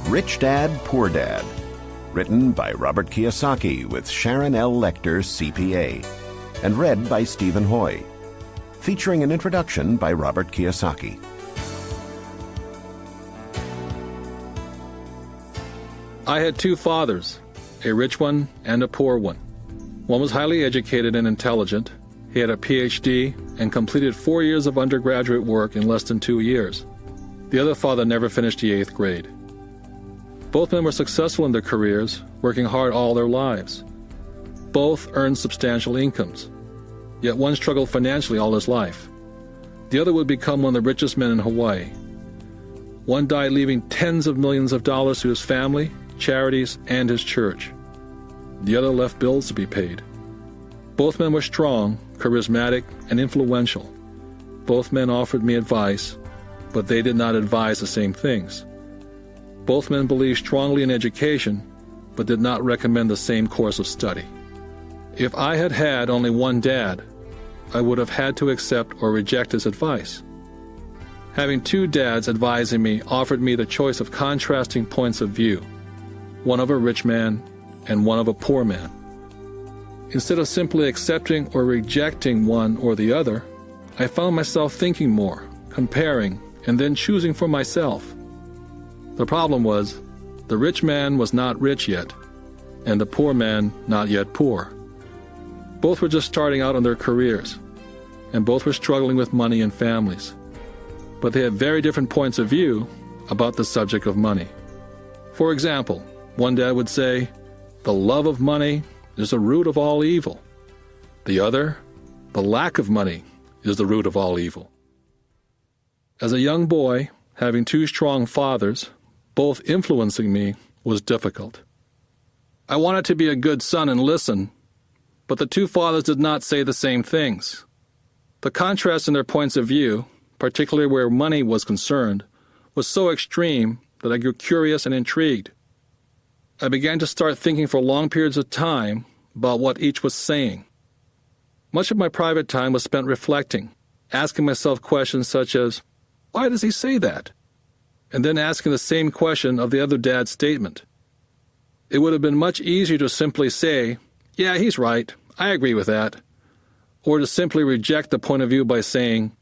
Rich Dad, Poor Dad. Written by Robert Kiyosaki with Sharon L. Lecter, CPA. And read by Stephen Hoy. Featuring an introduction by Robert Kiyosaki. I had two fathers, a rich one and a poor one. One was highly educated and intelligent. He had a PhD and completed 4 years of undergraduate work in less than 2 years. The other father never finished the 8th grade. Both men were successful in their careers, working hard all their lives. Both earned substantial incomes. Yet one struggled financially all his life. The other would become one of the richest men in Hawaii. One died leaving tens of millions of dollars to his family, charities, and his church. The other left bills to be paid. Both men were strong, charismatic, and influential. Both men offered me advice, but they did not advise the same things. Both men believed strongly in education, but did not recommend the same course of study. If I had had only one dad, I would have had to accept or reject his advice. Having two dads advising me offered me the choice of contrasting points of view, one of a rich man and one of a poor man. Instead of simply accepting or rejecting one or the other, I found myself thinking more, comparing, and then choosing for myself. The problem was, the rich man was not rich yet, and the poor man not yet poor. Both were just starting out on their careers, and both were struggling with money and families. But they had very different points of view about the subject of money. For example, one dad would say, "The love of money is the root of all evil." The other, "The lack of money is the root of all evil." As a young boy, having two strong fathers, both influencing me, was difficult. I wanted to be a good son and listen, but the two fathers did not say the same things. The contrast in their points of view, particularly where money was concerned, was so extreme that I grew curious and intrigued. I began to start thinking for long periods of time about what each was saying. Much of my private time was spent reflecting, asking myself questions such as, "Why does he say that?" And then asking the same question of the other dad's statement. It would have been much easier to simply say, "Yeah, he's right, I agree with that," or to simply reject the point of view by saying,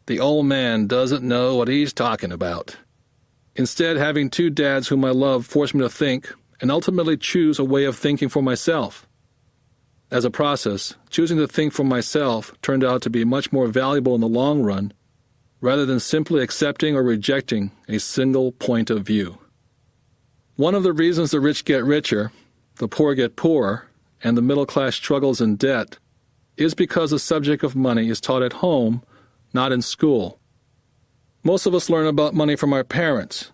"The old man doesn't know what he's talking about." Instead, having two dads whom I love forced me to think and ultimately choose a way of thinking for myself. As a process, choosing to think for myself turned out to be much more valuable in the long run, rather than simply accepting or rejecting a single point of view. One of the reasons the rich get richer, the poor get poorer, and the middle class struggles in debt is because the subject of money is taught at home, not in school. Most of us learn about money from our parents.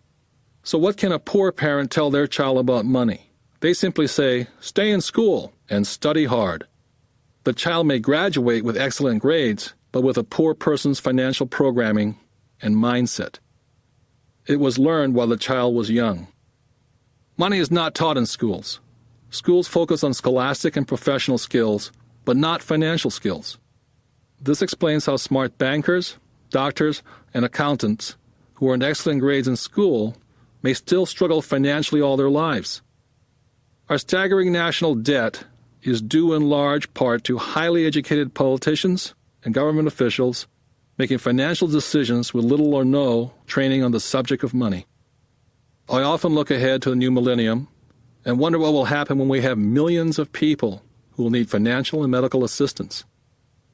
So what can a poor parent tell their child about money? They simply say, "Stay in school and study hard." The child may graduate with excellent grades, but with a poor person's financial programming and mindset. It was learned while the child was young. Money is not taught in schools. Schools focus on scholastic and professional skills, but not financial skills. This explains how smart bankers, doctors, and accountants who earned excellent grades in school may still struggle financially all their lives. Our staggering national debt is due in large part to highly educated politicians and government officials making financial decisions with little or no training on the subject of money. I often look ahead to the new millennium and wonder what will happen when we have millions of people who will need financial and medical assistance.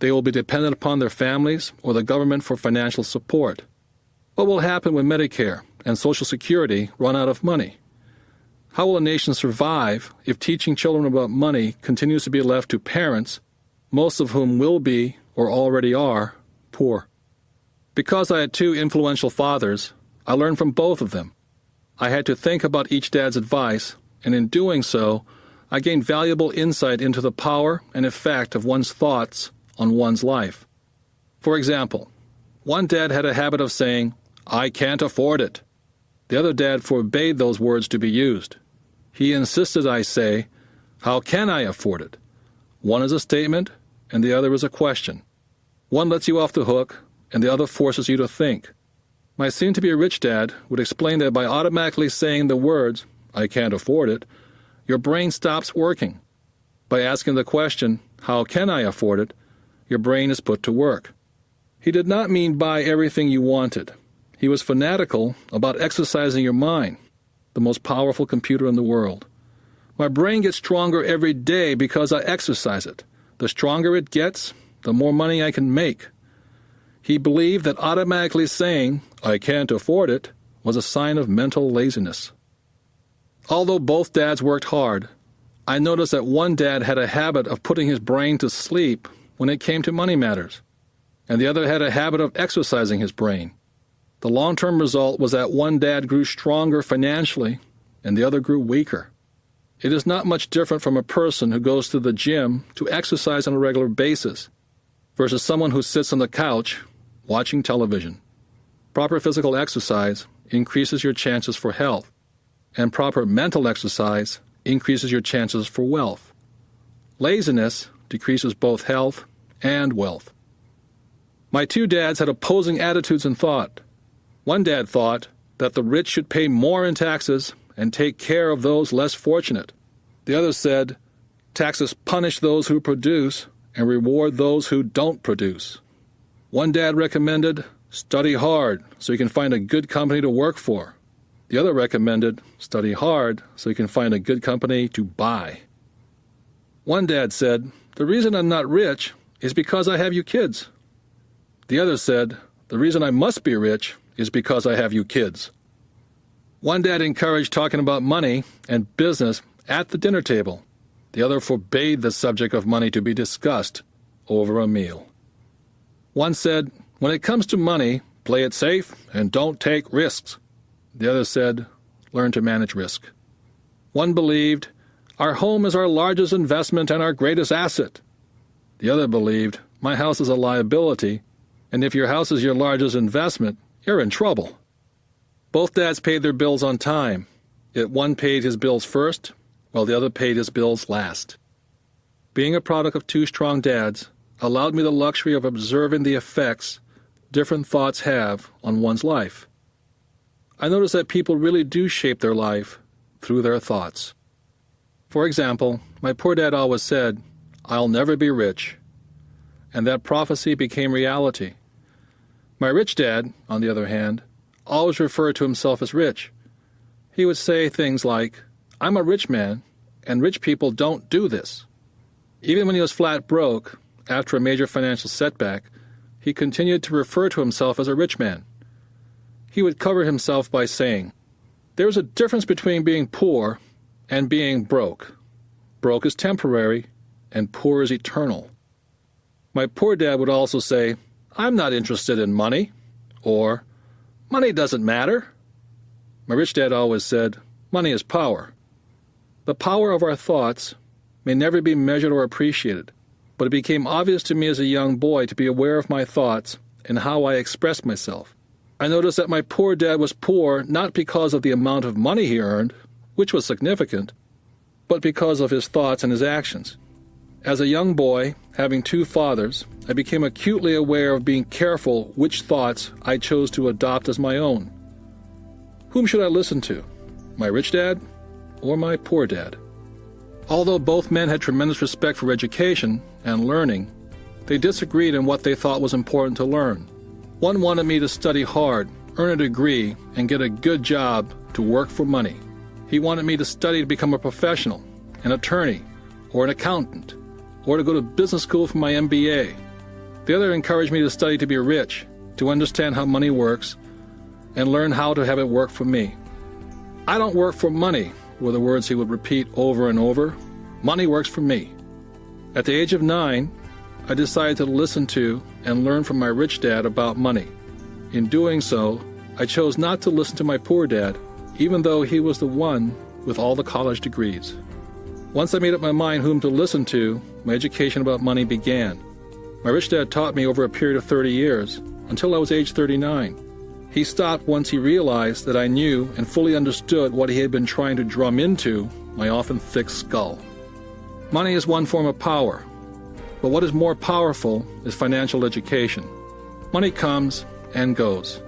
They will be dependent upon their families or the government for financial support. What will happen when Medicare and Social Security run out of money? How will a nation survive if teaching children about money continues to be left to parents, most of whom will be, or already are, poor? Because I had two influential fathers, I learned from both of them. I had to think about each dad's advice, and in doing so, I gained valuable insight into the power and effect of one's thoughts on one's life. For example, one dad had a habit of saying, "I can't afford it." The other dad forbade those words to be used. He insisted I say, "How can I afford it?" One is a statement, and the other is a question. One lets you off the hook, and the other forces you to think. My soon-to-be-rich dad would explain that by automatically saying the words, "I can't afford it," your brain stops working. By asking the question, "How can I afford it?" your brain is put to work. He did not mean buy everything you wanted. He was fanatical about exercising your mind, the most powerful computer in the world. My brain gets stronger every day because I exercise it. The stronger it gets, the more money I can make. He believed that automatically saying, "I can't afford it," was a sign of mental laziness. Although both dads worked hard, I noticed that one dad had a habit of putting his brain to sleep when it came to money matters, and the other had a habit of exercising his brain. The long-term result was that one dad grew stronger financially and the other grew weaker. It is not much different from a person who goes to the gym to exercise on a regular basis versus someone who sits on the couch watching television. Proper physical exercise increases your chances for health, and proper mental exercise increases your chances for wealth. Laziness decreases both health and wealth. My two dads had opposing attitudes in thought. One dad thought that the rich should pay more in taxes and take care of those less fortunate. The other said, taxes punish those who produce and reward those who don't produce. One dad recommended, study hard so you can find a good company to work for. The other recommended, study hard so you can find a good company to buy. One dad said, the reason I'm not rich is because I have you kids. The other said, the reason I must be rich is because I have you kids. One dad encouraged talking about money and business at the dinner table. The other forbade the subject of money to be discussed over a meal. One said, when it comes to money, play it safe and don't take risks. The other said, learn to manage risk. One believed, our home is our largest investment and our greatest asset. The other believed, my house is a liability, and if your house is your largest investment, you're in trouble. Both dads paid their bills on time, yet one paid his bills first, while the other paid his bills last. Being a product of two strong dads allowed me the luxury of observing the effects different thoughts have on one's life. I noticed that people really do shape their life through their thoughts. For example, my poor dad always said, I'll never be rich, and that prophecy became reality. My rich dad, on the other hand, always referred to himself as rich. He would say things like, I'm a rich man, and rich people don't do this. Even when he was flat broke, after a major financial setback, he continued to refer to himself as a rich man. He would cover himself by saying, there is a difference between being poor and being broke. Broke is temporary, and poor is eternal. My poor dad would also say, I'm not interested in money, or money doesn't matter. My rich dad always said, money is power. The power of our thoughts may never be measured or appreciated, but it became obvious to me as a young boy to be aware of my thoughts and how I expressed myself. I noticed that my poor dad was poor not because of the amount of money he earned, which was significant, but because of his thoughts and his actions. As a young boy, having two fathers, I became acutely aware of being careful which thoughts I chose to adopt as my own. Whom should I listen to? My rich dad or my poor dad? Although both men had tremendous respect for education and learning, they disagreed in what they thought was important to learn. One wanted me to study hard, earn a degree, and get a good job to work for money. He wanted me to study to become a professional, an attorney, or an accountant, or to go to business school for my MBA. The other encouraged me to study to be rich, to understand how money works, and learn how to have it work for me. I don't work for money, were the words he would repeat over and over. Money works for me. At the age of 9, I decided to listen to and learn from my rich dad about money. In doing so, I chose not to listen to my poor dad, even though he was the one with all the college degrees. Once I made up my mind whom to listen to, my education about money began. My rich dad taught me over a period of 30 years, until I was age 39. He stopped once he realized that I knew and fully understood what he had been trying to drum into my often thick skull. Money is one form of power, but what is more powerful is financial education. Money comes and goes.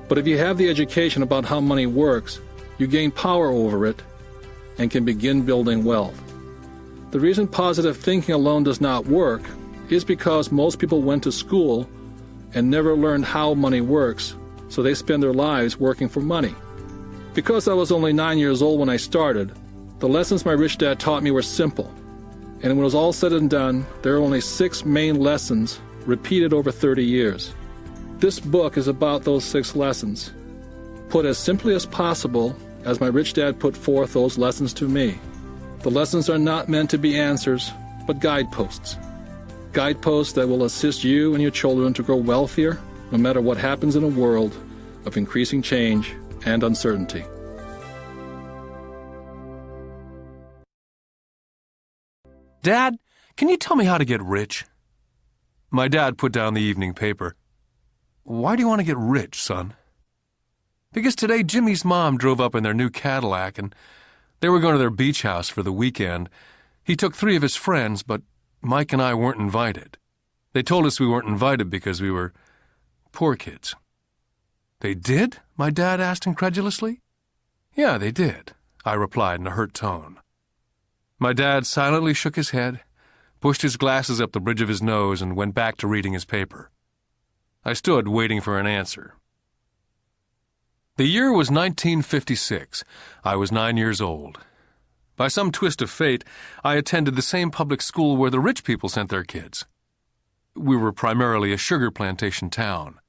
But if you have the education about how money works, you gain power over it and can begin building wealth. The reason positive thinking alone does not work is because most people went to school and never learned how money works, so they spend their lives working for money. Because I was only 9 years old when I started, the lessons my rich dad taught me were simple. And when it was all said and done, there are only 6 main lessons repeated over 30 years. This book is about those 6 lessons, put as simply as possible as my rich dad put forth those lessons to me. The lessons are not meant to be answers, but guideposts. Guideposts that will assist you and your children to grow wealthier, no matter what happens in a world of increasing change and uncertainty. Dad, can you tell me how to get rich? My dad put down the evening paper. Why do you want to get rich, son? Because today Jimmy's mom drove up in their new Cadillac and they were going to their beach house for the weekend. He took 3 of his friends, but Mike and I weren't invited. They told us we weren't invited because we were poor kids. They did? My dad asked incredulously. Yeah, they did, I replied in a hurt tone. My dad silently shook his head, pushed his glasses up the bridge of his nose, and went back to reading his paper. I stood waiting for an answer. The year was 1956. I was 9 years old. By some twist of fate, I attended the same public school where the rich people sent their kids. We were primarily a sugar plantation town.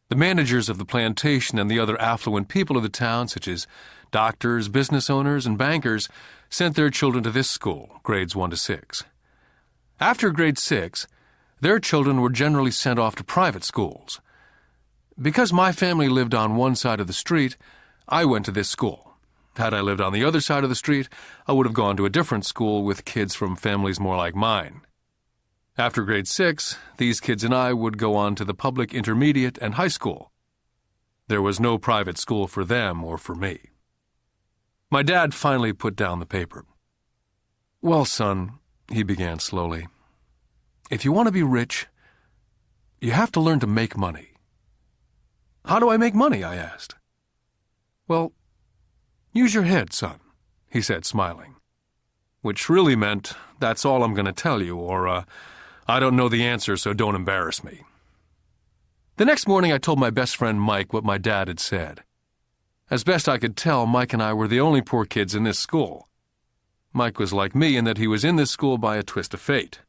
The managers of the plantation and the other affluent people of the town, such as doctors, business owners, and bankers, sent their children to this school, grades 1 to 6. After grade 6, their children were generally sent off to private schools. Because my family lived on one side of the street, I went to this school. Had I lived on the other side of the street, I would have gone to a different school with kids from families more like mine. After grade 6, these kids and I would go on to the public intermediate and high school. There was no private school for them or for me. My dad finally put down the paper. Well, son, he began slowly, if you want to be rich, you have to learn to make money. How do I make money? I asked. Well, use your head, son, he said, smiling. Which really meant, that's all I'm going to tell you, or, I don't know the answer, so don't embarrass me. The next morning I told my best friend Mike what my dad had said. As best I could tell, Mike and I were the only poor kids in this school. Mike was like me in that he was in this school by a twist of fate.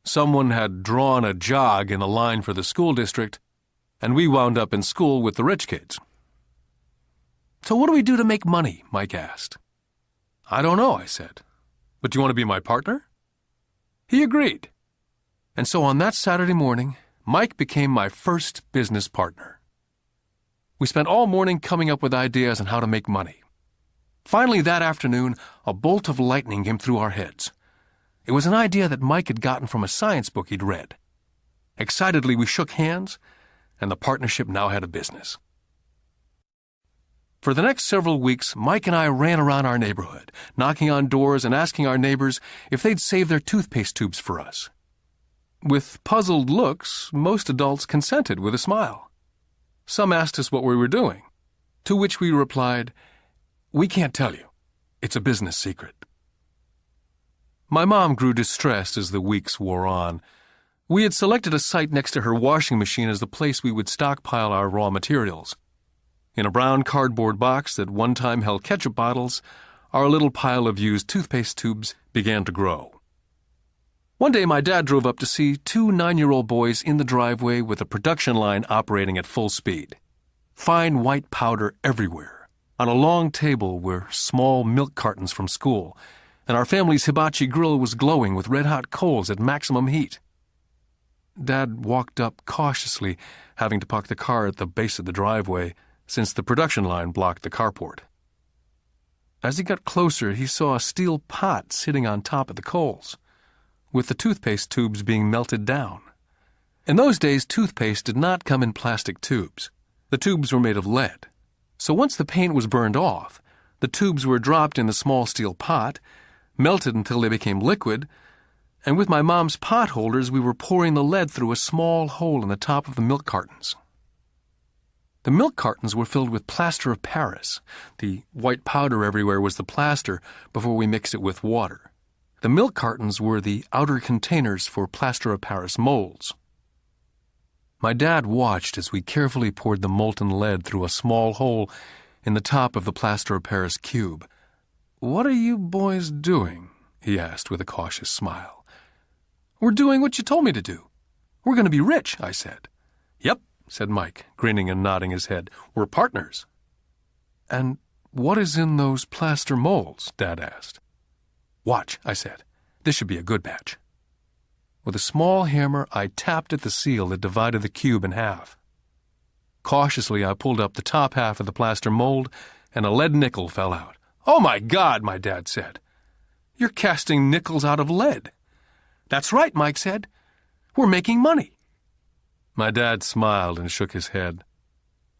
Someone had drawn a jog in the line for the school district, and we wound up in school with the rich kids. So what do we do to make money? Mike asked. I don't know, I said. But do you want to be my partner? He agreed. And so on that Saturday morning, Mike became my first business partner. We spent all morning coming up with ideas on how to make money. Finally, that afternoon, a bolt of lightning came through our heads. It was an idea that Mike had gotten from a science book he'd read. Excitedly, we shook hands, and the partnership now had a business. For the next several weeks, Mike and I ran around our neighborhood, knocking on doors and asking our neighbors if they'd save their toothpaste tubes for us. With puzzled looks, most adults consented with a smile. Some asked us what we were doing, to which we replied, "We can't tell you. It's a business secret." My mom grew distressed as the weeks wore on. We had selected a site next to her washing machine as the place we would stockpile our raw materials. In a brown cardboard box that one time held ketchup bottles, our little pile of used toothpaste tubes began to grow. One day my dad drove up to see 2 9-year-old boys in the driveway with a production line operating at full speed. Fine white powder everywhere. On a long table were small milk cartons from school, and our family's hibachi grill was glowing with red-hot coals at maximum heat. Dad walked up cautiously, having to park the car at the base of the driveway, since the production line blocked the carport. As he got closer, he saw a steel pot sitting on top of the coals, with the toothpaste tubes being melted down. In those days, toothpaste did not come in plastic tubes. The tubes were made of lead. So once the paint was burned off, the tubes were dropped in the small steel pot, melted until they became liquid, and with my mom's pot holders, we were pouring the lead through a small hole in the top of the milk cartons. The milk cartons were filled with plaster of Paris. The white powder everywhere was the plaster before we mixed it with water. The milk cartons were the outer containers for plaster of Paris molds. My dad watched as we carefully poured the molten lead through a small hole in the top of the plaster of Paris cube. "What are you boys doing?" he asked with a cautious smile. "We're doing what you told me to do. We're going to be rich," I said. "Yep," said Mike, grinning and nodding his head. "We're partners." "And what is in those plaster molds?" Dad asked. "Watch," I said. "This should be a good batch." With a small hammer, I tapped at the seal that divided the cube in half. Cautiously, I pulled up the top half of the plaster mold, and a lead nickel fell out. "Oh, my God," my dad said. "You're casting nickels out of lead." "That's right," Mike said. "We're making money." My dad smiled and shook his head.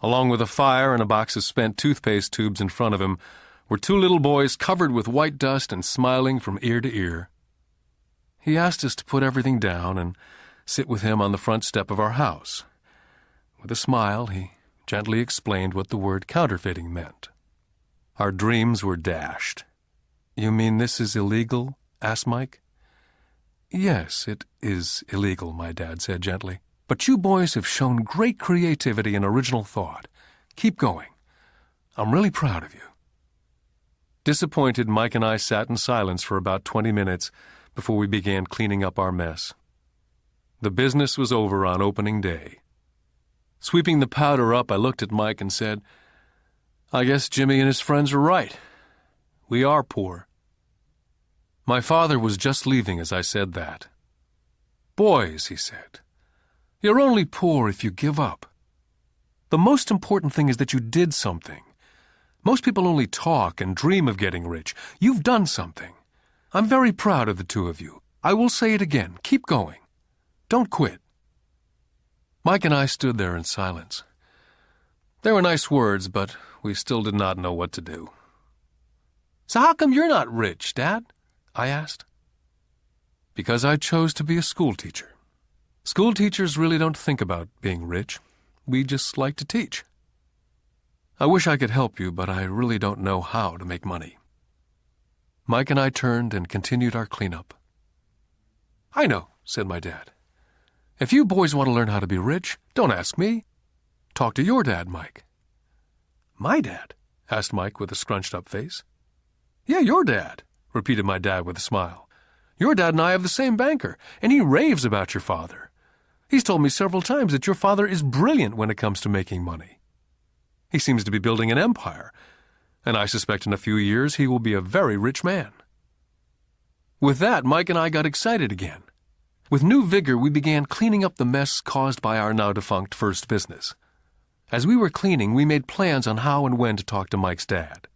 Along with a fire and a box of spent toothpaste tubes in front of him were two little boys covered with white dust and smiling from ear to ear. He asked us to put everything down and sit with him on the front step of our house. With a smile, he gently explained what the word counterfeiting meant. Our dreams were dashed. "You mean this is illegal?" asked Mike. "Yes, it is illegal," my dad said gently. "But you boys have shown great creativity and original thought. Keep going. I'm really proud of you." Disappointed, Mike and I sat in silence for about 20 minutes before we began cleaning up our mess. The business was over on opening day. Sweeping the powder up, I looked at Mike and said, "I guess Jimmy and his friends are right. We are poor." My father was just leaving as I said that. "Boys," he said, "you're only poor if you give up. The most important thing is that you did something. Most people only talk and dream of getting rich. You've done something. I'm very proud of the two of you. I will say it again. Keep going. Don't quit." Mike and I stood there in silence. They were nice words, but we still did not know what to do. "So how come you're not rich, Dad?" I asked. "Because I chose to be a schoolteacher. School teachers really don't think about being rich. We just like to teach. I wish I could help you, but I really don't know how to make money." Mike and I turned and continued our cleanup. "I know," said my dad. "If you boys want to learn how to be rich, don't ask me. Talk to your dad, Mike." "My dad?" asked Mike with a scrunched-up face. "Yeah, your dad," repeated my dad with a smile. "Your dad and I have the same banker, and he raves about your father. He's told me several times that your father is brilliant when it comes to making money. He seems to be building an empire, and I suspect in a few years he will be a very rich man." With that, Mike and I got excited again. With new vigor, we began cleaning up the mess caused by our now-defunct first business. As we were cleaning, we made plans on how and when to talk to Mike's dad.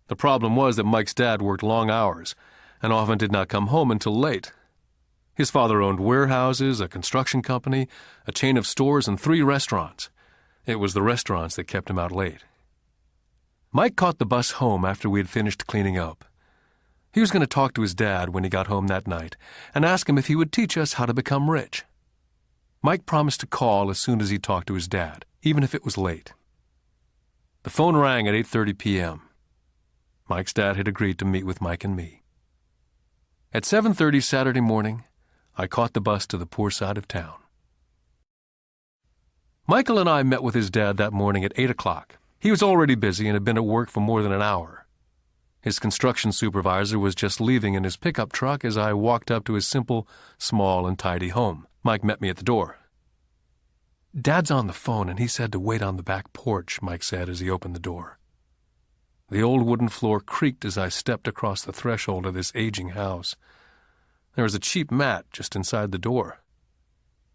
The problem was that Mike's dad worked long hours and often did not come home until late. His father owned warehouses, a construction company, a chain of stores, and 3 restaurants. It was the restaurants that kept him out late. Mike caught the bus home after we had finished cleaning up. He was going to talk to his dad when he got home that night and ask him if he would teach us how to become rich. Mike promised to call as soon as he talked to his dad, even if it was late. The phone rang at 8:30 p.m. Mike's dad had agreed to meet with Mike and me. At 7:30 Saturday morning, I caught the bus to the poor side of town. Michael and I met with his dad that morning at 8 o'clock. He was already busy and had been at work for more than an hour. His construction supervisor was just leaving in his pickup truck as I walked up to his simple, small, and tidy home. Mike met me at the door. "Dad's on the phone, and he said to wait on the back porch," Mike said as he opened the door. The old wooden floor creaked as I stepped across the threshold of this aging house. There was a cheap mat just inside the door.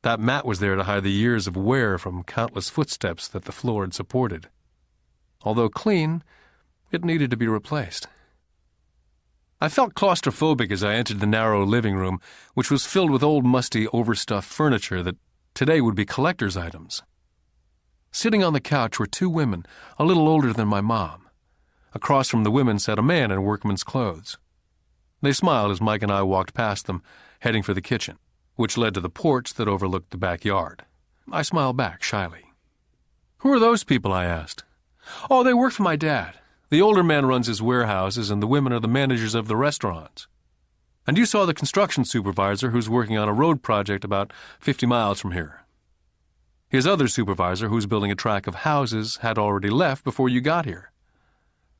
That mat was there to hide the years of wear from countless footsteps that the floor had supported. Although clean, it needed to be replaced. I felt claustrophobic as I entered the narrow living room, which was filled with old, musty, overstuffed furniture that today would be collector's items. Sitting on the couch were 2 women, a little older than my mom. Across from the women sat a man in workman's clothes. They smiled as Mike and I walked past them, heading for the kitchen, which led to the porch that overlooked the backyard. I smiled back shyly. Who are those people? I asked. Oh, they work for my dad. The older man runs his warehouses, and the women are the managers of the restaurants. And you saw the construction supervisor who's working on a road project about 50 miles from here. His other supervisor, who's building a tract of houses, had already left before you got here.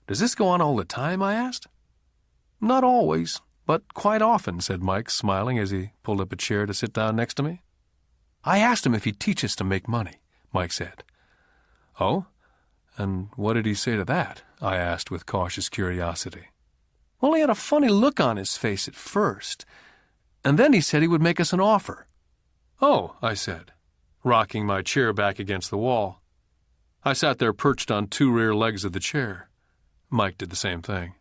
Does this go on all the time? I asked. Not always, but quite often, said Mike, smiling as he pulled up a chair to sit down next to me. I asked him if he'd teach us to make money, Mike said. Oh? And what did he say to that? I asked with cautious curiosity. Well, he had a funny look on his face at first, and then he said he would make us an offer. Oh, I said, rocking my chair back against the wall. I sat there perched on two rear legs of the chair. Mike did the same thing.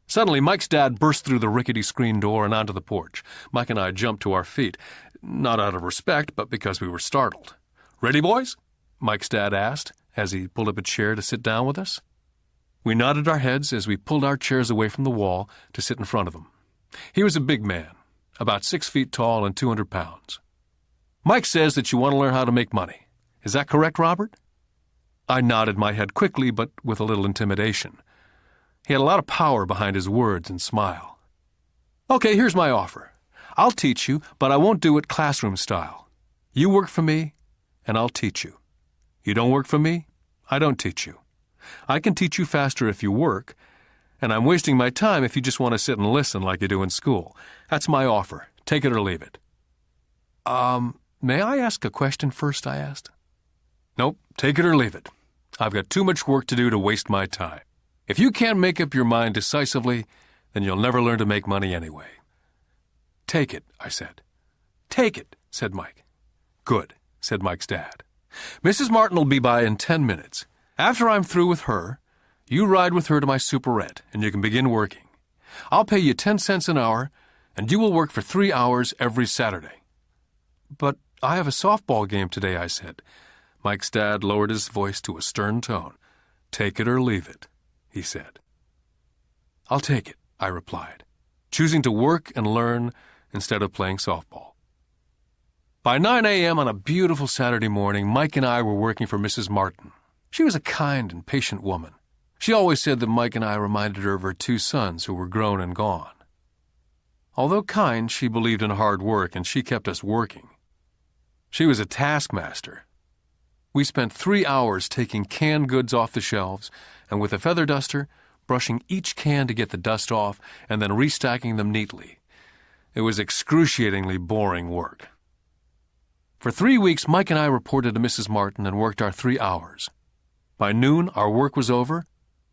Suddenly, Mike's dad burst through the rickety screen door and onto the porch. Mike and I jumped to our feet, not out of respect, but because we were startled. Ready, boys? Mike's dad asked, as he pulled up a chair to sit down with us. We nodded our heads as we pulled our chairs away from the wall to sit in front of him. He was a big man, about 6 feet tall and 200 pounds. Mike says that you want to learn how to make money. Is that correct, Robert? I nodded my head quickly, but with a little intimidation. He had a lot of power behind his words and smile. Okay, here's my offer. I'll teach you, but I won't do it classroom style. You work for me, and I'll teach you. You don't work for me, I don't teach you. I can teach you faster if you work, and I'm wasting my time if you just want to sit and listen like you do in school. That's my offer. Take it or leave it. May I ask a question first? I asked. Nope, take it or leave it. I've got too much work to do to waste my time. If you can't make up your mind decisively, then you'll never learn to make money anyway. Take it, I said. Take it, said Mike. Good, said Mike's dad. Mrs. Martin will be by in 10 minutes. After I'm through with her, you ride with her to my superette, and you can begin working. I'll pay you 10 cents an hour, and you will work for 3 hours every Saturday. But I have a softball game today, I said. Mike's dad lowered his voice to a stern tone. Take it or leave it, he said. I'll take it, I replied, choosing to work and learn instead of playing softball. By 9 a.m. on a beautiful Saturday morning, Mike and I were working for Mrs. Martin. She was a kind and patient woman. She always said that Mike and I reminded her of her 2 sons who were grown and gone. Although kind, she believed in hard work, and she kept us working. She was a taskmaster. We spent 3 hours taking canned goods off the shelves, and with a feather duster, brushing each can to get the dust off, and then restacking them neatly. It was excruciatingly boring work. For 3 weeks, Mike and I reported to Mrs. Martin and worked our 3 hours. By noon, our work was over,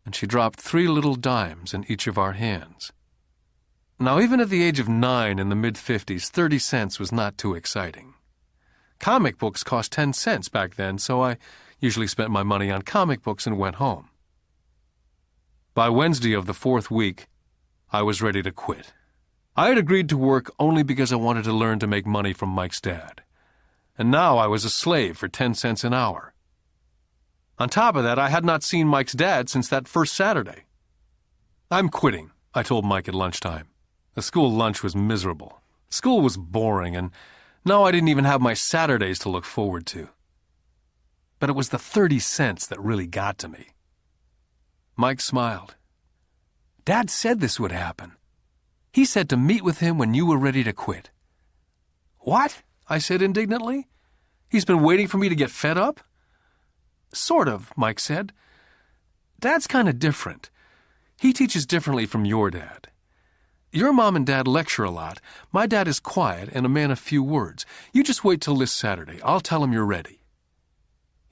and she dropped 3 little dimes in each of our hands. Now, even at the age of 9 in the mid-50s, 30 cents was not too exciting. Comic books cost 10 cents back then, so I usually spent my money on comic books and went home. By Wednesday of the 4th week, I was ready to quit. I had agreed to work only because I wanted to learn to make money from Mike's dad. And now I was a slave for 10 cents an hour. On top of that, I had not seen Mike's dad since that first Saturday. I'm quitting, I told Mike at lunchtime. The school lunch was miserable. School was boring, and now I didn't even have my Saturdays to look forward to. But it was the 30 cents that really got to me. Mike smiled. Dad said this would happen. He said to meet with him when you were ready to quit. What? I said indignantly. He's been waiting for me to get fed up? Sort of, Mike said. Dad's kind of different. He teaches differently from your dad. Your mom and dad lecture a lot. My dad is quiet and a man of few words. You just wait till this Saturday. I'll tell him you're ready.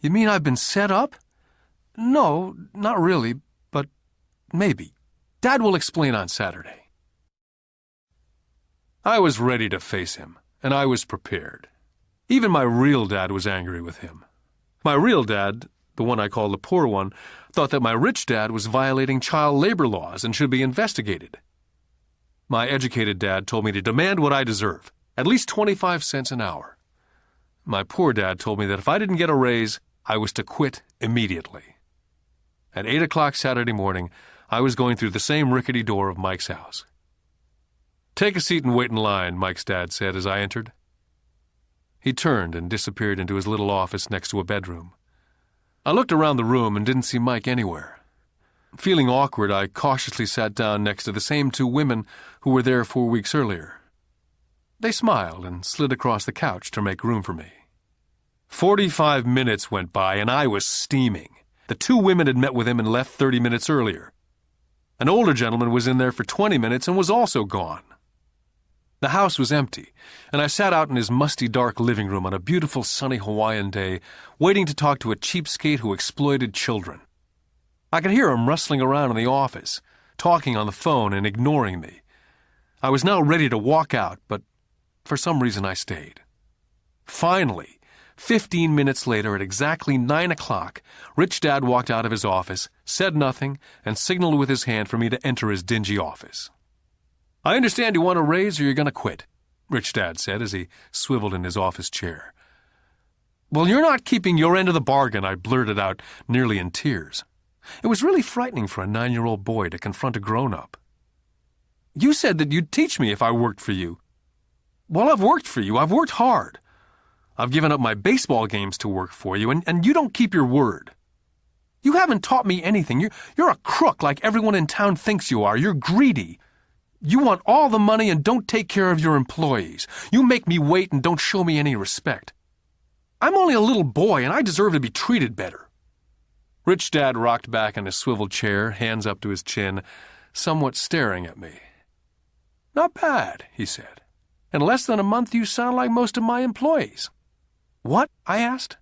You mean I've been set up? No, not really, but maybe. Dad will explain on Saturday. I was ready to face him, and I was prepared. Even my real dad was angry with him. My real dad, the one I call the poor one, thought that my rich dad was violating child labor laws and should be investigated. My educated dad told me to demand what I deserve, at least 25 cents an hour. My poor dad told me that if I didn't get a raise, I was to quit immediately. At 8 o'clock Saturday morning, I was going through the same rickety door of Mike's house. Take a seat and wait in line, Mike's dad said as I entered. He turned and disappeared into his little office next to a bedroom. I looked around the room and didn't see Mike anywhere. Feeling awkward, I cautiously sat down next to the same two women who were there 4 weeks earlier. They smiled and slid across the couch to make room for me. 45 minutes went by and I was steaming. The two women had met with him and left 30 minutes earlier. An older gentleman was in there for 20 minutes and was also gone. The house was empty, and I sat out in his musty dark living room on a beautiful sunny Hawaiian day, waiting to talk to a cheapskate who exploited children. I could hear him rustling around in the office, talking on the phone and ignoring me. I was now ready to walk out, but for some reason I stayed. Finally, 15 minutes later at exactly 9 o'clock, Rich Dad walked out of his office, said nothing, and signaled with his hand for me to enter his dingy office. "I understand you want a raise or you're going to quit," Rich Dad said as he swiveled in his office chair. "Well, you're not keeping your end of the bargain," I blurted out, nearly in tears. It was really frightening for a 9-year-old boy to confront a grown-up. "You said that you'd teach me if I worked for you." "Well, I've worked for you. I've worked hard. I've given up my baseball games to work for you, and you don't keep your word. You haven't taught me anything. You're a crook like everyone in town thinks you are. You're greedy. You want all the money and don't take care of your employees. You make me wait and don't show me any respect. I'm only a little boy and I deserve to be treated better." Rich Dad rocked back in his swivel chair, hands up to his chin, somewhat staring at me. "Not bad," he said. "In less than a month you sound like most of my employees." "What?" I asked.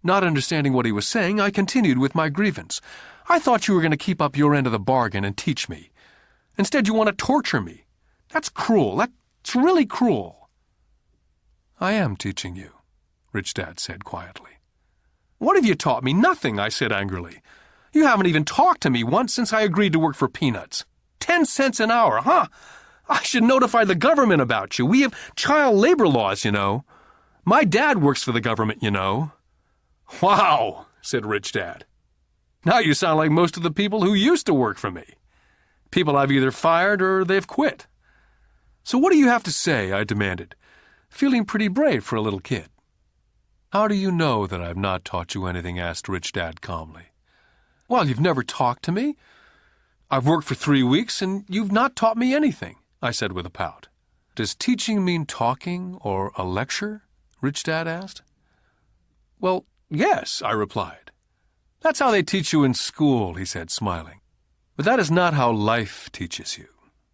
Not understanding what he was saying, I continued with my grievance. "I thought you were going to keep up your end of the bargain and teach me. Instead, you want to torture me. That's cruel. That's really cruel." "I am teaching you," Rich Dad said quietly. "What have you taught me?" "Nothing," I said angrily. "You haven't even talked to me once since I agreed to work for peanuts. 10 cents an hour, huh? I should notify the government about you. We have child labor laws, you know. My dad works for the government, you know." "Wow," said Rich Dad. "Now you sound like most of the people who used to work for me. People I've either fired or they've quit." "So what do you have to say?" I demanded, feeling pretty brave for a little kid. "How do you know that I've not taught you anything?" asked Rich Dad calmly. "Well, you've never talked to me. I've worked for 3 weeks and you've not taught me anything," I said with a pout. "Does teaching mean talking or a lecture?" Rich Dad asked. "Well, yes," I replied. "That's how they teach you in school," he said, smiling. "But that is not how life teaches you.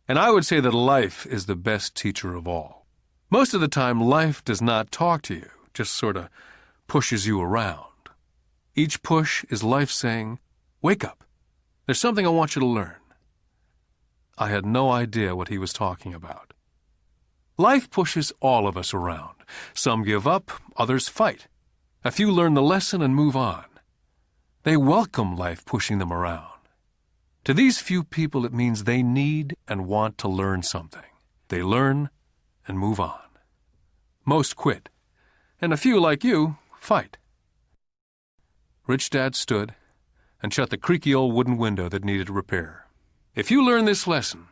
And I would say that life is the best teacher of all. Most of the time, life does not talk to you, just sort of pushes you around. Each push is life saying, 'Wake up. There's something I want you to learn.'" I had no idea what he was talking about. Life pushes all of us around. Some give up, others fight. A few learn the lesson and move on. They welcome life pushing them around. To these few people, it means they need and want to learn something. They learn and move on. Most quit, and a few, like you, fight. Rich Dad stood and shut the creaky old wooden window that needed repair. "If you learn this lesson,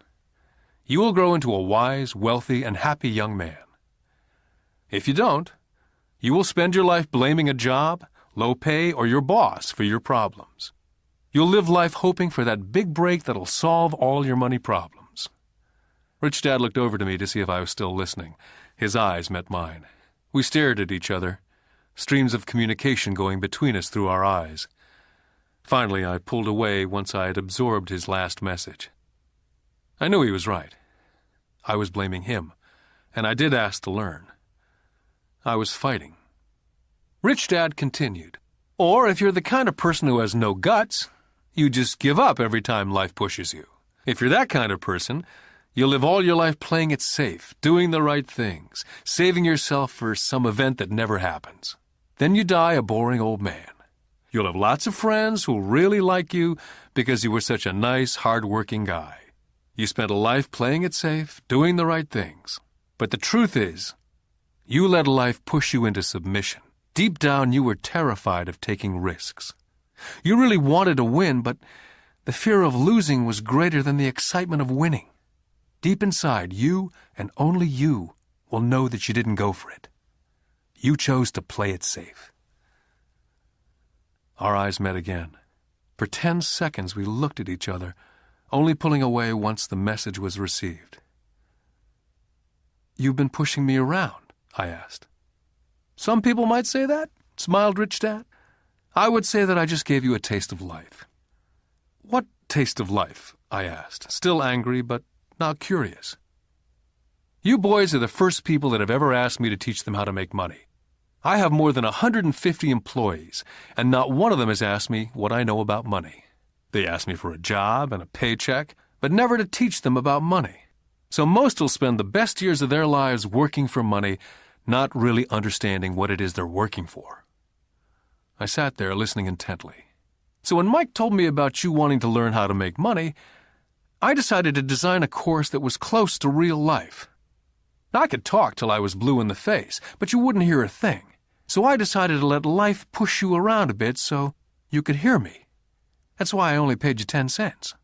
you will grow into a wise, wealthy, and happy young man. If you don't, you will spend your life blaming a job, low pay, or your boss for your problems. You'll live life hoping for that big break that'll solve all your money problems." Rich Dad looked over to me to see if I was still listening. His eyes met mine. We stared at each other, streams of communication going between us through our eyes. Finally, I pulled away once I had absorbed his last message. I knew he was right. I was blaming him, and I did ask to learn. I was fighting. Rich Dad continued, "Or if you're the kind of person who has no guts, you just give up every time life pushes you. If you're that kind of person, you'll live all your life playing it safe, doing the right things, saving yourself for some event that never happens. Then you die a boring old man. You'll have lots of friends who'll really like you because you were such a nice, hard-working guy. You spent a life playing it safe, doing the right things. But the truth is, you let life push you into submission. Deep down, you were terrified of taking risks. You really wanted to win, but the fear of losing was greater than the excitement of winning. Deep inside, you and only you will know that you didn't go for it. You chose to play it safe." our eyes met again. For 10 seconds we looked at each other, only pulling away once the message was received. "You've been pushing me around?" I asked. "Some people might say that," smiled Rich Dad. "I would say that I just gave you a taste of life." "What taste of life?" I asked, still angry but now curious. "You boys are the first people that have ever asked me to teach them how to make money. I have more than 150 employees, and not one of them has asked me what I know about money. They ask me for a job and a paycheck, but never to teach them about money. So most will spend the best years of their lives working for money, not really understanding what it is they're working for." I sat there listening intently. "So when Mike told me about you wanting to learn how to make money, I decided to design a course that was close to real life. Now, I could talk till I was blue in the face, but you wouldn't hear a thing. So I decided to let life push you around a bit so you could hear me. That's why I only paid you 10 cents.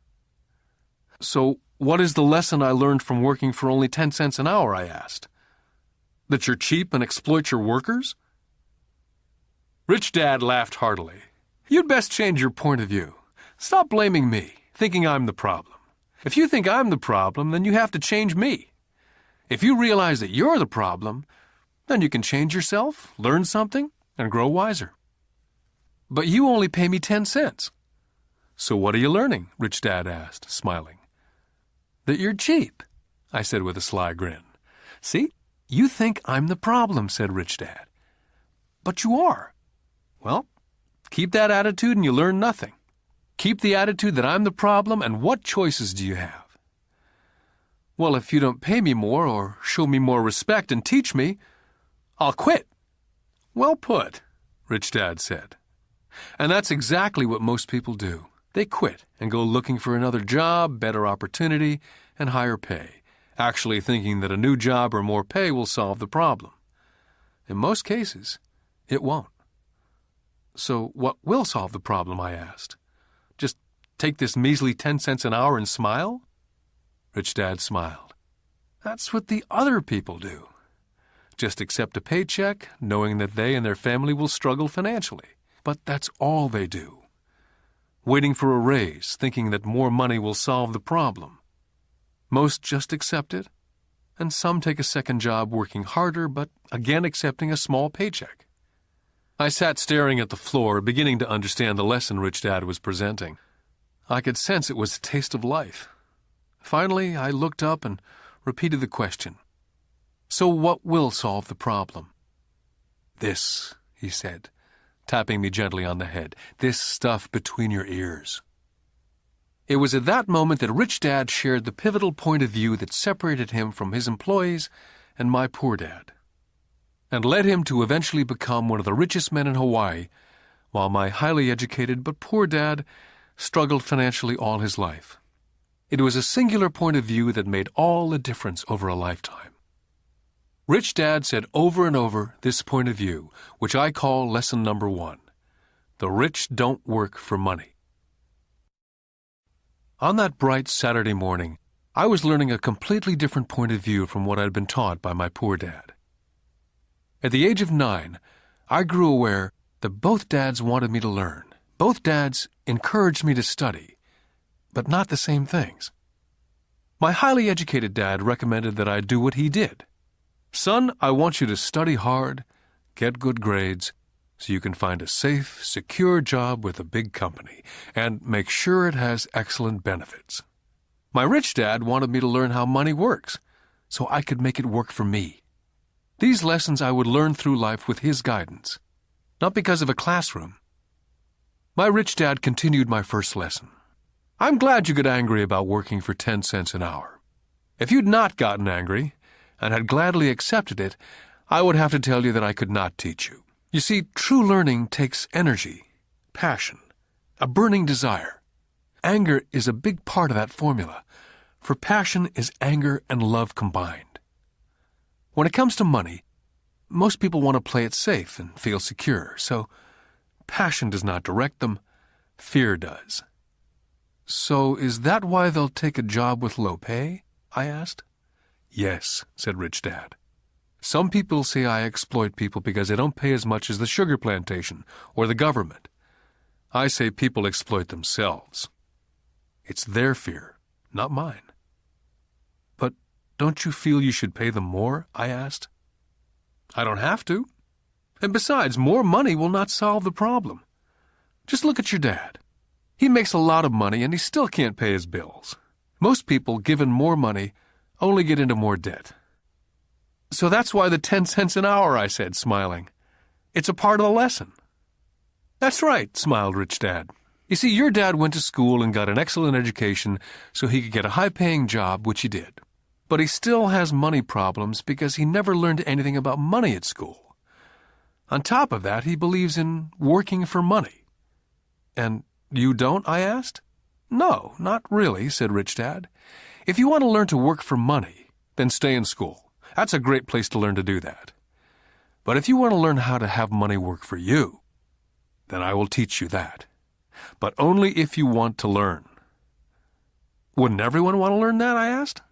"So what is the lesson I learned from working for only 10 cents an hour?" I asked. "That you're cheap and exploit your workers?" Rich Dad laughed heartily. "You'd best change your point of view. Stop blaming me, thinking I'm the problem. If you think I'm the problem, then you have to change me. If you realize that you're the problem, then you can change yourself, learn something, and grow wiser." "But you only pay me 10 cents. "So what are you learning?" Rich Dad asked, smiling. "That you're cheap," I said with a sly grin. "See, you think I'm the problem," said Rich Dad. "But you are. Well, keep that attitude and you learn nothing. Keep the attitude that I'm the problem, and what choices do you have?" "Well, if you don't pay me more or show me more respect and teach me, I'll quit." "Well put," Rich Dad said. And that's exactly what most people do. They quit and go looking for another job, better opportunity, and higher pay, actually thinking that a new job or more pay will solve the problem. In most cases, it won't. "So what will solve the problem?" I asked. "Just take this measly 10 cents an hour and smile?" Rich Dad smiled. "That's what the other people do. Just accept a paycheck, knowing that they and their family will struggle financially. But that's all they do. Waiting for a raise, thinking that more money will solve the problem. Most just accept it, and some take a second job working harder, but again accepting a small paycheck." I sat staring at the floor, beginning to understand the lesson Rich Dad was presenting. I could sense it was a taste of life. Finally, I looked up and repeated the question. "So what will solve the problem?" "This," he said, tapping me gently on the head. "This stuff between your ears." It was at that moment that Rich Dad shared the pivotal point of view that separated him from his employees and my poor dad, and led him to eventually become one of the richest men in Hawaii, while my highly educated but poor dad struggled financially all his life. It was a singular point of view that made all the difference over a lifetime. Rich Dad said over and over this point of view, which I call lesson number 1. The rich don't work for money. On that bright Saturday morning, I was learning a completely different point of view from what I'd been taught by my poor dad. At the age of 9, I grew aware that both dads wanted me to learn. Both dads encouraged me to study, but not the same things. My highly educated dad recommended that I do what he did. "Son, I want you to study hard, get good grades, so you can find a safe, secure job with a big company, and make sure it has excellent benefits." My rich dad wanted me to learn how money works, so I could make it work for me. These lessons I would learn through life with his guidance, not because of a classroom. My rich dad continued my first lesson. "I'm glad you get angry about working for 10 cents an hour. If you'd not gotten angry, and had gladly accepted it, I would have to tell you that I could not teach you. You see, true learning takes energy, passion, a burning desire. Anger is a big part of that formula, for passion is anger and love combined. When it comes to money, most people want to play it safe and feel secure, so passion does not direct them, fear does." "So is that why they'll take a job with low pay?" I asked. "Yes," said Rich Dad. "Some people say I exploit people because they don't pay as much as the sugar plantation or the government. I say people exploit themselves. It's their fear, not mine. But don't you feel you should pay them more? I asked. I don't have to. And besides, more money will not solve the problem. Just look at your dad. He makes a lot of money and he still can't pay his bills. Most people, given more money, only get into more debt. So that's why the 10 cents an hour, I said, smiling. It's a part of the lesson. That's right, smiled Rich Dad. You see, your dad went to school and got an excellent education so he could get a high-paying job, which he did. But he still has money problems because he never learned anything about money at school. On top of that, he believes in working for money. And you don't, I asked? No, not really, said Rich Dad. If you want to learn to work for money, then stay in school. That's a great place to learn to do that. But if you want to learn how to have money work for you, then I will teach you that. But only if you want to learn. Wouldn't everyone want to learn that, I asked?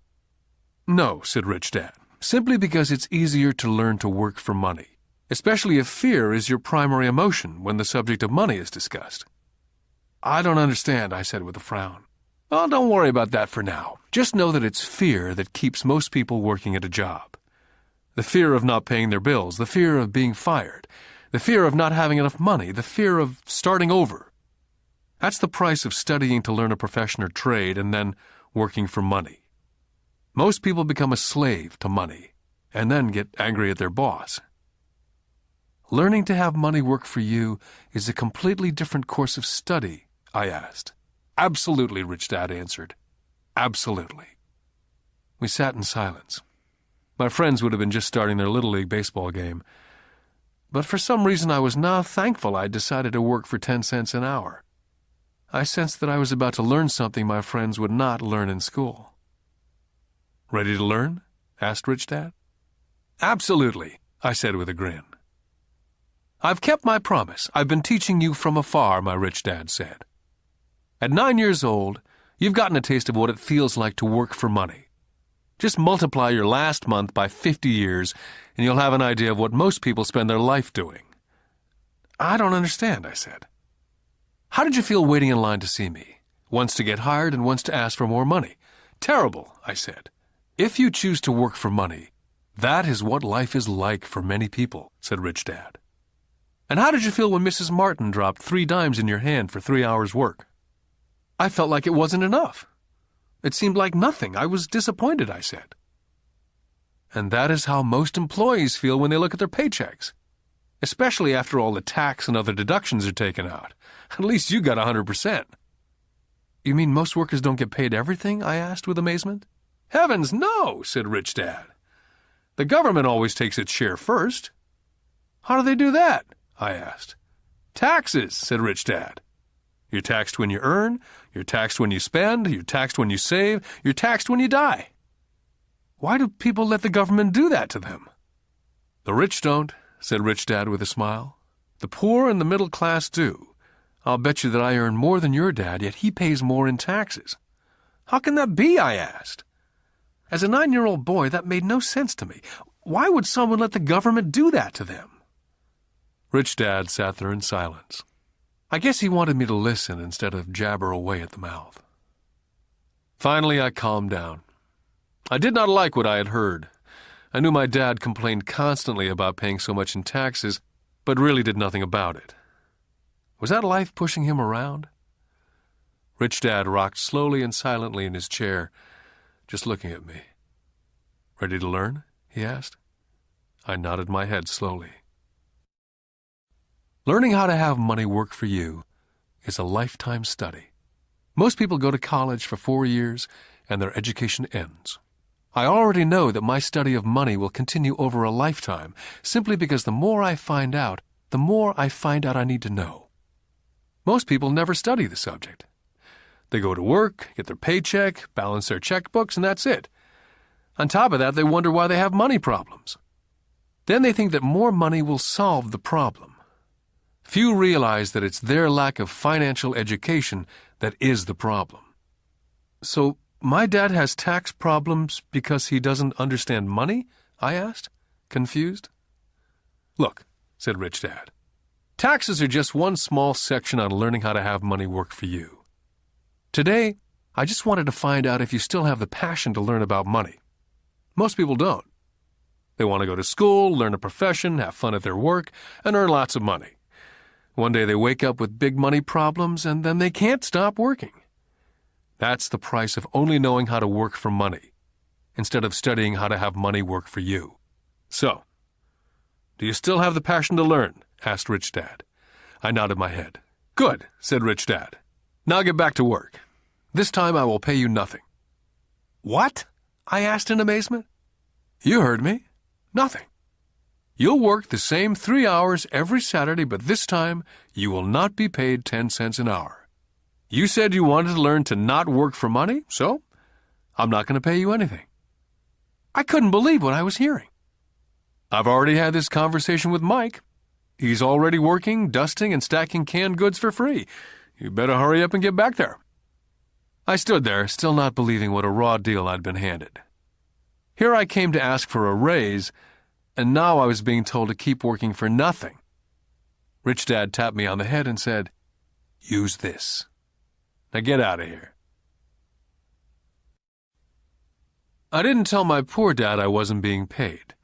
No, said Rich Dad, simply because it's easier to learn to work for money, especially if fear is your primary emotion when the subject of money is discussed. I don't understand, I said with a frown. Well, don't worry about that for now. Just know that it's fear that keeps most people working at a job. The fear of not paying their bills, the fear of being fired, the fear of not having enough money, the fear of starting over. That's the price of studying to learn a profession or trade and then working for money. Most people become a slave to money and then get angry at their boss. Learning to have money work for you is a completely different course of study, I asked. Absolutely, Rich Dad answered. Absolutely. We sat in silence. My friends would have been just starting their Little League baseball game. But for some reason I was now thankful I'd decided to work for 10 cents an hour. I sensed that I was about to learn something my friends would not learn in school. Ready to learn? Asked Rich Dad. Absolutely, I said with a grin. I've kept my promise. I've been teaching you from afar, my Rich Dad said. At 9 years old, you've gotten a taste of what it feels like to work for money. Just multiply your last month by 50 years, and you'll have an idea of what most people spend their life doing. I don't understand, I said. How did you feel waiting in line to see me? Once to get hired and once to ask for more money. Terrible, I said. If you choose to work for money, that is what life is like for many people, said Rich Dad. And how did you feel when Mrs. Martin dropped 3 dimes in your hand for 3 hours' work? I felt like it wasn't enough. It seemed like nothing. I was disappointed, I said. And that is how most employees feel when they look at their paychecks, especially after all the tax and other deductions are taken out. At least you got 100%. You mean most workers don't get paid everything? I asked with amazement. Heavens, no, said Rich Dad. The government always takes its share first. How do they do that? I asked. Taxes, said Rich Dad. You're taxed when you earn, you're taxed when you spend, you're taxed when you save, you're taxed when you die. Why do people let the government do that to them? The rich don't, said Rich Dad with a smile. The poor and the middle class do. I'll bet you that I earn more than your dad, yet he pays more in taxes. How can that be? I asked. As a 9-year-old boy, that made no sense to me. Why would someone let the government do that to them? Rich Dad sat there in silence. I guess he wanted me to listen instead of jabber away at the mouth. Finally, I calmed down. I did not like what I had heard. I knew my dad complained constantly about paying so much in taxes, but really did nothing about it. Was that life pushing him around? Rich Dad rocked slowly and silently in his chair, just looking at me. Ready to learn? He asked. I nodded my head slowly. Learning how to have money work for you is a lifetime study. Most people go to college for 4 years and their education ends. I already know that my study of money will continue over a lifetime simply because the more I find out, the more I find out I need to know. Most people never study the subject. They go to work, get their paycheck, balance their checkbooks, and that's it. On top of that, they wonder why they have money problems. Then they think that more money will solve the problem. Few realize that it's their lack of financial education that is the problem. So, my dad has tax problems because he doesn't understand money? I asked, confused. Look, said Rich Dad, Taxes are just one small section on learning how to have money work for you. Today, I just wanted to find out if you still have the passion to learn about money. Most people don't. They want to go to school, learn a profession, have fun at their work, and earn lots of money. One day they wake up with big money problems, and then they can't stop working. That's the price of only knowing how to work for money, instead of studying how to have money work for you. So, do you still have the passion to learn? Asked Rich Dad. I nodded my head. Good, said Rich Dad. Now get back to work. This time I will pay you nothing. What? I asked in amazement. You heard me. Nothing. You'll work the same 3 hours every Saturday, but this time you will not be paid 10 cents an hour. You said you wanted to learn to not work for money, so I'm not going to pay you anything. I couldn't believe what I was hearing. I've already had this conversation with Mike. He's already working, dusting, and stacking canned goods for free. You better hurry up and get back there. I stood there, still not believing what a raw deal I'd been handed. Here I came to ask for a raise, and now I was being told to keep working for nothing. Rich Dad tapped me on the head and said, "Use this. Now get out of here." I didn't tell my poor dad I wasn't being paid.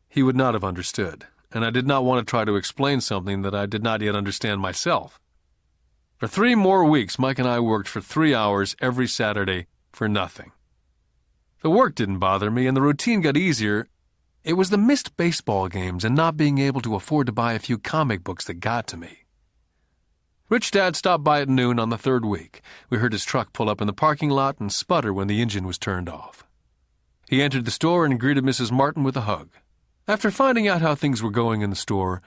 He would not have understood, and I did not want to try to explain something that I did not yet understand myself. For 3 more weeks, Mike and I worked for 3 hours every Saturday for nothing. The work didn't bother me, and the routine got easier. It was the missed baseball games and not being able to afford to buy a few comic books that got to me. Rich Dad stopped by at noon on the 3rd week. We heard his truck pull up in the parking lot and sputter when the engine was turned off. He entered the store and greeted Mrs. Martin with a hug. After finding out how things were going in the store,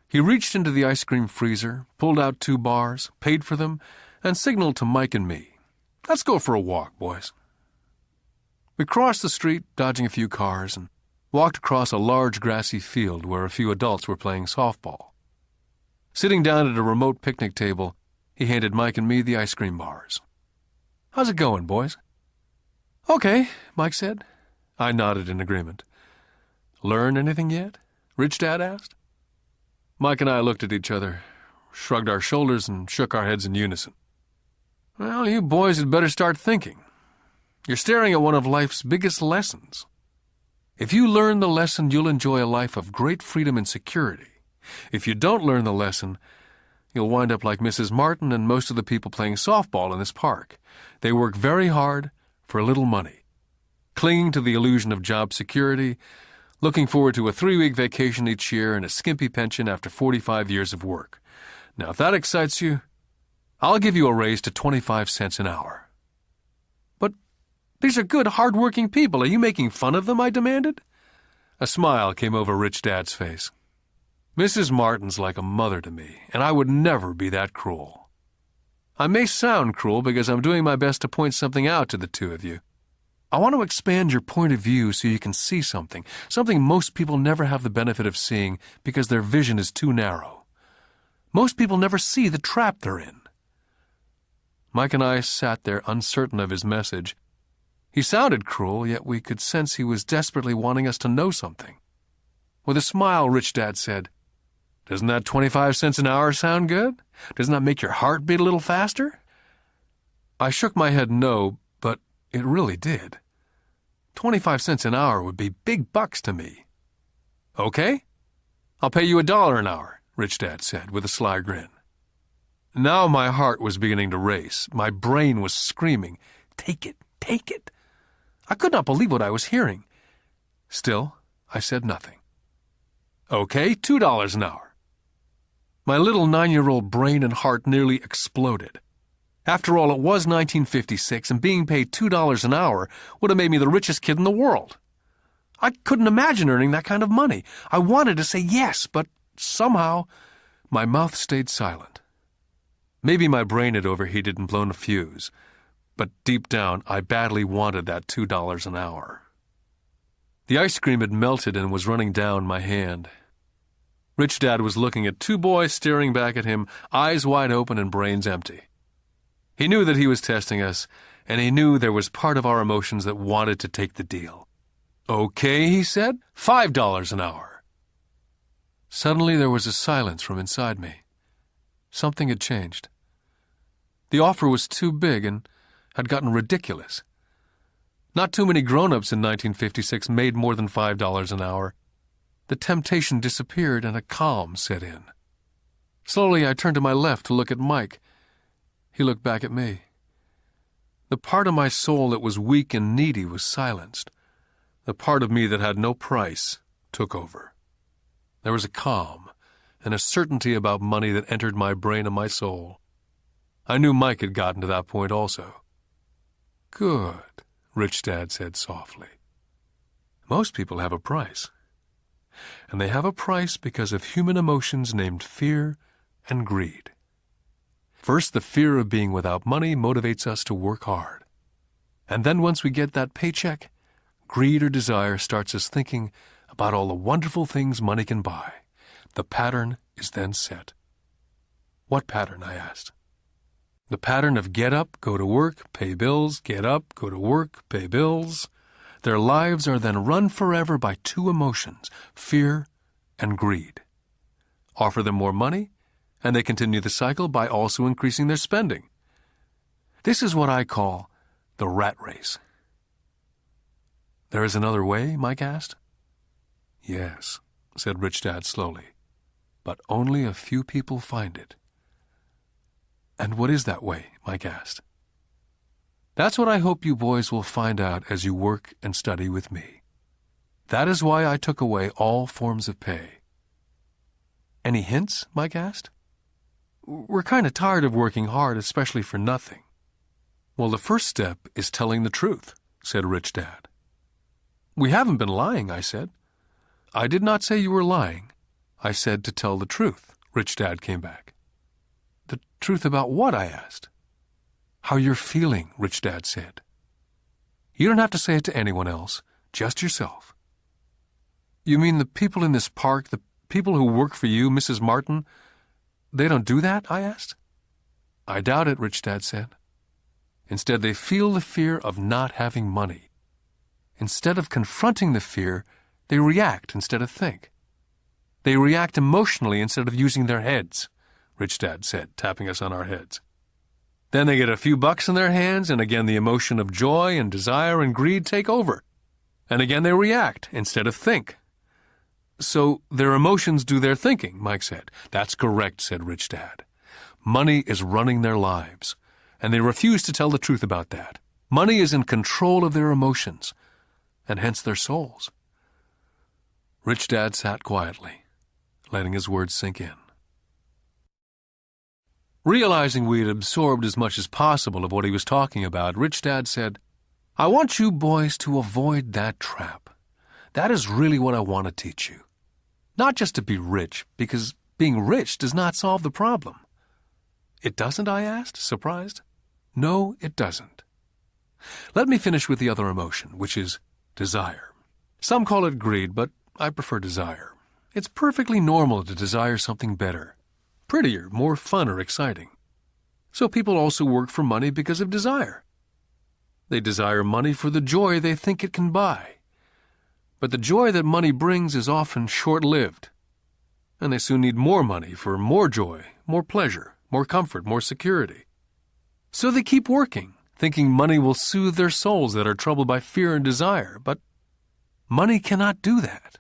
he reached into the ice cream freezer, pulled out 2 bars, paid for them, and signaled to Mike and me. "Let's go for a walk, boys." We crossed the street, dodging a few cars, and walked across a large grassy field where a few adults were playing softball. Sitting down at a remote picnic table, he handed Mike and me the ice cream bars. "How's it going, boys?" "Okay," Mike said. I nodded in agreement. "Learn anything yet?" Rich Dad asked. Mike and I looked at each other, shrugged our shoulders, and shook our heads in unison. "Well, you boys had better start thinking. You're staring at one of life's biggest lessons. If you learn the lesson, you'll enjoy a life of great freedom and security. If you don't learn the lesson, you'll wind up like Mrs. Martin and most of the people playing softball in this park. They work very hard for little money, clinging to the illusion of job security, looking forward to a 3-week vacation each year and a skimpy pension after 45 years of work. Now, if that excites you, I'll give you a raise to 25 cents an hour." "But these are good, hard-working people. Are you making fun of them?" I demanded. A smile came over Rich Dad's face. "Mrs. Martin's like a mother to me, and I would never be that cruel. I may sound cruel because I'm doing my best to point something out to the two of you. I want to expand your point of view so you can see something most people never have the benefit of seeing because their vision is too narrow. Most people never see the trap they're in." Mike and I sat there uncertain of his message. He sounded cruel, yet we could sense he was desperately wanting us to know something. With a smile, Rich Dad said, "Doesn't that 25 cents an hour sound good? Doesn't that make your heart beat a little faster?" I shook my head no, but it really did. 25 cents an hour would be big bucks to me. "Okay, I'll pay you $1 an hour," Rich Dad said with a sly grin. Now my heart was beginning to race. My brain was screaming, "Take it, take it." I could not believe what I was hearing. Still, I said nothing. "Okay, $2 an hour." My little 9-year-old brain and heart nearly exploded. After all, it was 1956, and being paid $2 an hour would have made me the richest kid in the world. I couldn't imagine earning that kind of money. I wanted to say yes, but somehow my mouth stayed silent. Maybe my brain had overheated and blown a fuse, but deep down I badly wanted that $2 an hour. The ice cream had melted and was running down my hand. Rich Dad was looking at 2 boys staring back at him, eyes wide open and brains empty. He knew that he was testing us, and he knew there was part of our emotions that wanted to take the deal. "Okay," he said, $5 an hour. Suddenly there was a silence from inside me. Something had changed. The offer was too big and had gotten ridiculous. Not too many grown-ups in 1956 made more than $5 an hour. The temptation disappeared and a calm set in. Slowly I turned to my left to look at Mike. He looked back at me. The part of my soul that was weak and needy was silenced. The part of me that had no price took over. There was a calm and a certainty about money that entered my brain and my soul. I knew Mike had gotten to that point also. "Good," Rich Dad said softly. "Most people have a price. And they have a price because of human emotions named fear and greed. First, the fear of being without money motivates us to work hard. And then once we get that paycheck, greed or desire starts us thinking about all the wonderful things money can buy. The pattern is then set." "What pattern?" I asked. "The pattern of get up, go to work, pay bills, get up, go to work, pay bills. Their lives are then run forever by two emotions, fear and greed. Offer them more money, and they continue the cycle by also increasing their spending. This is what I call the rat race." "There is another way?" Mike asked. "Yes," said Rich Dad slowly, "but only a few people find it." "And what is that way?" Mike asked. "That's what I hope you boys will find out as you work and study with me. That is why I took away all forms of pay." "Any hints?" Mike asked. "We're kind of tired of working hard, especially for nothing." "Well, the first step is telling the truth," said Rich Dad. "We haven't been lying," I said. "I did not say you were lying. I said to tell the truth," Rich Dad came back. "The truth about what?" I asked. "How you're feeling," Rich Dad said. "You don't have to say it to anyone else, just yourself." "You mean the people in this park, the people who work for you, Mrs. Martin, they don't do that?" I asked. "I doubt it," Rich Dad said. "Instead, they feel the fear of not having money. Instead of confronting the fear, they react instead of think. They react emotionally instead of using their heads," Rich Dad said, tapping us on our heads. "Then they get a few bucks in their hands, and again the emotion of joy and desire and greed take over. And again they react instead of think." "So their emotions do their thinking," Mike said. "That's correct," said Rich Dad. "Money is running their lives, and they refuse to tell the truth about that. Money is in control of their emotions, and hence their souls." Rich Dad sat quietly, letting his words sink in. Realizing we had absorbed as much as possible of what he was talking about, Rich Dad said, "I want you boys to avoid that trap. That is really what I want to teach you. Not just to be rich, because being rich does not solve the problem." "It doesn't?" I asked, surprised. "No, it doesn't. Let me finish with the other emotion, which is desire. Some call it greed, but I prefer desire. It's perfectly normal to desire something better, prettier, more fun or exciting. So people also work for money because of desire. They desire money for the joy they think it can buy. But the joy that money brings is often short-lived, and they soon need more money for more joy, more pleasure, more comfort, more security. So they keep working, thinking money will soothe their souls that are troubled by fear and desire, but money cannot do that."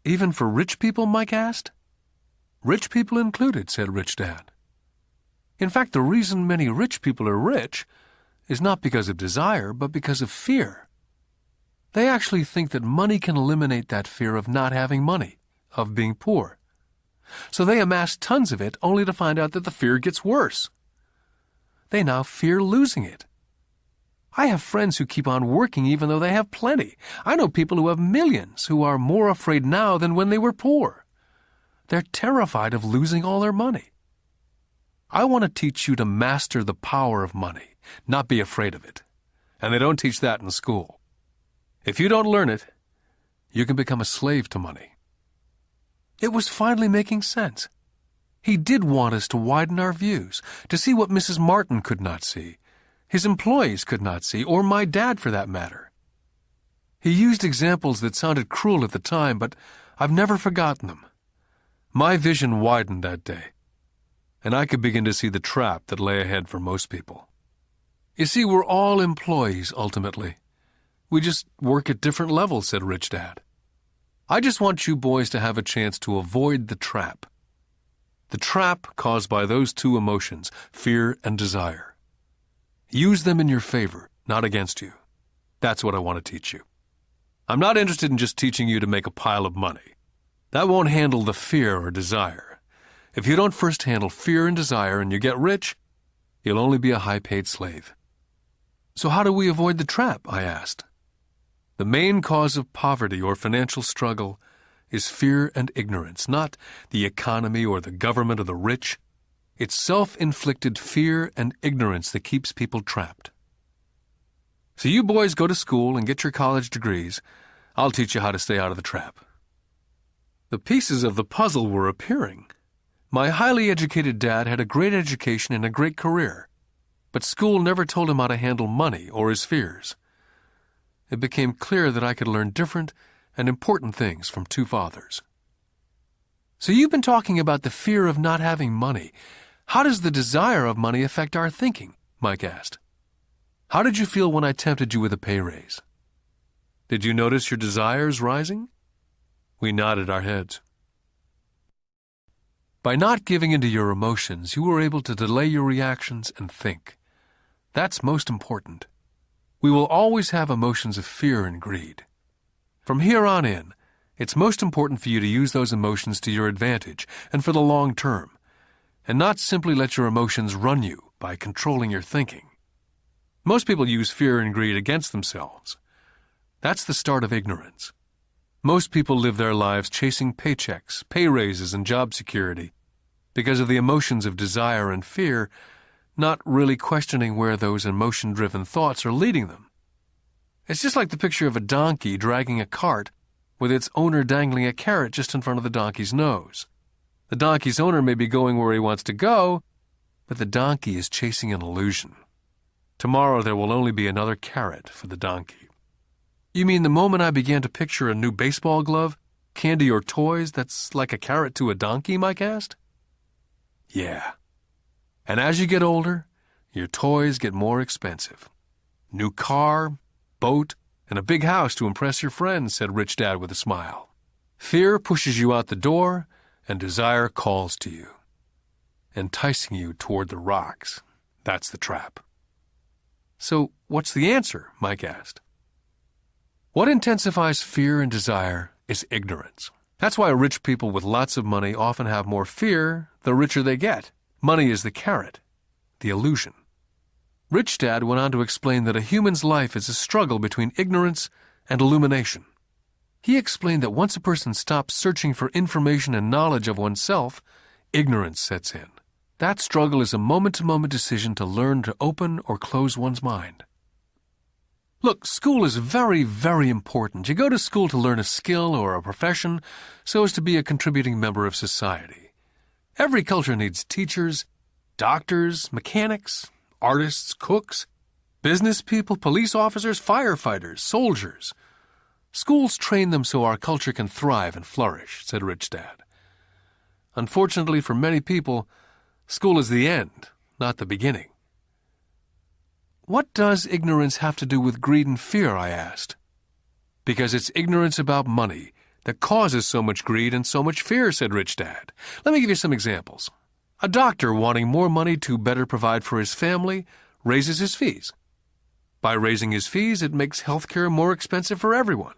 "Even for rich people?" Mike asked. "Rich people included," said Rich Dad. "In fact, the reason many rich people are rich is not because of desire, but because of fear. They actually think that money can eliminate that fear of not having money, of being poor. So they amass tons of it only to find out that the fear gets worse. They now fear losing it. I have friends who keep on working even though they have plenty. I know people who have millions who are more afraid now than when they were poor. They're terrified of losing all their money. I want to teach you to master the power of money, not be afraid of it. And they don't teach that in school. If you don't learn it, you can become a slave to money." It was finally making sense. He did want us to widen our views, to see what Mrs. Martin could not see, his employees could not see, or my dad for that matter. He used examples that sounded cruel at the time, but I've never forgotten them. My vision widened that day, and I could begin to see the trap that lay ahead for most people. You see, we're all employees, ultimately. We just work at different levels, said Rich Dad. I just want you boys to have a chance to avoid the trap. The trap caused by those two emotions, fear and desire. Use them in your favor, not against you. That's what I want to teach you. I'm not interested in just teaching you to make a pile of money. That won't handle the fear or desire. If you don't first handle fear and desire and you get rich, you'll only be a high-paid slave. So how do we avoid the trap? I asked. The main cause of poverty or financial struggle is fear and ignorance, not the economy or the government or the rich. It's self-inflicted fear and ignorance that keeps people trapped. So you boys go to school and get your college degrees. I'll teach you how to stay out of the trap. The pieces of the puzzle were appearing. My highly educated dad had a great education and a great career, but school never told him how to handle money or his fears. It became clear that I could learn different and important things from two fathers. So you've been talking about the fear of not having money. How does the desire of money affect our thinking? Mike asked. How did you feel when I tempted you with a pay raise? Did you notice your desires rising? We nodded our heads. By not giving into your emotions, you were able to delay your reactions and think. That's most important. We will always have emotions of fear and greed. From here on in, it's most important for you to use those emotions to your advantage and for the long term, and not simply let your emotions run you by controlling your thinking. Most people use fear and greed against themselves. That's the start of ignorance. Most people live their lives chasing paychecks, pay raises, and job security because of the emotions of desire and fear, not really questioning where those emotion-driven thoughts are leading them. It's just like the picture of a donkey dragging a cart with its owner dangling a carrot just in front of the donkey's nose. The donkey's owner may be going where he wants to go, but the donkey is chasing an illusion. Tomorrow there will only be another carrot for the donkey. You mean the moment I began to picture a new baseball glove, candy or toys that's like a carrot to a donkey, Mike asked? Yeah. And as you get older, your toys get more expensive. New car, boat, and a big house to impress your friends, said Rich Dad with a smile. Fear pushes you out the door, and desire calls to you, enticing you toward the rocks. That's the trap. So, what's the answer? Mike asked. What intensifies fear and desire is ignorance. That's why rich people with lots of money often have more fear the richer they get. Money is the carrot, the illusion. Rich Dad went on to explain that a human's life is a struggle between ignorance and illumination. He explained that once a person stops searching for information and knowledge of oneself, ignorance sets in. That struggle is a moment-to-moment decision to learn to open or close one's mind. Look, school is very, very important. You go to school to learn a skill or a profession so as to be a contributing member of society. Every culture needs teachers, doctors, mechanics, artists, cooks, business people, police officers, firefighters, soldiers. Schools train them so our culture can thrive and flourish, said Rich Dad. Unfortunately for many people, school is the end, not the beginning. What does ignorance have to do with greed and fear, I asked. Because it's ignorance about money that causes so much greed and so much fear, said Rich Dad. Let me give you some examples. A doctor wanting more money to better provide for his family raises his fees. By raising his fees, it makes healthcare more expensive for everyone.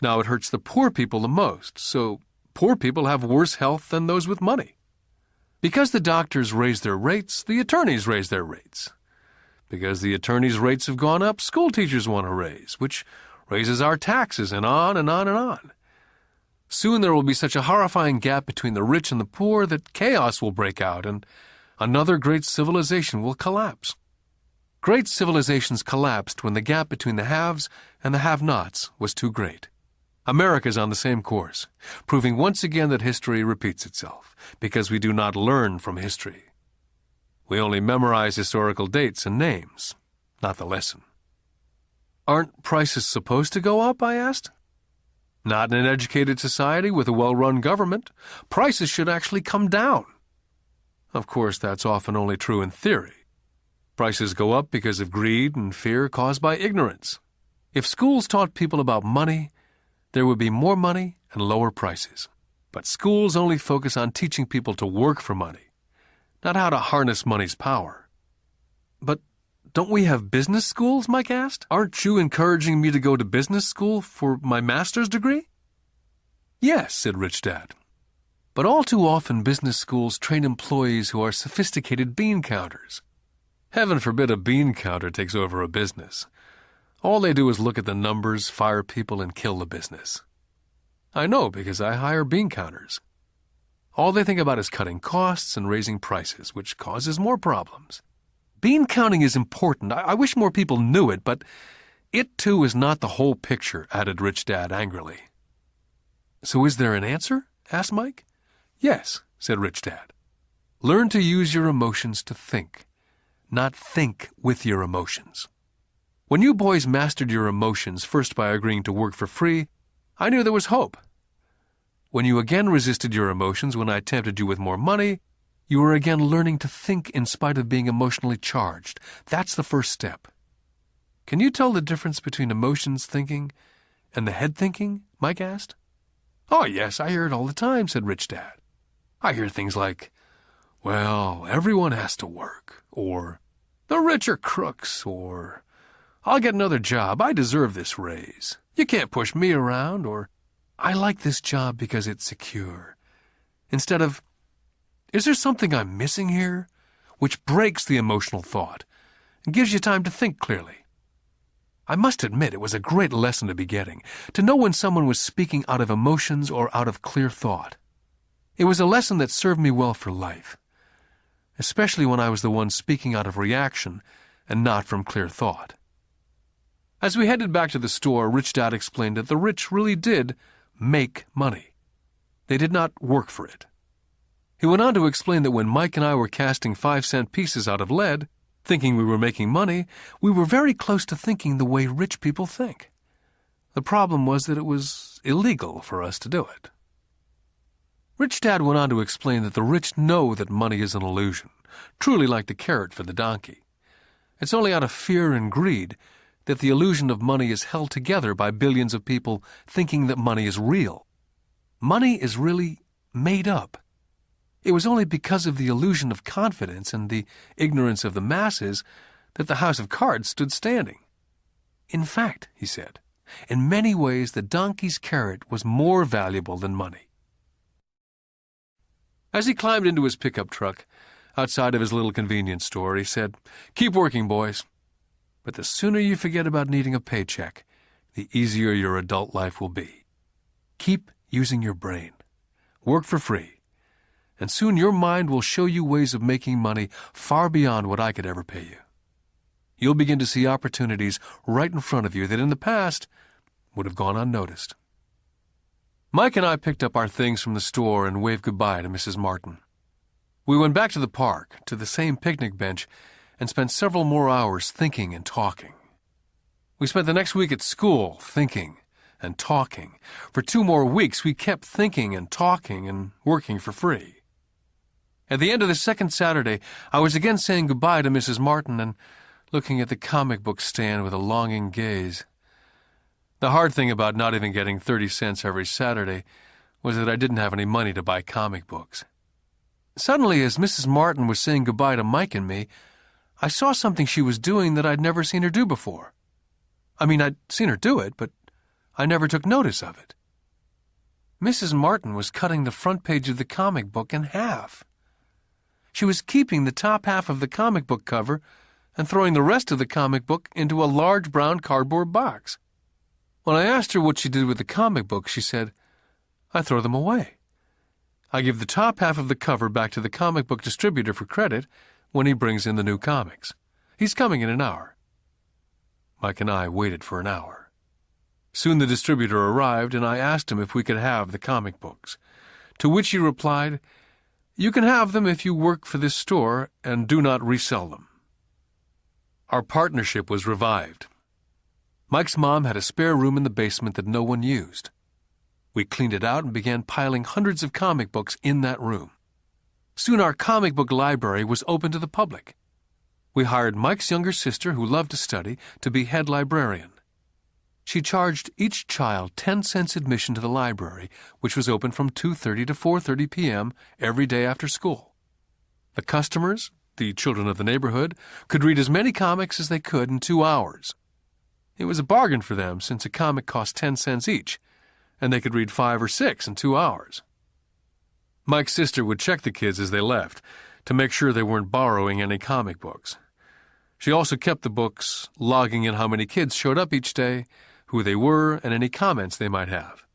Now it hurts the poor people the most, so poor people have worse health than those with money. Because the doctors raise their rates, the attorneys raise their rates. Because the attorneys' rates have gone up, school teachers want a raise, which raises our taxes, and on and on and on. Soon there will be such a horrifying gap between the rich and the poor that chaos will break out, and another great civilization will collapse. Great civilizations collapsed when the gap between the haves and the have-nots was too great. America's on the same course, proving once again that history repeats itself, because we do not learn from history. We only memorize historical dates and names, not the lesson. Aren't prices supposed to go up? I asked. Not in an educated society with a well-run government. Prices should actually come down. Of course, that's often only true in theory. Prices go up because of greed and fear caused by ignorance. If schools taught people about money, there would be more money and lower prices. But schools only focus on teaching people to work for money, not how to harness money's power. But don't we have business schools, Mike asked? Aren't you encouraging me to go to business school for my master's degree? Yes, said Rich Dad. But all too often business schools train employees who are sophisticated bean counters. Heaven forbid a bean counter takes over a business. All they do is look at the numbers, fire people, and kill the business. I know because I hire bean counters. All they think about is cutting costs and raising prices, which causes more problems. Bean counting is important. I wish more people knew it, but it too is not the whole picture, added Rich Dad angrily. So is there an answer? Asked Mike. Yes, said Rich Dad. Learn to use your emotions to think, not think with your emotions. When you boys mastered your emotions, first by agreeing to work for free, I knew there was hope. When you again resisted your emotions when I tempted you with more money, you were again learning to think in spite of being emotionally charged. That's the first step. Can you tell the difference between emotions thinking and the head thinking? Mike asked. Oh, yes, I hear it all the time, said Rich Dad. I hear things like, well, everyone has to work, or the rich are crooks, or I'll get another job, I deserve this raise. You can't push me around, or I like this job because it's secure. Instead of, is there something I'm missing here? Which breaks the emotional thought and gives you time to think clearly. I must admit it was a great lesson to be getting, to know when someone was speaking out of emotions or out of clear thought. It was a lesson that served me well for life, especially when I was the one speaking out of reaction and not from clear thought. As we headed back to the store, Rich Dad explained that the rich really did make money. They did not work for it. He went on to explain that when Mike and I were casting 5-cent pieces out of lead, thinking we were making money, we were very close to thinking the way rich people think. The problem was that it was illegal for us to do it. Rich Dad went on to explain that the rich know that money is an illusion, truly like the carrot for the donkey. It's only out of fear and greed that the illusion of money is held together by billions of people thinking that money is real. Money is really made up. It was only because of the illusion of confidence and the ignorance of the masses that the house of cards stood standing. In fact, he said, in many ways the donkey's carrot was more valuable than money. As he climbed into his pickup truck outside of his little convenience store, he said, "Keep working, boys. But the sooner you forget about needing a paycheck, the easier your adult life will be. Keep using your brain. Work for free. And soon your mind will show you ways of making money far beyond what I could ever pay you. You'll begin to see opportunities right in front of you that in the past would have gone unnoticed." Mike and I picked up our things from the store and waved goodbye to Mrs. Martin. We went back to the park, to the same picnic bench, and spent several more hours thinking and talking. We spent the next week at school thinking and talking. For 2 more weeks, we kept thinking and talking and working for free. At the end of the second Saturday, I was again saying goodbye to Mrs. Martin and looking at the comic book stand with a longing gaze. The hard thing about not even getting 30 cents every Saturday was that I didn't have any money to buy comic books. Suddenly, as Mrs. Martin was saying goodbye to Mike and me, I saw something she was doing that I'd never seen her do before. I mean, I'd seen her do it, but I never took notice of it. Mrs. Martin was cutting the front page of the comic book in half. She was keeping the top half of the comic book cover and throwing the rest of the comic book into a large brown cardboard box. When I asked her what she did with the comic books, she said, "I throw them away. I give the top half of the cover back to the comic book distributor for credit when he brings in the new comics. He's coming in an hour." Mike and I waited for an hour. Soon the distributor arrived, and I asked him if we could have the comic books, to which he replied, "You can have them if you work for this store and do not resell them." Our partnership was revived. Mike's mom had a spare room in the basement that no one used. We cleaned it out and began piling hundreds of comic books in that room. Soon our comic book library was open to the public. We hired Mike's younger sister, who loved to study, to be head librarian. She charged each child 10 cents admission to the library, which was open from 2:30 to 4:30 p.m. every day after school. The customers, the children of the neighborhood, could read as many comics as they could in 2 hours. It was a bargain for them, since a comic cost 10 cents each, and they could read 5 or 6 in 2 hours. Mike's sister would check the kids as they left to make sure they weren't borrowing any comic books. She also kept the books, logging in how many kids showed up each day, who they were, and any comments they might have.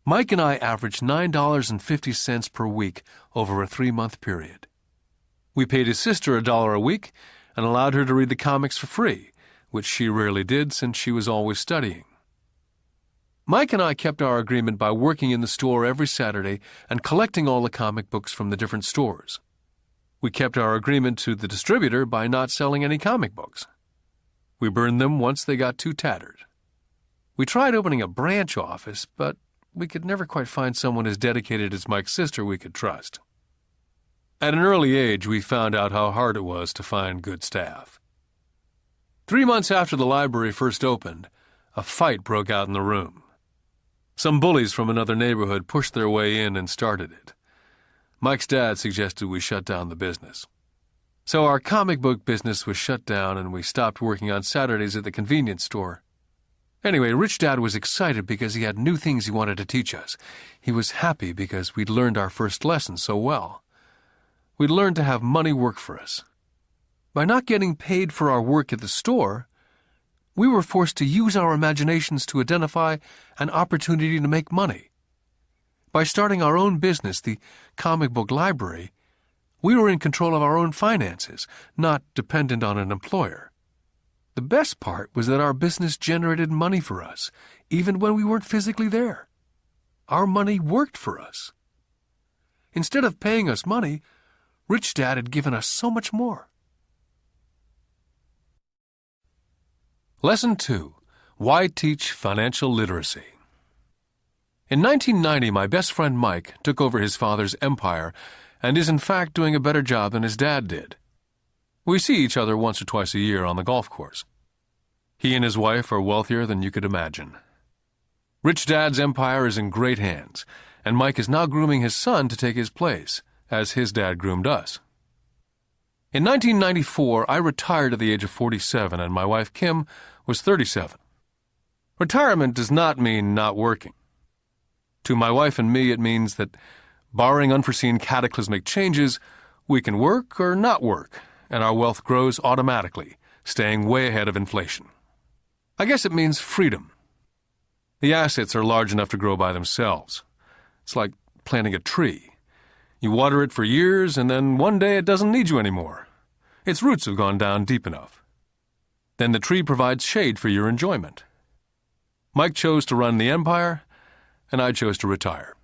Mike and I averaged $9.50 per week over a 3-month period. We paid his sister $1 a week and allowed her to read the comics for free, which she rarely did since she was always studying. Mike and I kept our agreement by working in the store every Saturday and collecting all the comic books from the different stores. We kept our agreement to the distributor by not selling any comic books. We burned them once they got too tattered. We tried opening a branch office, but we could never quite find someone as dedicated as Mike's sister we could trust. At an early age, we found out how hard it was to find good staff. 3 months after the library first opened, a fight broke out in the room. Some bullies from another neighborhood pushed their way in and started it. Mike's dad suggested we shut down the business. So our comic book business was shut down and we stopped working on Saturdays at the convenience store. Anyway, Rich Dad was excited because he had new things he wanted to teach us. He was happy because we'd learned our first lesson so well. We'd learned to have money work for us. By not getting paid for our work at the store, we were forced to use our imaginations to identify an opportunity to make money. By starting our own business, the comic book library, we were in control of our own finances, not dependent on an employer. The best part was that our business generated money for us, even when we weren't physically there. Our money worked for us. Instead of paying us money, Rich Dad had given us so much more. Lesson 2. Why Teach Financial Literacy? In 1990, my best friend Mike took over his father's empire and is in fact doing a better job than his dad did. We see each other once or twice a year on the golf course. He and his wife are wealthier than you could imagine. Rich Dad's empire is in great hands, and Mike is now grooming his son to take his place, as his dad groomed us. In 1994, I retired at the age of 47, and my wife Kim was 37. Retirement does not mean not working. To my wife and me, it means that, barring unforeseen cataclysmic changes, we can work or not work, and our wealth grows automatically, staying way ahead of inflation. I guess it means freedom. The assets are large enough to grow by themselves. It's like planting a tree. You water it for years, and then one day it doesn't need you anymore. Its roots have gone down deep enough. Then the tree provides shade for your enjoyment. Mike chose to run the empire, and I chose to retire.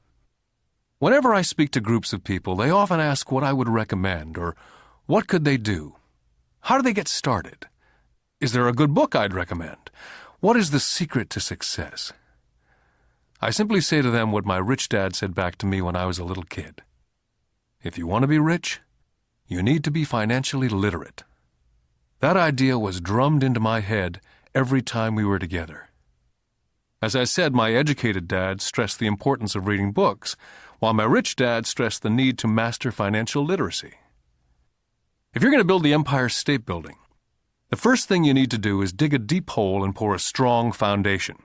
Whenever I speak to groups of people, they often ask what I would recommend, or what could they do? How do they get started? Is there a good book I'd recommend? What is the secret to success? I simply say to them what my rich dad said back to me when I was a little kid. If you want to be rich, you need to be financially literate. That idea was drummed into my head every time we were together. As I said, my educated dad stressed the importance of reading books, while my rich dad stressed the need to master financial literacy. If you're going to build the Empire State Building, the first thing you need to do is dig a deep hole and pour a strong foundation.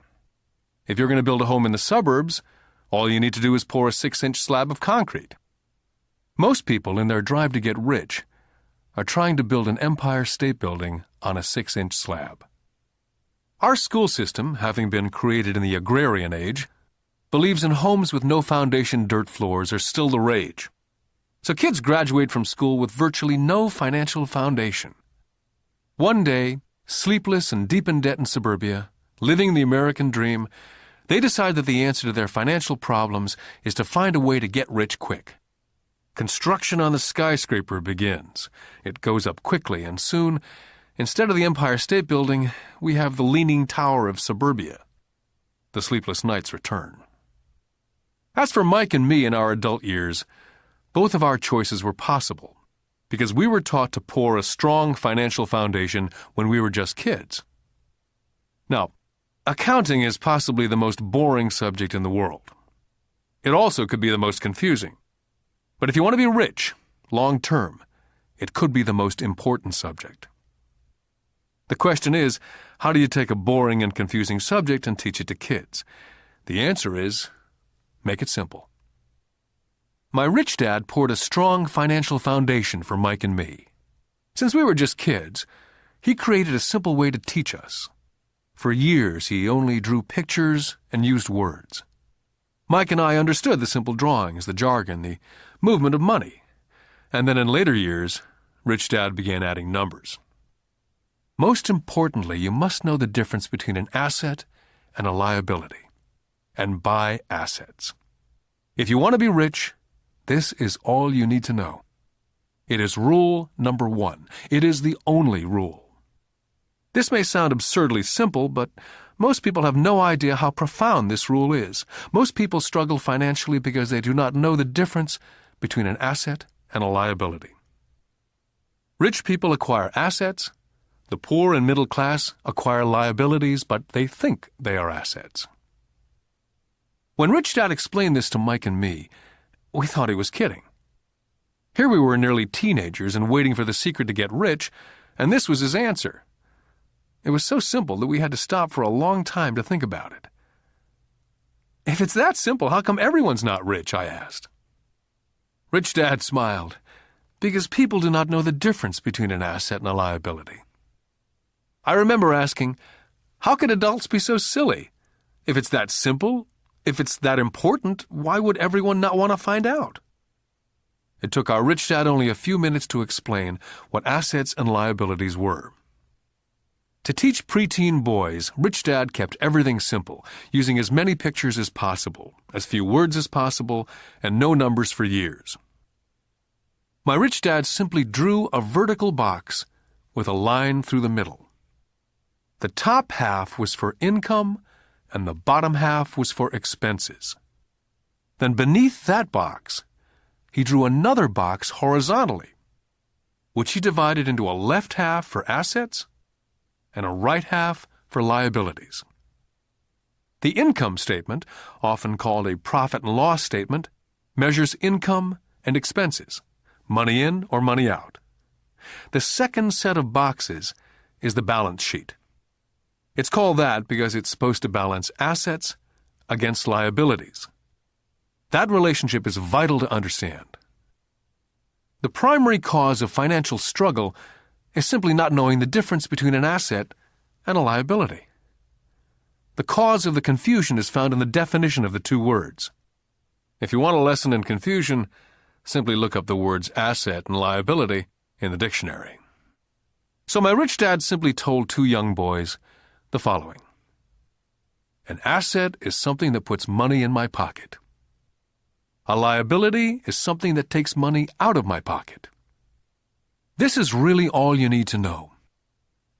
If you're going to build a home in the suburbs, all you need to do is pour a 6-inch slab of concrete. Most people, in their drive to get rich, are trying to build an Empire State Building on a 6-inch slab. Our school system, having been created in the agrarian age, believes in homes with no foundation dirt floors are still the rage. So kids graduate from school with virtually no financial foundation. One day, sleepless and deep in debt in suburbia, living the American dream, they decide that the answer to their financial problems is to find a way to get rich quick. Construction on the skyscraper begins. It goes up quickly, and soon, instead of the Empire State Building, we have the Leaning Tower of Suburbia. The sleepless nights return. As for Mike and me in our adult years, both of our choices were possible because we were taught to pour a strong financial foundation when we were just kids. Now, accounting is possibly the most boring subject in the world. It also could be the most confusing. But if you want to be rich, long term, it could be the most important subject. The question is, how do you take a boring and confusing subject and teach it to kids? The answer is, make it simple. My rich dad poured a strong financial foundation for Mike and me. Since we were just kids, he created a simple way to teach us. For years, he only drew pictures and used words. Mike and I understood the simple drawings, the jargon, the movement of money. And then in later years, Rich Dad began adding numbers. Most importantly, you must know the difference between an asset and a liability, and buy assets. If you want to be rich, this is all you need to know. It is rule number 1. It is the only rule. This may sound absurdly simple, but most people have no idea how profound this rule is. Most people struggle financially because they do not know the difference between an asset and a liability. Rich people acquire assets. The poor and middle class acquire liabilities, but they think they are assets. When Rich Dad explained this to Mike and me, we thought he was kidding. Here we were nearly teenagers and waiting for the secret to get rich, and this was his answer. It was so simple that we had to stop for a long time to think about it. If it's that simple, how come everyone's not rich? I asked. Rich Dad smiled, because people do not know the difference between an asset and a liability. I remember asking, how could adults be so silly? If it's that simple, if it's that important, why would everyone not want to find out? It took our Rich Dad only a few minutes to explain what assets and liabilities were. To teach preteen boys, Rich Dad kept everything simple, using as many pictures as possible, as few words as possible, and no numbers for years. My Rich Dad simply drew a vertical box with a line through the middle. The top half was for income, and the bottom half was for expenses. Then beneath that box, he drew another box horizontally, which he divided into a left half for assets and a right half for liabilities. The income statement, often called a profit and loss statement, measures income and expenses, money in or money out. The second set of boxes is the balance sheet. It's called that because it's supposed to balance assets against liabilities. That relationship is vital to understand. The primary cause of financial struggle is simply not knowing the difference between an asset and a liability. The cause of the confusion is found in the definition of the two words. If you want a lesson in confusion, simply look up the words asset and liability in the dictionary. So my Rich Dad simply told two young boys the following. An asset is something that puts money in my pocket. A liability is something that takes money out of my pocket. This is really all you need to know.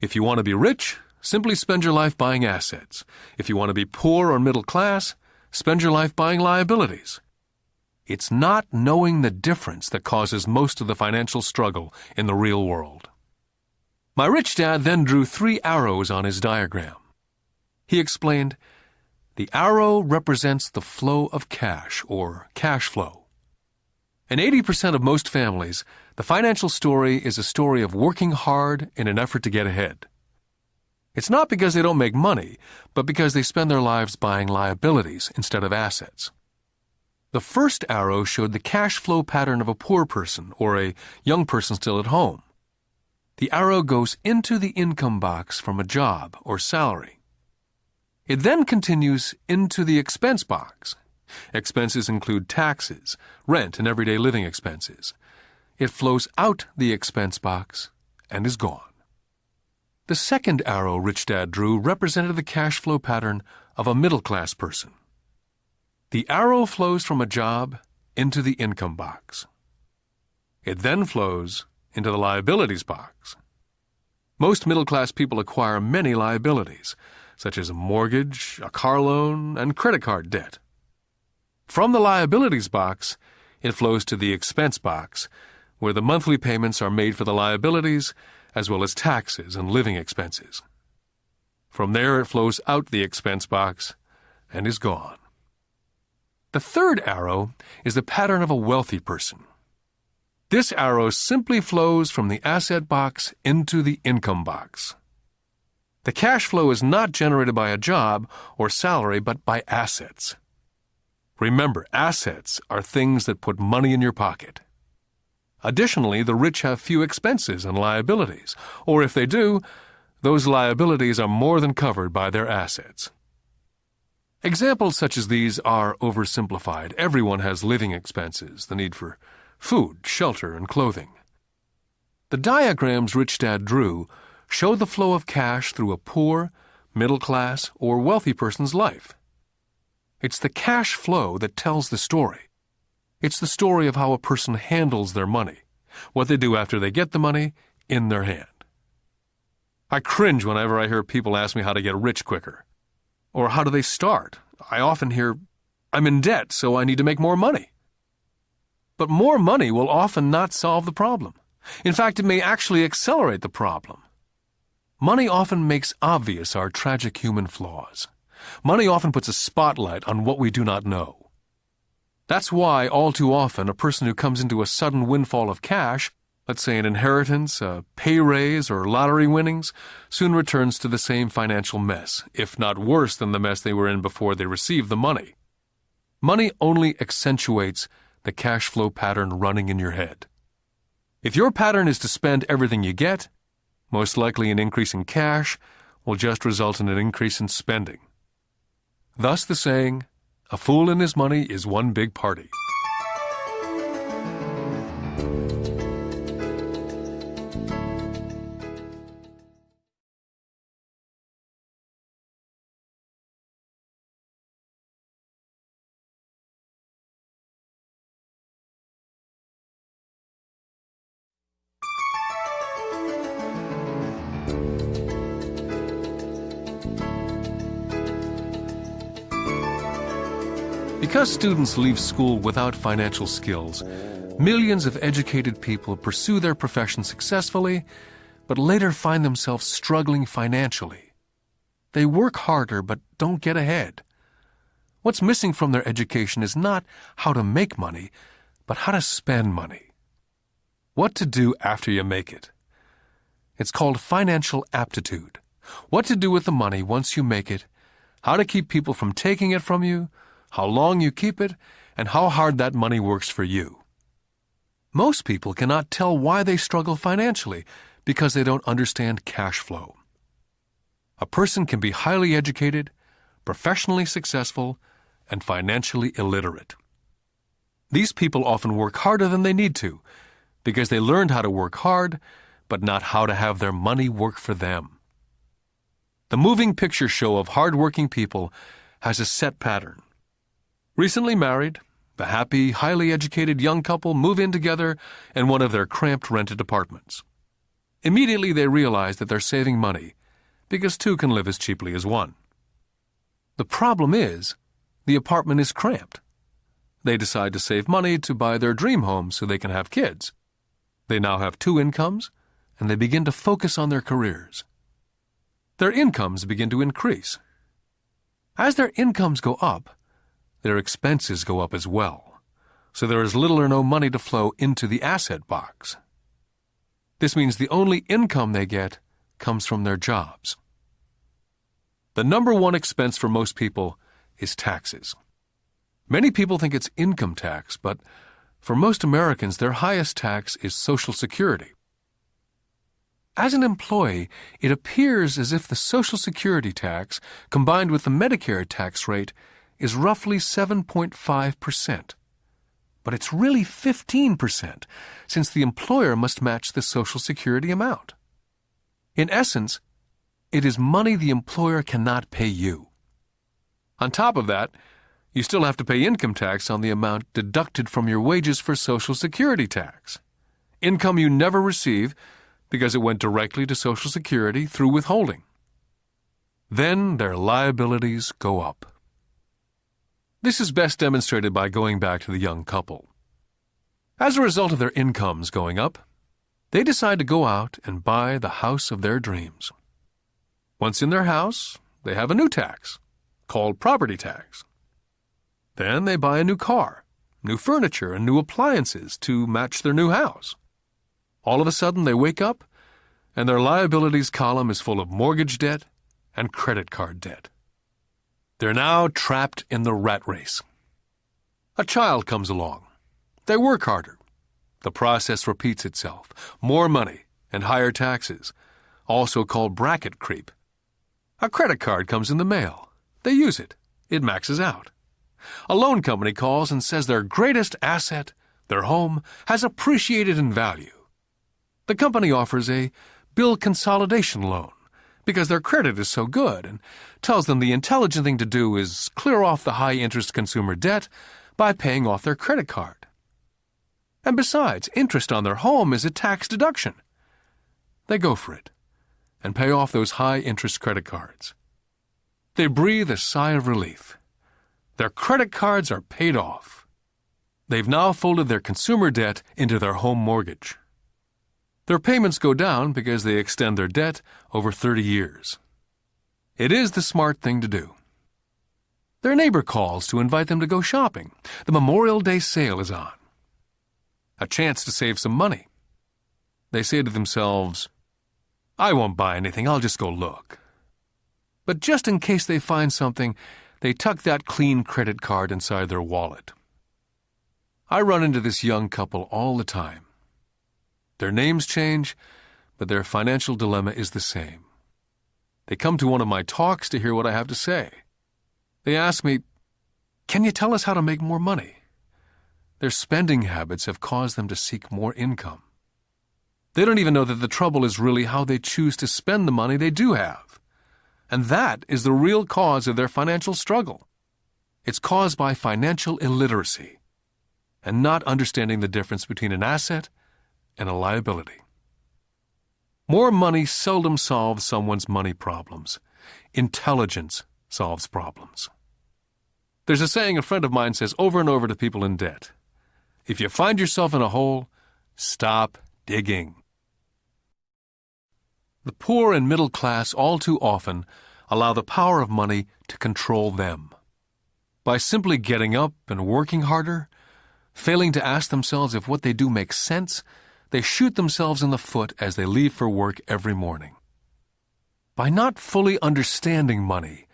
If you want to be rich, simply spend your life buying assets. If you want to be poor or middle class, spend your life buying liabilities. It's not knowing the difference that causes most of the financial struggle in the real world. My Rich Dad then drew 3 arrows on his diagram. He explained, the arrow represents the flow of cash, or cash flow. In 80% of most families, the financial story is a story of working hard in an effort to get ahead. It's not because they don't make money, but because they spend their lives buying liabilities instead of assets. The first arrow showed the cash flow pattern of a poor person or a young person still at home. The arrow goes into the income box from a job or salary. It then continues into the expense box. Expenses include taxes, rent, and everyday living expenses. It flows out the expense box and is gone. The second arrow Rich Dad drew represented the cash flow pattern of a middle-class person. The arrow flows from a job into the income box. It then flows into the liabilities box. Most middle-class people acquire many liabilities, such as a mortgage, a car loan, and credit card debt. From the liabilities box, it flows to the expense box, where the monthly payments are made for the liabilities, as well as taxes and living expenses. From there, it flows out the expense box and is gone. The third arrow is the pattern of a wealthy person. This arrow simply flows from the asset box into the income box. The cash flow is not generated by a job or salary, but by assets. Remember, assets are things that put money in your pocket. Additionally, the rich have few expenses and liabilities, or if they do, those liabilities are more than covered by their assets. Examples such as these are oversimplified. Everyone has living expenses, the need for food, shelter, and clothing. The diagrams Rich Dad drew show the flow of cash through a poor, middle class, or wealthy person's life. It's the cash flow that tells the story. It's the story of how a person handles their money, what they do after they get the money in their hand. I cringe whenever I hear people ask me how to get rich quicker. Or how do they start? I often hear, I'm in debt, so I need to make more money. But more money will often not solve the problem. In fact, it may actually accelerate the problem. Money often makes obvious our tragic human flaws. Money often puts a spotlight on what we do not know. That's why, all too often, a person who comes into a sudden windfall of cash, let's say an inheritance, a pay raise, or lottery winnings, soon returns to the same financial mess, if not worse than the mess they were in before they received the money. Money only accentuates the cash flow pattern running in your head. If your pattern is to spend everything you get, most likely an increase in cash will just result in an increase in spending. Thus the saying, a fool and his money is one big party. Because students leave school without financial skills, millions of educated people pursue their profession successfully, but later find themselves struggling financially. They work harder but don't get ahead. What's missing from their education is not how to make money, but how to spend money. What to do after you make it. It's called financial aptitude. What to do with the money once you make it, how to keep people from taking it from you, how long you keep it, and how hard that money works for you. Most people cannot tell why they struggle financially because they don't understand cash flow. A person can be highly educated, professionally successful, and financially illiterate. These people often work harder than they need to because they learned how to work hard, but not how to have their money work for them. The moving picture show of hard-working people has a set pattern. Recently married, the happy, highly educated young couple move in together in one of their cramped rented apartments. Immediately they realize that they're saving money because two can live as cheaply as one. The problem is, the apartment is cramped. They decide to save money to buy their dream home so they can have kids. They now have two incomes, and they begin to focus on their careers. Their incomes begin to increase. As their incomes go up, their expenses go up as well, so there is little or no money to flow into the asset box. This means the only income they get comes from their jobs. The number one expense for most people is taxes. Many people think it's income tax, but for most Americans, their highest tax is Social Security. As an employee, it appears as if the Social Security tax, combined with the Medicare tax rate, is roughly 7.5%. But it's really 15%, since the employer must match the Social Security amount. In essence, it is money the employer cannot pay you. On top of that, you still have to pay income tax on the amount deducted from your wages for Social Security tax. Income you never receive because it went directly to Social Security through withholding. Then their liabilities go up. This is best demonstrated by going back to the young couple. As a result of their incomes going up, they decide to go out and buy the house of their dreams. Once in their house, they have a new tax, called property tax. Then they buy a new car, new furniture, and new appliances to match their new house. All of a sudden, they wake up, and their liabilities column is full of mortgage debt and credit card debt. They're now trapped in the rat race. A child comes along. They work harder. The process repeats itself. More money and higher taxes, also called bracket creep. A credit card comes in the mail. They use it. It maxes out. A loan company calls and says their greatest asset, their home, has appreciated in value. The company offers a bill consolidation loan because their credit is so good and tells them the intelligent thing to do is clear off the high-interest consumer debt by paying off their credit card. And besides, interest on their home is a tax deduction. They go for it and pay off those high-interest credit cards. They breathe a sigh of relief. Their credit cards are paid off. They've now folded their consumer debt into their home mortgage. Their payments go down because they extend their debt over 30 years. It is the smart thing to do. Their neighbor calls to invite them to go shopping. The Memorial Day sale is on. A chance to save some money. They say to themselves, "I won't buy anything, I'll just go look." But just in case they find something, they tuck that clean credit card inside their wallet. I run into this young couple all the time. Their names change, but their financial dilemma is the same. They come to one of my talks to hear what I have to say. They ask me, "Can you tell us how to make more money?" Their spending habits have caused them to seek more income. They don't even know that the trouble is really how they choose to spend the money they do have. And that is the real cause of their financial struggle. It's caused by financial illiteracy and not understanding the difference between an asset and a liability. More money seldom solves someone's money problems. Intelligence solves problems. There's a saying a friend of mine says over and over to people in debt: if you find yourself in a hole, stop digging. The poor and middle class all too often allow the power of money to control them. By simply getting up and working harder, failing to ask themselves if what they do makes sense, they shoot themselves in the foot as they leave for work every morning. By not fully understanding money,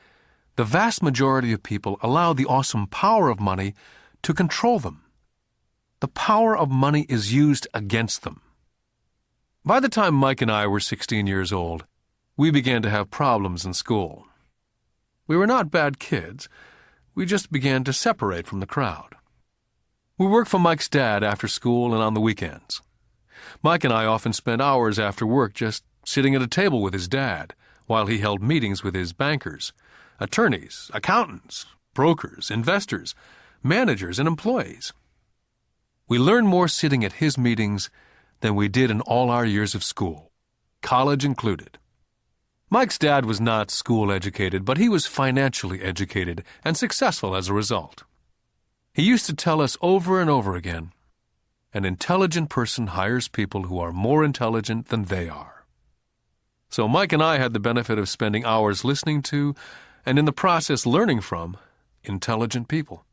the vast majority of people allow the awesome power of money to control them. The power of money is used against them. By the time Mike and I were 16 years old, we began to have problems in school. We were not bad kids. We just began to separate from the crowd. We worked for Mike's dad after school and on the weekends. Mike and I often spent hours after work just sitting at a table with his dad while he held meetings with his bankers, attorneys, accountants, brokers, investors, managers, and employees. We learned more sitting at his meetings than we did in all our years of school, college included. Mike's dad was not school-educated, but he was financially educated and successful as a result. He used to tell us over and over again, an intelligent person hires people who are more intelligent than they are. So Mike and I had the benefit of spending hours listening to, and in the process learning from, intelligent people.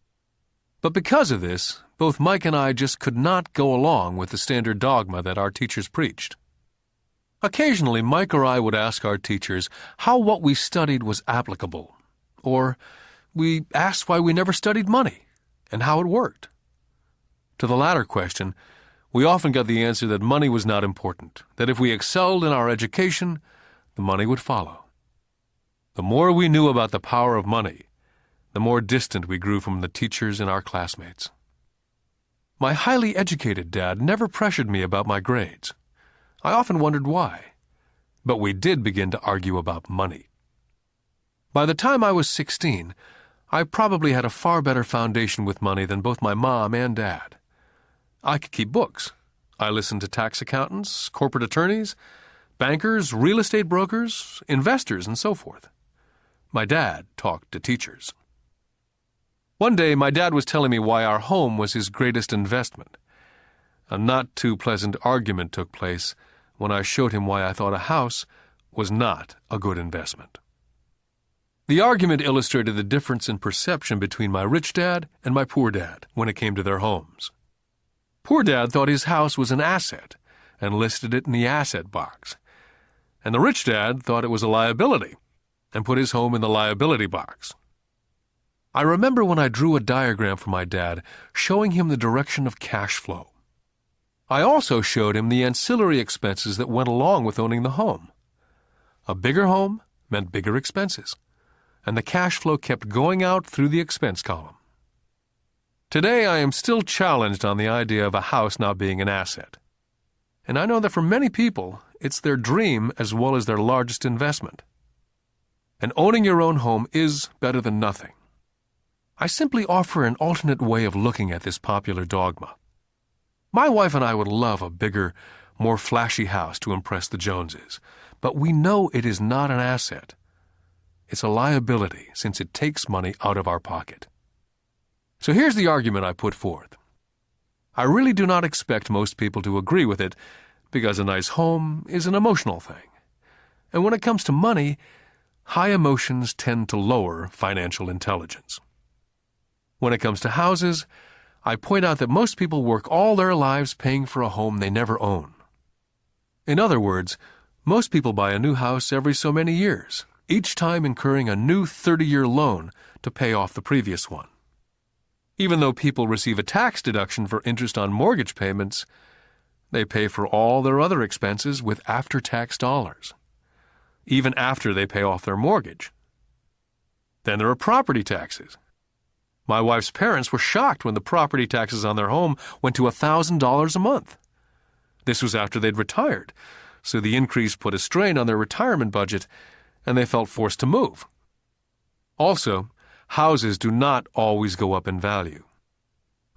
But because of this, both Mike and I just could not go along with the standard dogma that our teachers preached. Occasionally, Mike or I would ask our teachers how what we studied was applicable, or we asked why we never studied money and how it worked. To the latter question, we often got the answer that money was not important, that if we excelled in our education, the money would follow. The more we knew about the power of money, the more distant we grew from the teachers and our classmates. My highly educated dad never pressured me about my grades. I often wondered why, but we did begin to argue about money. By the time I was 16, I probably had a far better foundation with money than both my mom and dad. I could keep books. I listened to tax accountants, corporate attorneys, bankers, real estate brokers, investors, and so forth. My dad talked to teachers. One day, my dad was telling me why our home was his greatest investment. A not too pleasant argument took place when I showed him why I thought a house was not a good investment. The argument illustrated the difference in perception between my rich dad and my poor dad when it came to their homes. Poor dad thought his house was an asset and listed it in the asset box, and the rich dad thought it was a liability and put his home in the liability box. I remember when I drew a diagram for my dad showing him the direction of cash flow. I also showed him the ancillary expenses that went along with owning the home. A bigger home meant bigger expenses, and the cash flow kept going out through the expense column. Today, I am still challenged on the idea of a house not being an asset. And I know that for many people, it's their dream as well as their largest investment. And owning your own home is better than nothing. I simply offer an alternate way of looking at this popular dogma. My wife and I would love a bigger, more flashy house to impress the Joneses, but we know it is not an asset. It's a liability since it takes money out of our pocket. So here's the argument I put forth. I really do not expect most people to agree with it because a nice home is an emotional thing. And when it comes to money, high emotions tend to lower financial intelligence. When it comes to houses, I point out that most people work all their lives paying for a home they never own. In other words, most people buy a new house every so many years, each time incurring a new 30-year loan to pay off the previous one. Even though people receive a tax deduction for interest on mortgage payments, they pay for all their other expenses with after-tax dollars, even after they pay off their mortgage. Then there are property taxes. My wife's parents were shocked when the property taxes on their home went to $1,000 a month. This was after they'd retired, so the increase put a strain on their retirement budget, and they felt forced to move. Also, houses do not always go up in value.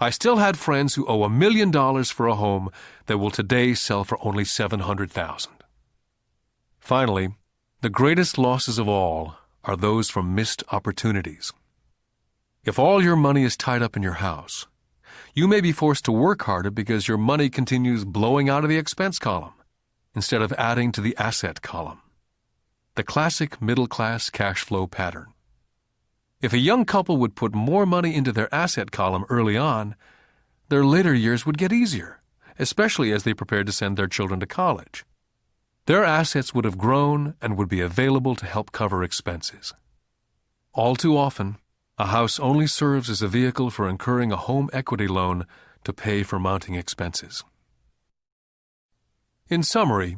I still had friends who owe $1 million for a home that will today sell for only $700,000. Finally, the greatest losses of all are those from missed opportunities. If all your money is tied up in your house, you may be forced to work harder because your money continues blowing out of the expense column instead of adding to the asset column. The classic middle-class cash flow pattern. If a young couple would put more money into their asset column early on, their later years would get easier, especially as they prepared to send their children to college. Their assets would have grown and would be available to help cover expenses. All too often, a house only serves as a vehicle for incurring a home equity loan to pay for mounting expenses. In summary,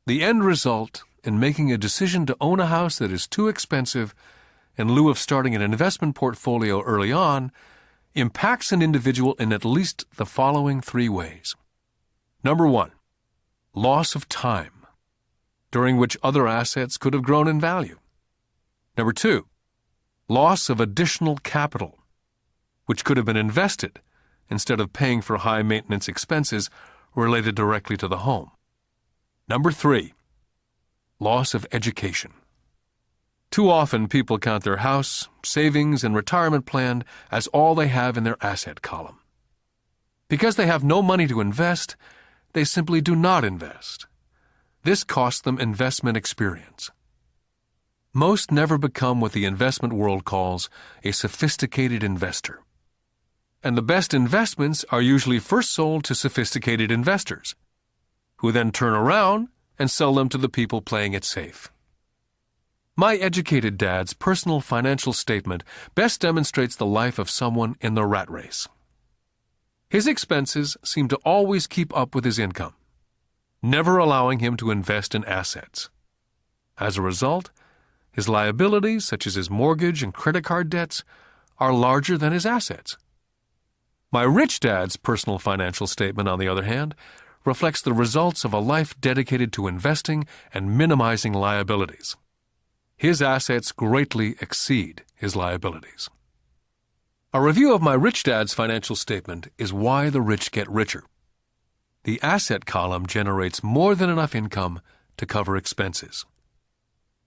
the end result in making a decision to own a house that is too expensive in lieu of starting an investment portfolio early on impacts an individual in at least the following 3 ways. Number 1, loss of time, during which other assets could have grown in value. Number 2, loss of additional capital, which could have been invested instead of paying for high-maintenance expenses related directly to the home. Number 3, loss of education. Too often, people count their house, savings, and retirement plan as all they have in their asset column. Because they have no money to invest, they simply do not invest. This costs them investment experience. Most never become what the investment world calls a sophisticated investor. And the best investments are usually first sold to sophisticated investors, who then turn around and sell them to the people playing it safe. My educated dad's personal financial statement best demonstrates the life of someone in the rat race. His expenses seem to always keep up with his income, never allowing him to invest in assets. As a result, his liabilities, such as his mortgage and credit card debts, are larger than his assets. My rich dad's personal financial statement, on the other hand, reflects the results of a life dedicated to investing and minimizing liabilities. His assets greatly exceed his liabilities. A review of my rich dad's financial statement is why the rich get richer. The asset column generates more than enough income to cover expenses,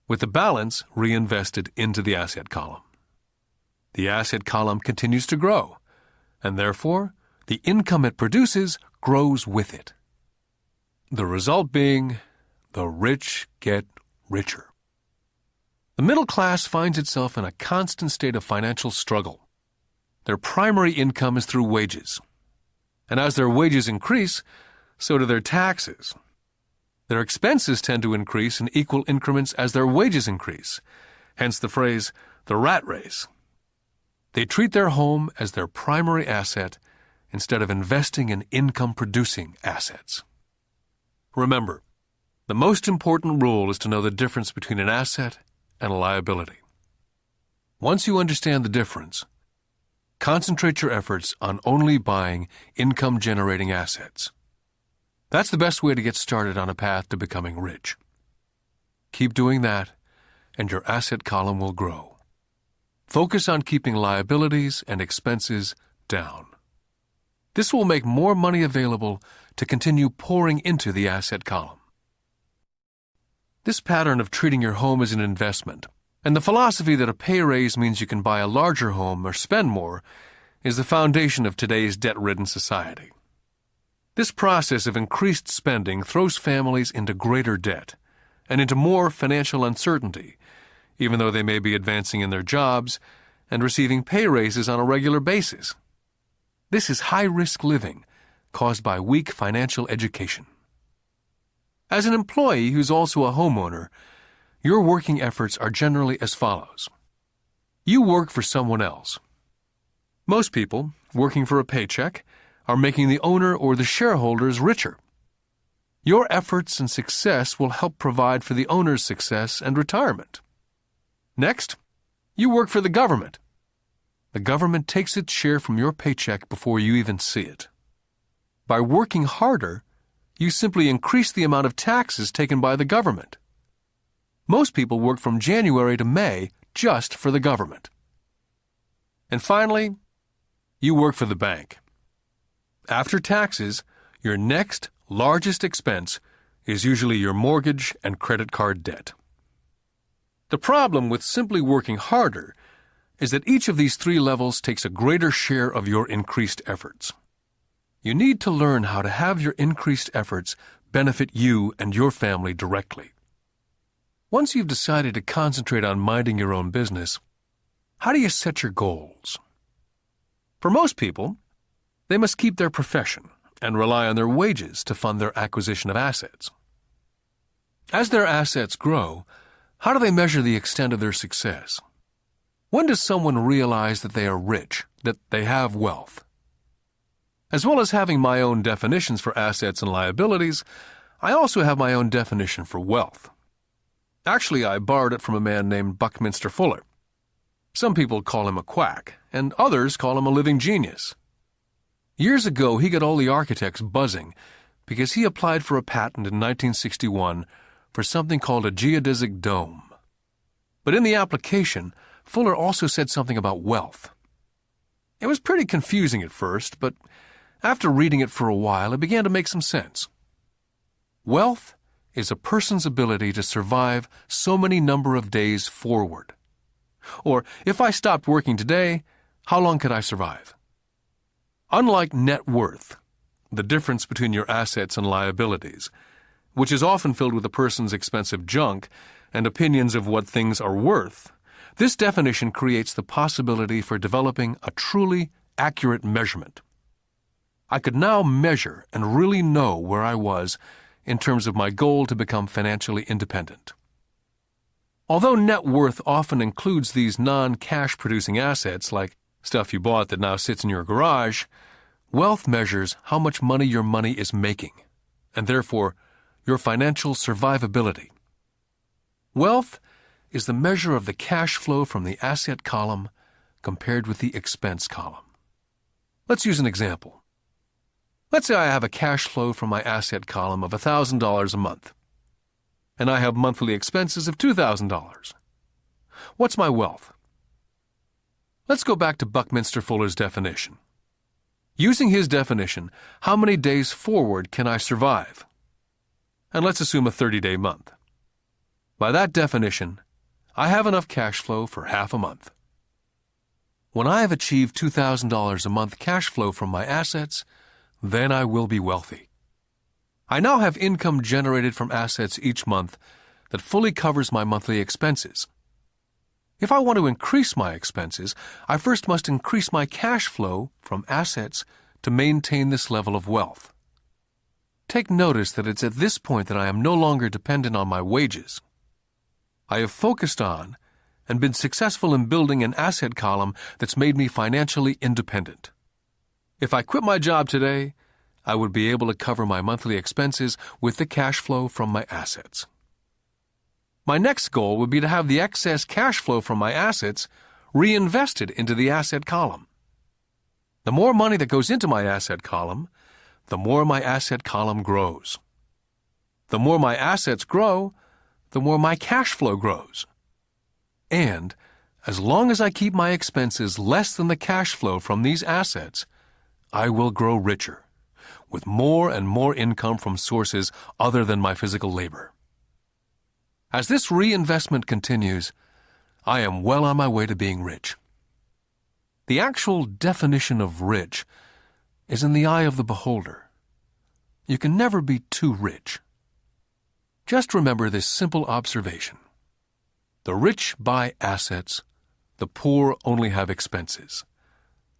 with the balance reinvested into the asset column. the asset column continues to grow, and therefore the income it produces grows with it. The result being, the rich get richer. The middle class finds itself in a constant state of financial struggle. Their primary income is through wages. And as their wages increase, so do their taxes. Their expenses tend to increase in equal increments as their wages increase, hence the phrase, the rat race. They treat their home as their primary asset instead of investing in income-producing assets. Remember, the most important rule is to know the difference between an asset and a liability. Once you understand the difference, concentrate your efforts on only buying income-generating assets. That's the best way to get started on a path to becoming rich. Keep doing that, and your asset column will grow. Focus on keeping liabilities and expenses down. This will make more money available to continue pouring into the asset column. This pattern of treating your home as an investment, and the philosophy that a pay raise means you can buy a larger home or spend more, is the foundation of today's debt-ridden society. This process of increased spending throws families into greater debt and into more financial uncertainty, even though they may be advancing in their jobs and receiving pay raises on a regular basis. This is high-risk living caused by weak financial education. As an employee who's also a homeowner, your working efforts are generally as follows. You work for someone else. Most people, working for a paycheck, are making the owner or the shareholders richer. Your efforts and success will help provide for the owner's success and retirement. Next, you work for the government. The government takes its share from your paycheck before you even see it. By working harder, you simply increase the amount of taxes taken by the government. Most people work from January to May just for the government. And finally, you work for the bank. After taxes, your next largest expense is usually your mortgage and credit card debt. The problem with simply working harder is that each of these three levels takes a greater share of your increased efforts. You need to learn how to have your increased efforts benefit you and your family directly. Once you've decided to concentrate on minding your own business, how do you set your goals? For most people, they must keep their profession and rely on their wages to fund their acquisition of assets. As their assets grow, how do they measure the extent of their success? When does someone realize that they are rich, that they have wealth? As well as having my own definitions for assets and liabilities, I also have my own definition for wealth. Actually, I borrowed it from a man named Buckminster Fuller. Some people call him a quack, and others call him a living genius. Years ago, he got all the architects buzzing because he applied for a patent in 1961 for something called a geodesic dome. But in the application, Fuller also said something about wealth. It was pretty confusing at first, but after reading it for a while, it began to make some sense. Wealth is a person's ability to survive so many number of days forward. Or, if I stopped working today, how long could I survive? Unlike net worth, the difference between your assets and liabilities, which is often filled with a person's expensive junk and opinions of what things are worth, this definition creates the possibility for developing a truly accurate measurement. I could now measure and really know where I was in terms of my goal to become financially independent. Although net worth often includes these non-cash producing assets like stuff you bought that now sits in your garage, wealth measures how much money your money is making, and therefore your financial survivability. Wealth is the measure of the cash flow from the asset column compared with the expense column. Let's use an example. Let's say I have a cash flow from my asset column of $1,000 a month, and I have monthly expenses of $2,000. What's my wealth? Let's go back to Buckminster Fuller's definition. Using his definition, how many days forward can I survive? And let's assume a 30-day month. By that definition, I have enough cash flow for half a month. When I have achieved $2,000 a month cash flow from my assets, then I will be wealthy. I now have income generated from assets each month that fully covers my monthly expenses. If I want to increase my expenses, I first must increase my cash flow from assets to maintain this level of wealth. Take notice that it's at this point that I am no longer dependent on my wages. I have focused on and been successful in building an asset column that's made me financially independent. If I quit my job today, I would be able to cover my monthly expenses with the cash flow from my assets. My next goal would be to have the excess cash flow from my assets reinvested into the asset column. The more money that goes into my asset column, the more my asset column grows. The more my assets grow, the more my cash flow grows. And as long as I keep my expenses less than the cash flow from these assets, I will grow richer, with more and more income from sources other than my physical labor. As this reinvestment continues, I am well on my way to being rich. The actual definition of rich is in the eye of the beholder. You can never be too rich. Just remember this simple observation. The rich buy assets, the poor only have expenses.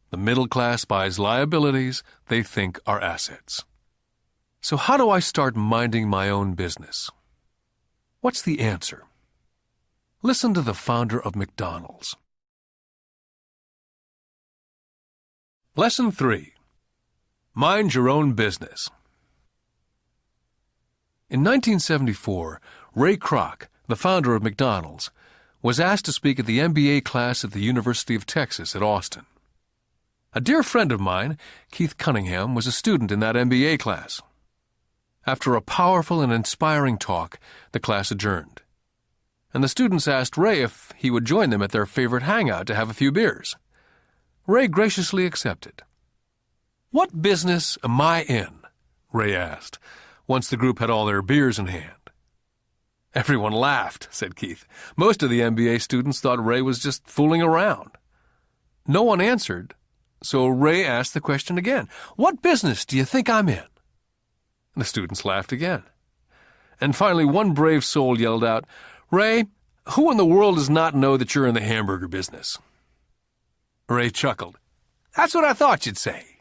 The middle class buys liabilities they think are assets. So how do I start minding my own business? What's the answer? Listen to the founder of McDonald's. Lesson 3. Mind your own business. In 1974, Ray Kroc, the founder of McDonald's, was asked to speak at the MBA class at the University of Texas at Austin. A dear friend of mine, Keith Cunningham, was a student in that MBA class. After a powerful and inspiring talk, the class adjourned, and the students asked Ray if he would join them at their favorite hangout to have a few beers. Ray graciously accepted. "What business am I in?" Ray asked, once the group had all their beers in hand. "Everyone laughed," said Keith. Most of the MBA students thought Ray was just fooling around. No one answered, so Ray asked the question again. "What business do you think I'm in?" The students laughed again. And finally, one brave soul yelled out, "Ray, who in the world does not know that you're in the hamburger business?" Ray chuckled. "That's what I thought you'd say."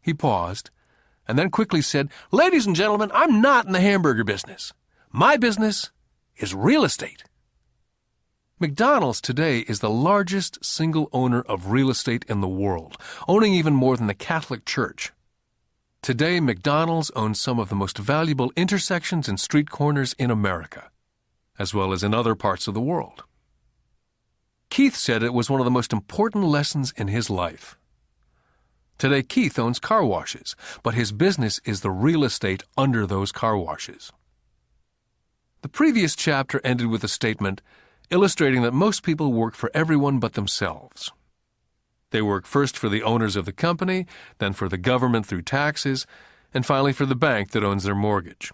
He paused, and then quickly said, "Ladies and gentlemen, I'm not in the hamburger business. My business is real estate." McDonald's today is the largest single owner of real estate in the world, owning even more than the Catholic Church. Today, McDonald's owns some of the most valuable intersections and street corners in America, as well as in other parts of the world. Keith said it was one of the most important lessons in his life. Today, Keith owns car washes, but his business is the real estate under those car washes. The previous chapter ended with a statement illustrating that most people work for everyone but themselves. They work first for the owners of the company, then for the government through taxes, and finally for the bank that owns their mortgage.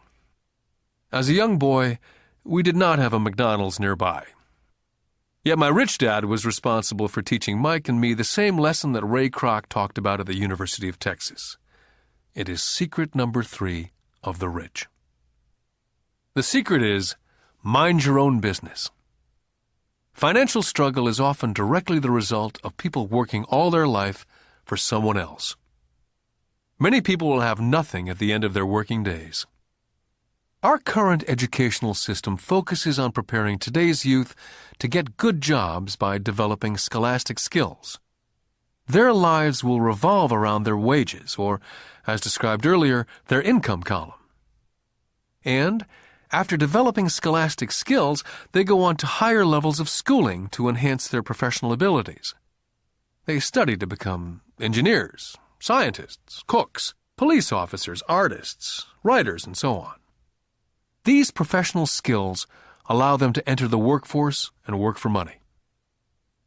As a young boy, we did not have a McDonald's nearby. Yet my rich dad was responsible for teaching Mike and me the same lesson that Ray Kroc talked about at the University of Texas. It is secret number 3 of the rich. The secret is, mind your own business. Financial struggle is often directly the result of people working all their life for someone else. Many people will have nothing at the end of their working days. Our current educational system focuses on preparing today's youth to get good jobs by developing scholastic skills. Their lives will revolve around their wages, or, as described earlier, their income column. And after developing scholastic skills, they go on to higher levels of schooling to enhance their professional abilities. They study to become engineers, scientists, cooks, police officers, artists, writers, and so on. These professional skills allow them to enter the workforce and work for money.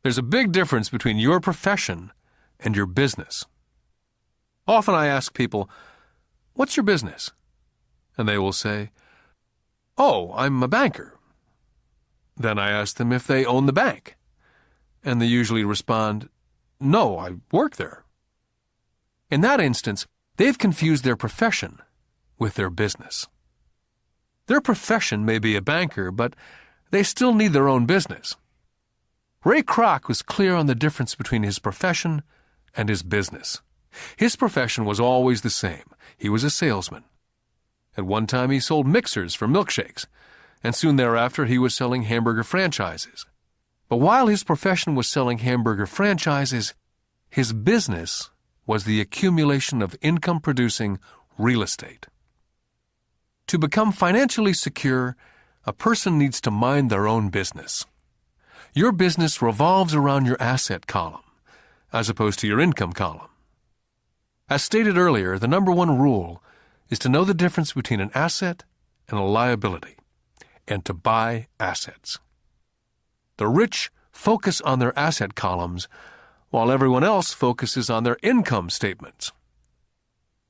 There's a big difference between your profession and your business. Often I ask people, "What's your business?" And they will say, "Oh, I'm a banker." Then I ask them if they own the bank, and they usually respond, No, I work there. In that instance, they've confused their profession with their business. Their profession may be a banker, but they still need their own business. Ray Kroc was clear on the difference between his profession and his business. His profession was always the same. He was a salesman. At one time he sold mixers for milkshakes, and soon thereafter he was selling hamburger franchises. But while his profession was selling hamburger franchises, his business was the accumulation of income-producing real estate. To become financially secure, a person needs to mind their own business. Your business revolves around your asset column, as opposed to your income column. As stated earlier, the number one rule is to know the difference between an asset and a liability, and to buy assets. The rich focus on their asset columns, while everyone else focuses on their income statements.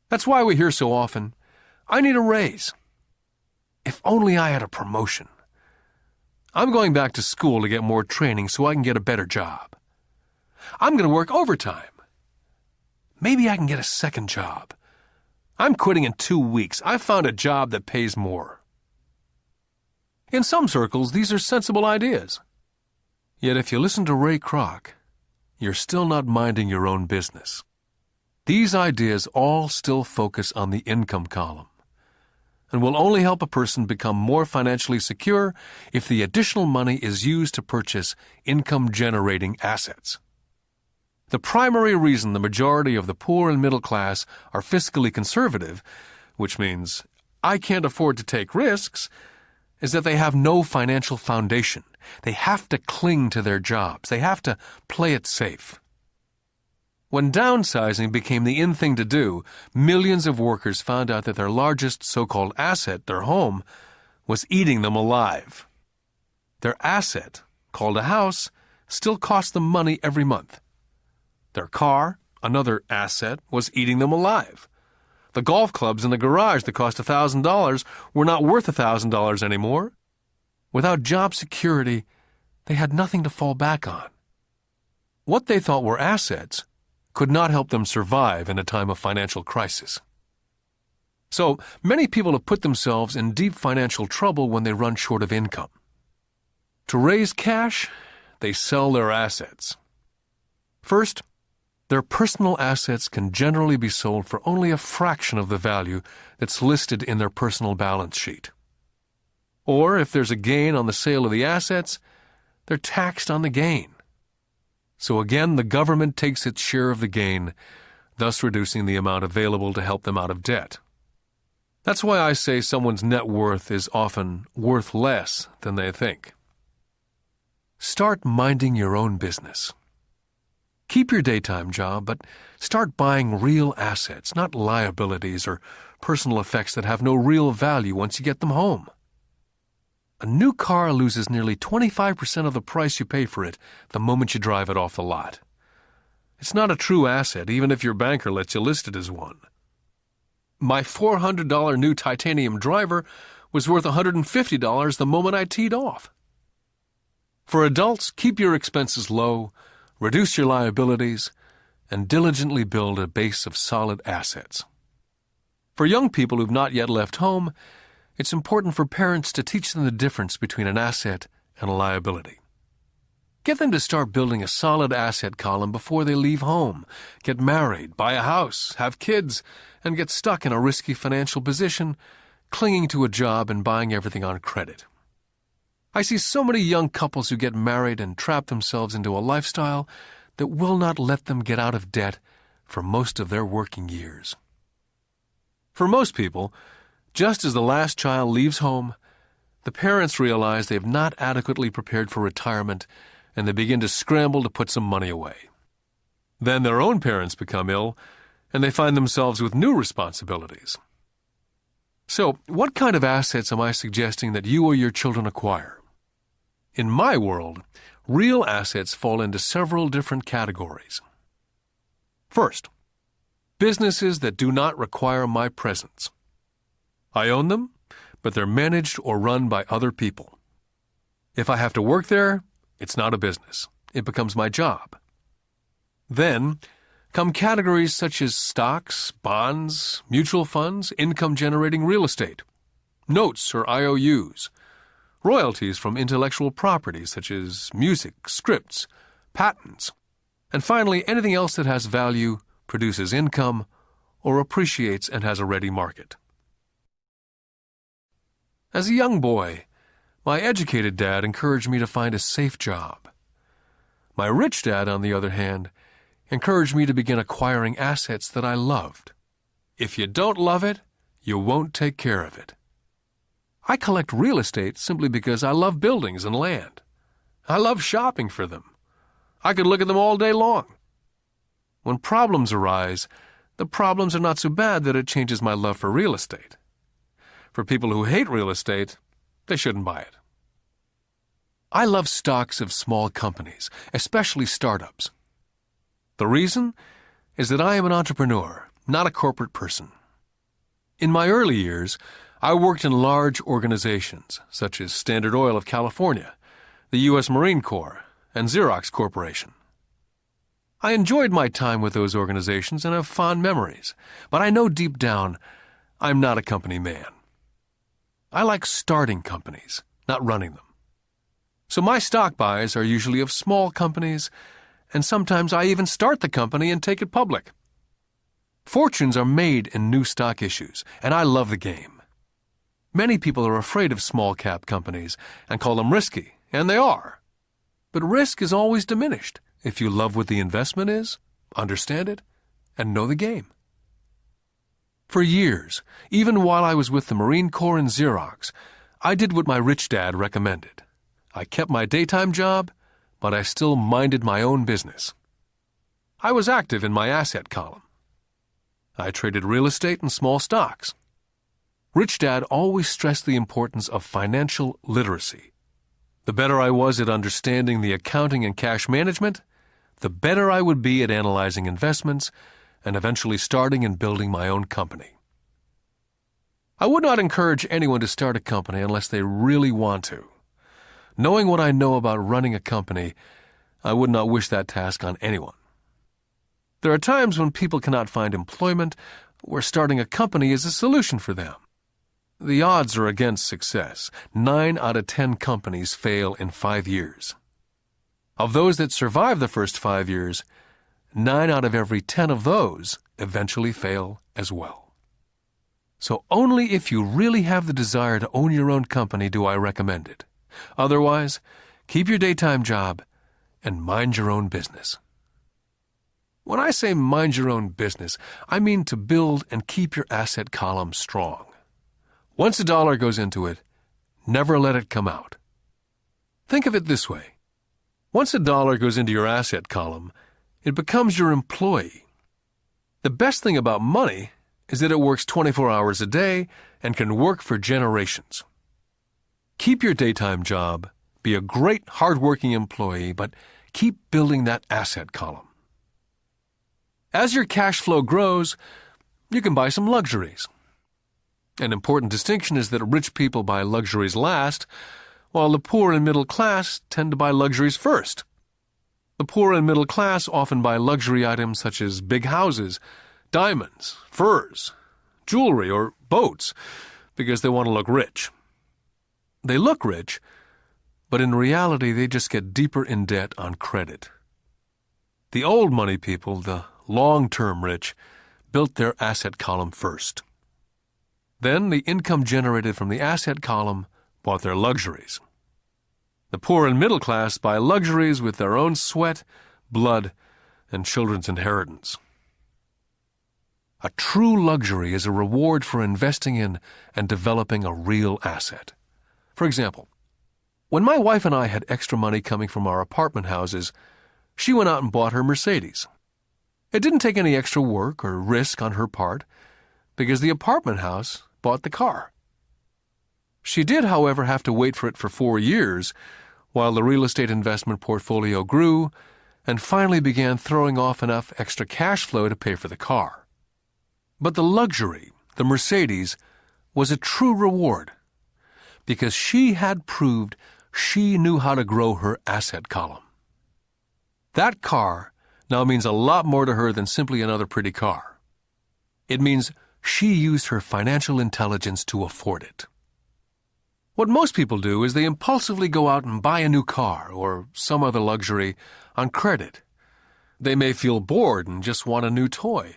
That's why we hear so often, "I need a raise. If only I had a promotion. I'm going back to school to get more training so I can get a better job. I'm going to work overtime. Maybe I can get a second job. I'm quitting in 2 weeks. I found a job that pays more." In some circles, these are sensible ideas. Yet if you listen to Ray Kroc, you're still not minding your own business. These ideas all still focus on the income column, and will only help a person become more financially secure if the additional money is used to purchase income-generating assets. The primary reason the majority of the poor and middle class are fiscally conservative, which means I can't afford to take risks, is that they have no financial foundation. They have to cling to their jobs. They have to play it safe. When downsizing became the in thing to do, millions of workers found out that their largest so-called asset, their home, was eating them alive. Their asset, called a house, still cost them money every month. Their car, another asset, was eating them alive. The golf clubs in the garage that cost $1,000 were not worth $1,000 anymore. Without job security, they had nothing to fall back on. What they thought were assets could not help them survive in a time of financial crisis. So, many people have put themselves in deep financial trouble when they run short of income. To raise cash, they sell their assets. First, their personal assets can generally be sold for only a fraction of the value that's listed in their personal balance sheet. Or, if there's a gain on the sale of the assets, they're taxed on the gain. So again, the government takes its share of the gain, thus reducing the amount available to help them out of debt. That's why I say someone's net worth is often worth less than they think. Start minding your own business. Keep your daytime job, but start buying real assets, not liabilities or personal effects that have no real value once you get them home. A new car loses nearly 25% of the price you pay for it the moment you drive it off the lot. It's not a true asset, even if your banker lets you list it as one. My $400 new titanium driver was worth $150 the moment I teed off. For adults, keep your expenses low, reduce your liabilities, and diligently build a base of solid assets. For young people who've not yet left home, it's important for parents to teach them the difference between an asset and a liability. Get them to start building a solid asset column before they leave home, get married, buy a house, have kids, and get stuck in a risky financial position, clinging to a job and buying everything on credit. I see so many young couples who get married and trap themselves into a lifestyle that will not let them get out of debt for most of their working years. For most people, just as the last child leaves home, the parents realize they have not adequately prepared for retirement and they begin to scramble to put some money away. Then their own parents become ill and they find themselves with new responsibilities. So, what kind of assets am I suggesting that you or your children acquire? In my world, real assets fall into several different categories. First, businesses that do not require my presence. I own them, but they're managed or run by other people. If I have to work there, it's not a business. It becomes my job. Then come categories such as stocks, bonds, mutual funds, income-generating real estate, notes or IOUs, royalties from intellectual property such as music, scripts, patents, and finally anything else that has value, produces income, or appreciates and has a ready market. As a young boy, my educated dad encouraged me to find a safe job. My rich dad, on the other hand, encouraged me to begin acquiring assets that I loved. If you don't love it, you won't take care of it. I collect real estate simply because I love buildings and land. I love shopping for them. I could look at them all day long. When problems arise, the problems are not so bad that it changes my love for real estate. For people who hate real estate, they shouldn't buy it. I love stocks of small companies, especially startups. The reason is that I am an entrepreneur, not a corporate person. In my early years, I worked in large organizations such as Standard Oil of California, the U.S. Marine Corps, and Xerox Corporation. I enjoyed my time with those organizations and have fond memories, but I know deep down I'm not a company man. I like starting companies, not running them. So my stock buys are usually of small companies, and sometimes I even start the company and take it public. Fortunes are made in new stock issues, and I love the game. Many people are afraid of small-cap companies and call them risky, and they are. But risk is always diminished if you love what the investment is, understand it, and know the game. For years, even while I was with the Marine Corps and Xerox, I did what my rich dad recommended. I kept my daytime job, but I still minded my own business. I was active in my asset column. I traded real estate and small stocks. Rich Dad always stressed the importance of financial literacy. The better I was at understanding the accounting and cash management, the better I would be at analyzing investments and eventually starting and building my own company. I would not encourage anyone to start a company unless they really want to. Knowing what I know about running a company, I would not wish that task on anyone. There are times when people cannot find employment where starting a company is a solution for them. The odds are against success. 9 out of 10 companies fail in 5 years. Of those that survive the first 5 years, 9 out of every 10 of those eventually fail as well. So only if you really have the desire to own your own company do I recommend it. Otherwise, keep your daytime job and mind your own business. When I say mind your own business, I mean to build and keep your asset column strong. Once a dollar goes into it, never let it come out. Think of it this way. Once a dollar goes into your asset column, it becomes your employee. The best thing about money is that it works 24 hours a day and can work for generations. Keep your daytime job, be a great hard-working employee, but keep building that asset column. As your cash flow grows, you can buy some luxuries. An important distinction is that rich people buy luxuries last, while the poor and middle class tend to buy luxuries first. The poor and middle class often buy luxury items such as big houses, diamonds, furs, jewelry, or boats because they want to look rich. They look rich, but in reality they just get deeper in debt on credit. The old money people, the long-term rich, built their asset column first. Then the income generated from the asset column bought their luxuries. The poor and middle class buy luxuries with their own sweat, blood, and children's inheritance. A true luxury is a reward for investing in and developing a real asset. For example, when my wife and I had extra money coming from our apartment houses, she went out and bought her Mercedes. It didn't take any extra work or risk on her part because the apartment house bought the car. She did, however, have to wait for it for 4 years while the real estate investment portfolio grew and finally began throwing off enough extra cash flow to pay for the car. But the luxury, the Mercedes, was a true reward because she had proved she knew how to grow her asset column. That car now means a lot more to her than simply another pretty car. It means she used her financial intelligence to afford it. What most people do is they impulsively go out and buy a new car or some other luxury on credit. They may feel bored and just want a new toy.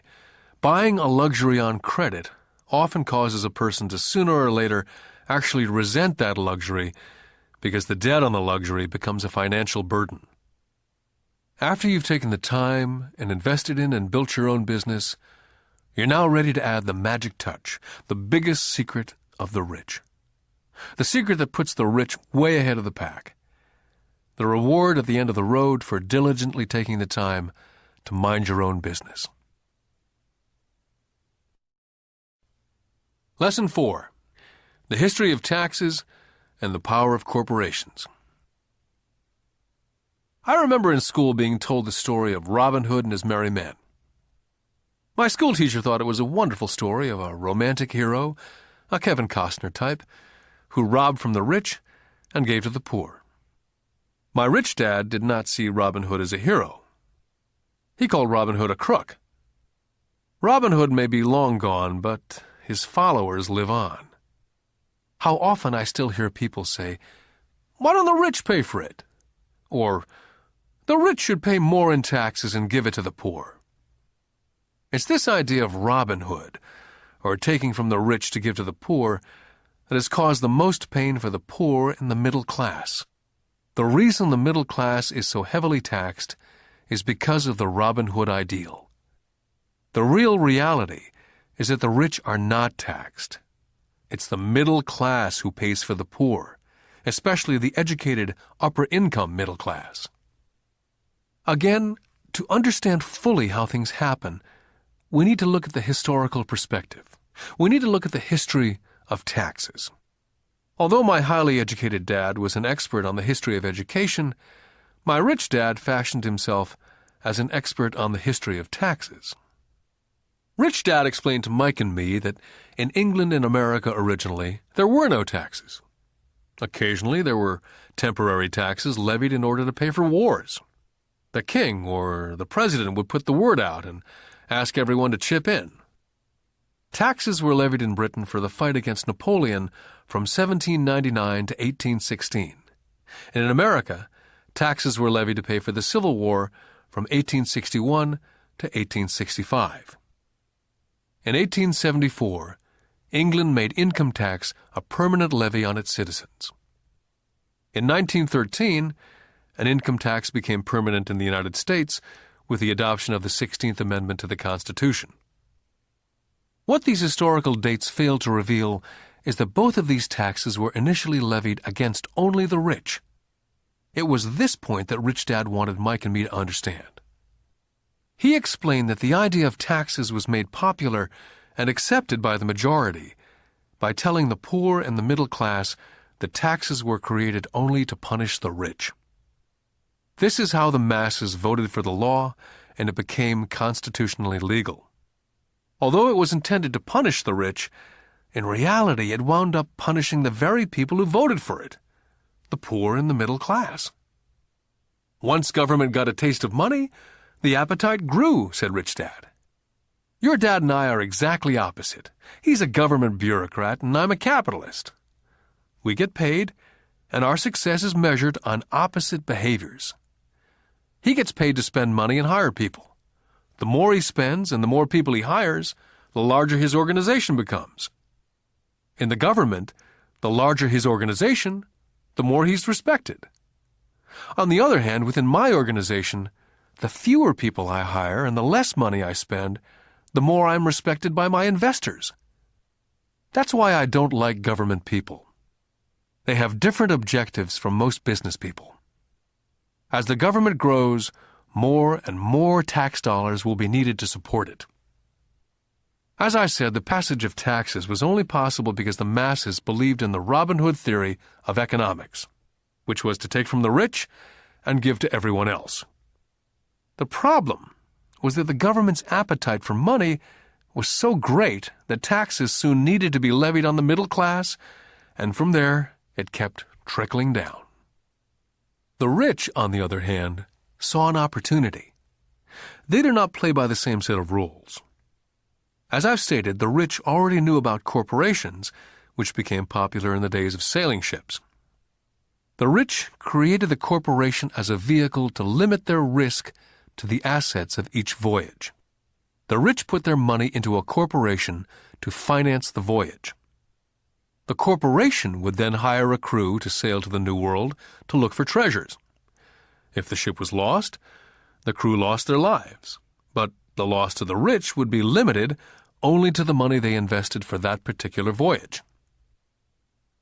Buying a luxury on credit often causes a person to sooner or later actually resent that luxury because the debt on the luxury becomes a financial burden. After you've taken the time and invested in and built your own business, you're now ready to add the magic touch, the biggest secret of the rich. The secret that puts the rich way ahead of the pack. The reward at the end of the road for diligently taking the time to mind your own business. Lesson 4. The history of taxes and the power of corporations. I remember in school being told the story of Robin Hood and his merry men. My school teacher thought it was a wonderful story of a romantic hero, a Kevin Costner type, who robbed from the rich and gave to the poor. My rich dad did not see Robin Hood as a hero. He called Robin Hood a crook. Robin Hood may be long gone, but his followers live on. How often I still hear people say, "Why don't the rich pay for it?" Or, "The rich should pay more in taxes and give it to the poor." It's this idea of Robin Hood, or taking from the rich to give to the poor, that has caused the most pain for the poor and the middle class. The reason the middle class is so heavily taxed is because of the Robin Hood ideal. The real reality is that the rich are not taxed. It's the middle class who pays for the poor, especially the educated upper-income middle class. Again, to understand fully how things happen, we need to look at the historical perspective. We need to look at the history of taxes. Although my highly educated dad was an expert on the history of education, my rich dad fashioned himself as an expert on the history of taxes. Rich Dad explained to Mike and me that in England and America originally, there were no taxes. Occasionally, there were temporary taxes levied in order to pay for wars. The king or the president would put the word out and ask everyone to chip in. Taxes were levied in Britain for the fight against Napoleon from 1799 to 1816. And in America, taxes were levied to pay for the Civil War from 1861 to 1865. In 1874, England made income tax a permanent levy on its citizens. In 1913, an income tax became permanent in the United States with the adoption of the 16th Amendment to the Constitution. What these historical dates fail to reveal is that both of these taxes were initially levied against only the rich. It was this point that Rich Dad wanted Mike and me to understand. He explained that the idea of taxes was made popular and accepted by the majority by telling the poor and the middle class that taxes were created only to punish the rich. This is how the masses voted for the law, and it became constitutionally legal. Although it was intended to punish the rich, in reality it wound up punishing the very people who voted for it, the poor and the middle class. Once government got a taste of money, the appetite grew, said Rich Dad. Your dad and I are exactly opposite. He's a government bureaucrat and I'm a capitalist. We get paid, and our success is measured on opposite behaviors. He gets paid to spend money and hire people. The more he spends and the more people he hires, the larger his organization becomes. In the government, the larger his organization, the more he's respected. On the other hand, within my organization, the fewer people I hire and the less money I spend, the more I'm respected by my investors. That's why I don't like government people. They have different objectives from most business people. As the government grows, more and more tax dollars will be needed to support it. As I said, the passage of taxes was only possible because the masses believed in the Robin Hood theory of economics, which was to take from the rich and give to everyone else. The problem was that the government's appetite for money was so great that taxes soon needed to be levied on the middle class, and from there it kept trickling down. The rich, on the other hand, saw an opportunity. they do not play by the same set of rules. As I've stated, the rich already knew about corporations, which became popular in the days of sailing ships. The rich created the corporation as a vehicle to limit their risk to the assets of each voyage. The rich put their money into a corporation to finance the voyage. The corporation would then hire a crew to sail to the New World to look for treasures. If the ship was lost, the crew lost their lives, but the loss to the rich would be limited only to the money they invested for that particular voyage.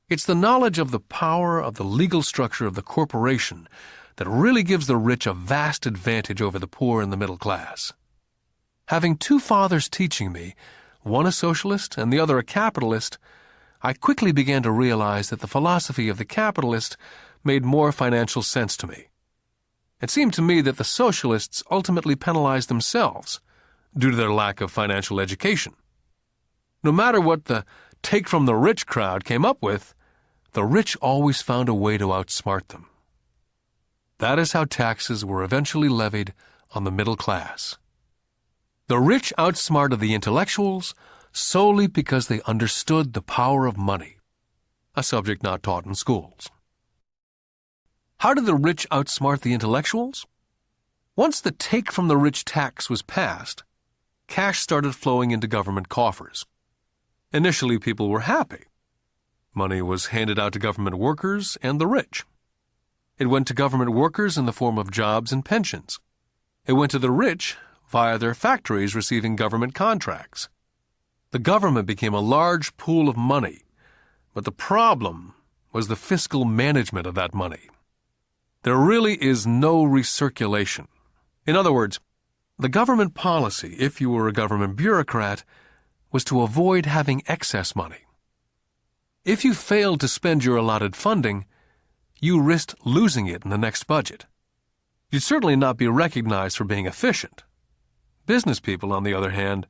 It's the knowledge of the power of the legal structure of the corporation that really gives the rich a vast advantage over the poor and the middle class. Having two fathers teaching me, one a socialist and the other a capitalist, I quickly began to realize that the philosophy of the capitalist made more financial sense to me. It seemed to me that the socialists ultimately penalized themselves due to their lack of financial education. No matter what the take-from-the-rich crowd came up with, the rich always found a way to outsmart them. That is how taxes were eventually levied on the middle class. The rich outsmarted the intellectuals solely because they understood the power of money, a subject not taught in schools. How did the rich outsmart the intellectuals? Once the take-from-the-rich tax was passed, cash started flowing into government coffers. Initially, people were happy. Money was handed out to government workers and the rich. It went to government workers in the form of jobs and pensions. It went to the rich via their factories receiving government contracts. The government became a large pool of money, but the problem was the fiscal management of that money. There really is no recirculation. In other words, the government policy, if you were a government bureaucrat, was to avoid having excess money. If you failed to spend your allotted funding, you risked losing it in the next budget. You'd certainly not be recognized for being efficient. Business people, on the other hand,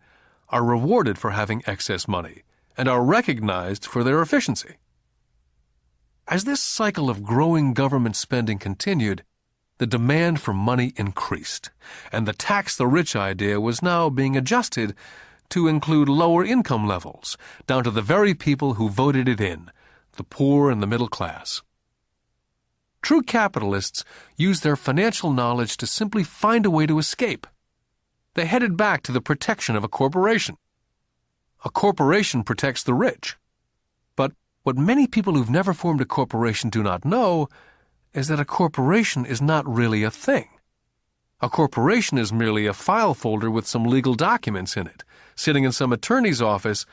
are rewarded for having excess money and are recognized for their efficiency. As this cycle of growing government spending continued, the demand for money increased, and the tax the rich idea was now being adjusted to include lower income levels, down to the very people who voted it in, the poor and the middle class. True capitalists use their financial knowledge to simply find a way to escape. They headed back to the protection of a corporation. A corporation protects the rich. But what many people who've never formed a corporation do not know is that a corporation is not really a thing. A corporation is merely a file folder with some legal documents in it, sitting in some attorney's office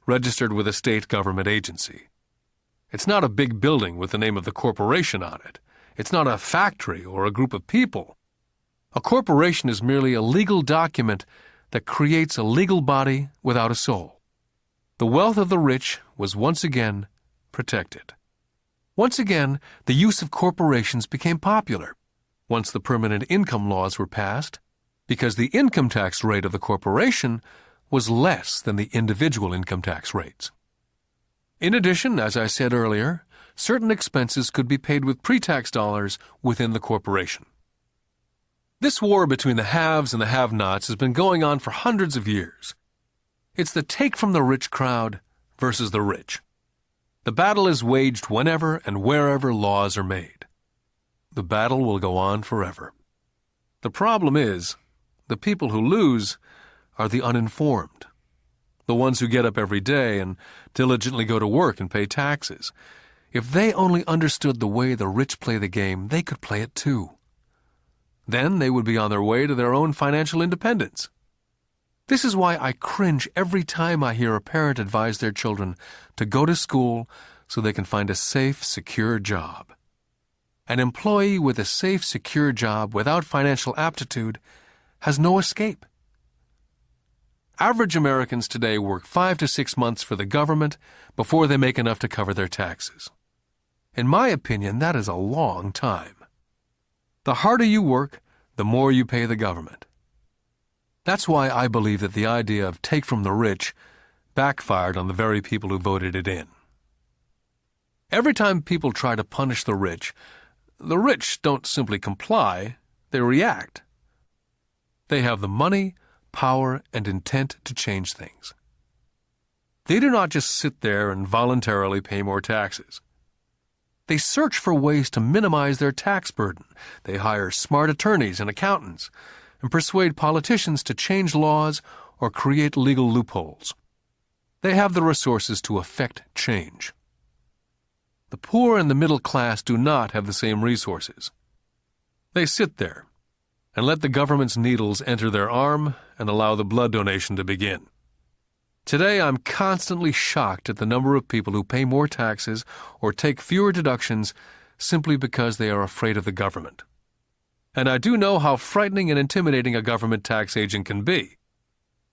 registered with a state government agency. It's not a big building with the name of the corporation on it. It's not a factory or a group of people. A corporation is merely a legal document that creates a legal body without a soul. The wealth of the rich was once again protected. Once again, the use of corporations became popular once the permanent income laws were passed, because the income tax rate of the corporation was less than the individual income tax rates. In addition, as I said earlier, certain expenses could be paid with pre-tax dollars within the corporation. This war between the haves and the have-nots has been going on for hundreds of years. It's the take-from-the-rich crowd versus the rich. The battle is waged whenever and wherever laws are made. The battle will go on forever. The problem is, the people who lose are the uninformed, the ones who get up every day and diligently go to work and pay taxes. If they only understood the way the rich play the game, they could play it too. Then they would be on their way to their own financial independence. This is why I cringe every time I hear a parent advise their children to go to school so they can find a safe, secure job. An employee with a safe, secure job without financial aptitude has no escape. Average Americans today work 5 to 6 months for the government before they make enough to cover their taxes. In my opinion, that is a long time. The harder you work, the more you pay the government. That's why I believe that the idea of take from the rich backfired on the very people who voted it in. Every time people try to punish the rich don't simply comply, they react. They have the money, power, and intent to change things. They do not just sit there and voluntarily pay more taxes. They search for ways to minimize their tax burden. They hire smart attorneys and accountants and persuade politicians to change laws or create legal loopholes. They have the resources to effect change. The poor and the middle class do not have the same resources. They sit there and let the government's needles enter their arm and allow the blood donation to begin. Today, I'm constantly shocked at the number of people who pay more taxes or take fewer deductions simply because they are afraid of the government. And I do know how frightening and intimidating a government tax agent can be.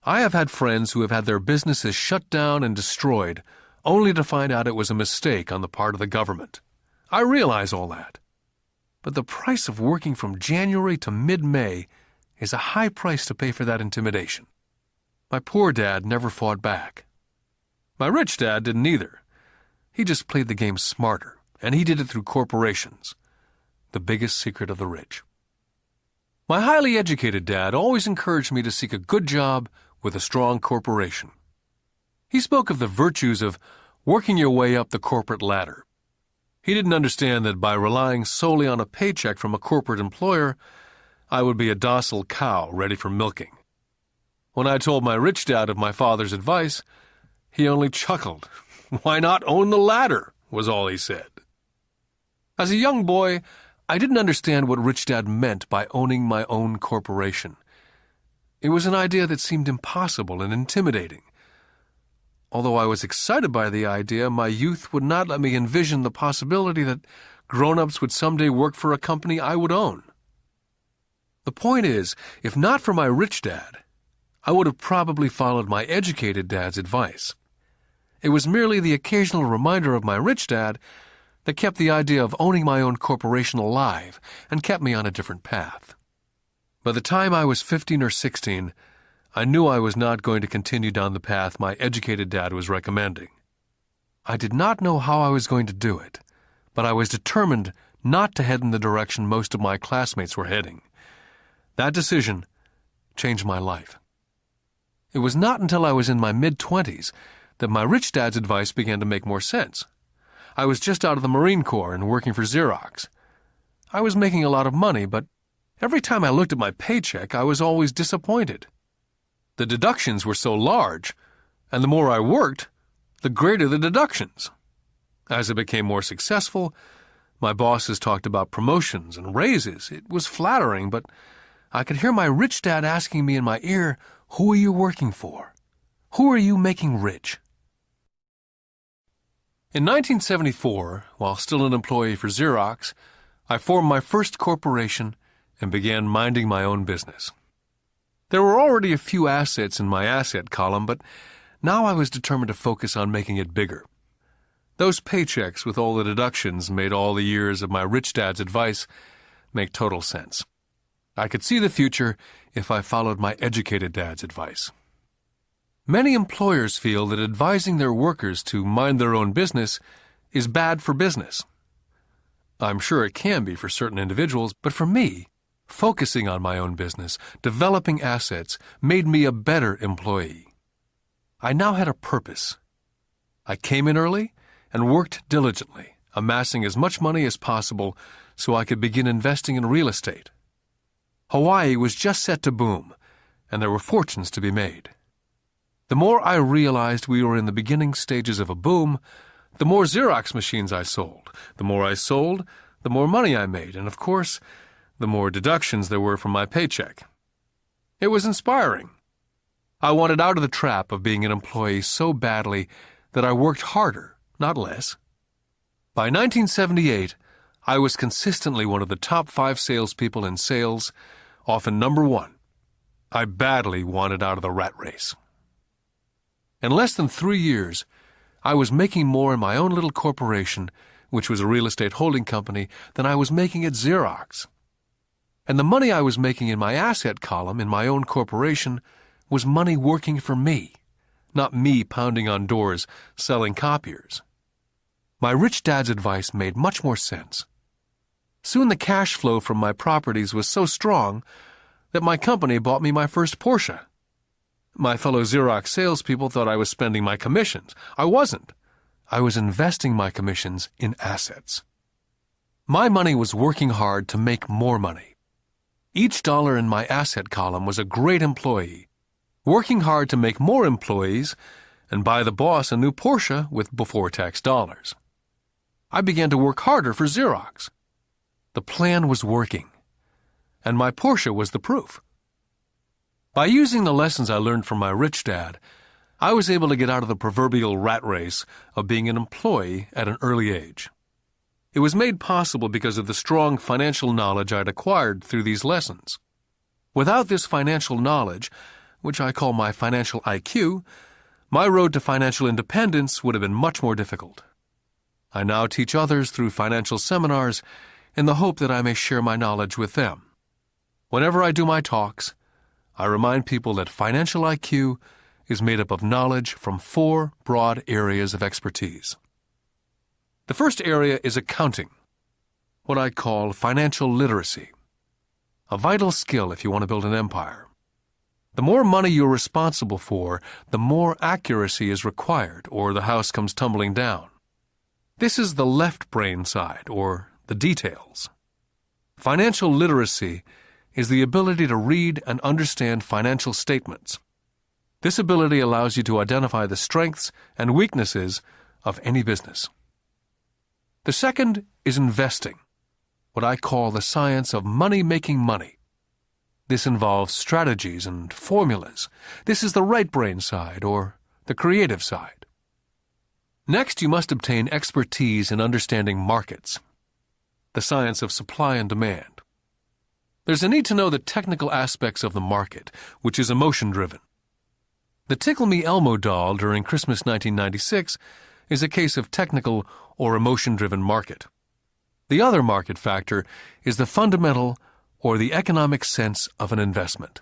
I have had friends who have had their businesses shut down and destroyed only to find out it was a mistake on the part of the government. I realize all that. But the price of working from January to mid-May is a high price to pay for that intimidation. My poor dad never fought back. My rich dad didn't either. He just played the game smarter, and he did it through corporations, the biggest secret of the rich. My highly educated dad always encouraged me to seek a good job with a strong corporation. He spoke of the virtues of working your way up the corporate ladder. He didn't understand that by relying solely on a paycheck from a corporate employer, I would be a docile cow ready for milking. When I told my rich dad of my father's advice, he only chuckled. "Why not own the ladder?" was all he said. As a young boy, I didn't understand what Rich Dad meant by owning my own corporation. It was an idea that seemed impossible and intimidating. Although I was excited by the idea, my youth would not let me envision the possibility that grown-ups would someday work for a company I would own. The point is, if not for my rich dad, I would have probably followed my educated dad's advice. It was merely the occasional reminder of my rich dad that kept the idea of owning my own corporation alive and kept me on a different path. By the time I was 15 or 16, I knew I was not going to continue down the path my educated dad was recommending. I did not know how I was going to do it, but I was determined not to head in the direction most of my classmates were heading. That decision changed my life. It was not until I was in my mid-20s that my rich dad's advice began to make more sense. I was just out of the Marine Corps and working for Xerox. I was making a lot of money, but every time I looked at my paycheck, I was always disappointed. The deductions were so large, and the more I worked, the greater the deductions. As I became more successful, my bosses talked about promotions and raises. It was flattering, but I could hear my rich dad asking me in my ear, "Who are you working for? Who are you making rich?" In 1974, while still an employee for Xerox, I formed my first corporation and began minding my own business. There were already a few assets in my asset column, but now I was determined to focus on making it bigger. Those paychecks with all the deductions made all the years of my rich dad's advice make total sense. I could see the future if I followed my educated dad's advice. Many employers feel that advising their workers to mind their own business is bad for business. I'm sure it can be for certain individuals, but for me, focusing on my own business, developing assets, made me a better employee. I now had a purpose. I came in early and worked diligently, amassing as much money as possible so I could begin investing in real estate. Hawaii was just set to boom, and there were fortunes to be made. The more I realized we were in the beginning stages of a boom, the more Xerox machines I sold. The more I sold, the more money I made, and of course, the more deductions there were from my paycheck. It was inspiring. I wanted out of the trap of being an employee so badly that I worked harder, not less. By 1978, I was consistently one of the top 5 salespeople in sales, often number 1. I badly wanted out of the rat race. In less than 3 years, I was making more in my own little corporation, which was a real estate holding company, than I was making at Xerox. And the money I was making in my asset column in my own corporation was money working for me, not me pounding on doors selling copiers. My rich dad's advice made much more sense. Soon the cash flow from my properties was so strong, that my company bought me my first Porsche. My fellow Xerox salespeople thought I was spending my commissions. I wasn't. I was investing my commissions in assets. My money was working hard to make more money. Each dollar in my asset column was a great employee, working hard to make more employees and buy the boss a new Porsche with before-tax dollars. I began to work harder for Xerox. The plan was working, and my Porsche was the proof. By using the lessons I learned from my rich dad, I was able to get out of the proverbial rat race of being an employee at an early age. It was made possible because of the strong financial knowledge I'd acquired through these lessons. Without this financial knowledge, which I call my financial IQ, my road to financial independence would have been much more difficult. I now teach others through financial seminars in the hope that I may share my knowledge with them. Whenever I do my talks, I remind people that financial IQ is made up of knowledge from 4 broad areas of expertise. The first area is accounting, what I call financial literacy, a vital skill if you want to build an empire. The more money you're responsible for, the more accuracy is required, or the house comes tumbling down. This is the left brain side, or the details. Financial literacy is the ability to read and understand financial statements. This ability allows you to identify the strengths and weaknesses of any business. The second is investing, what I call the science of making money. This involves strategies and formulas. This is the right brain side, or the creative side. Next, you must obtain expertise in understanding markets, the science of supply and demand. There's a need to know the technical aspects of the market, which is emotion-driven. The Tickle Me Elmo doll during Christmas 1996 is a case of technical or emotion-driven market. The other market factor is the fundamental or the economic sense of an investment.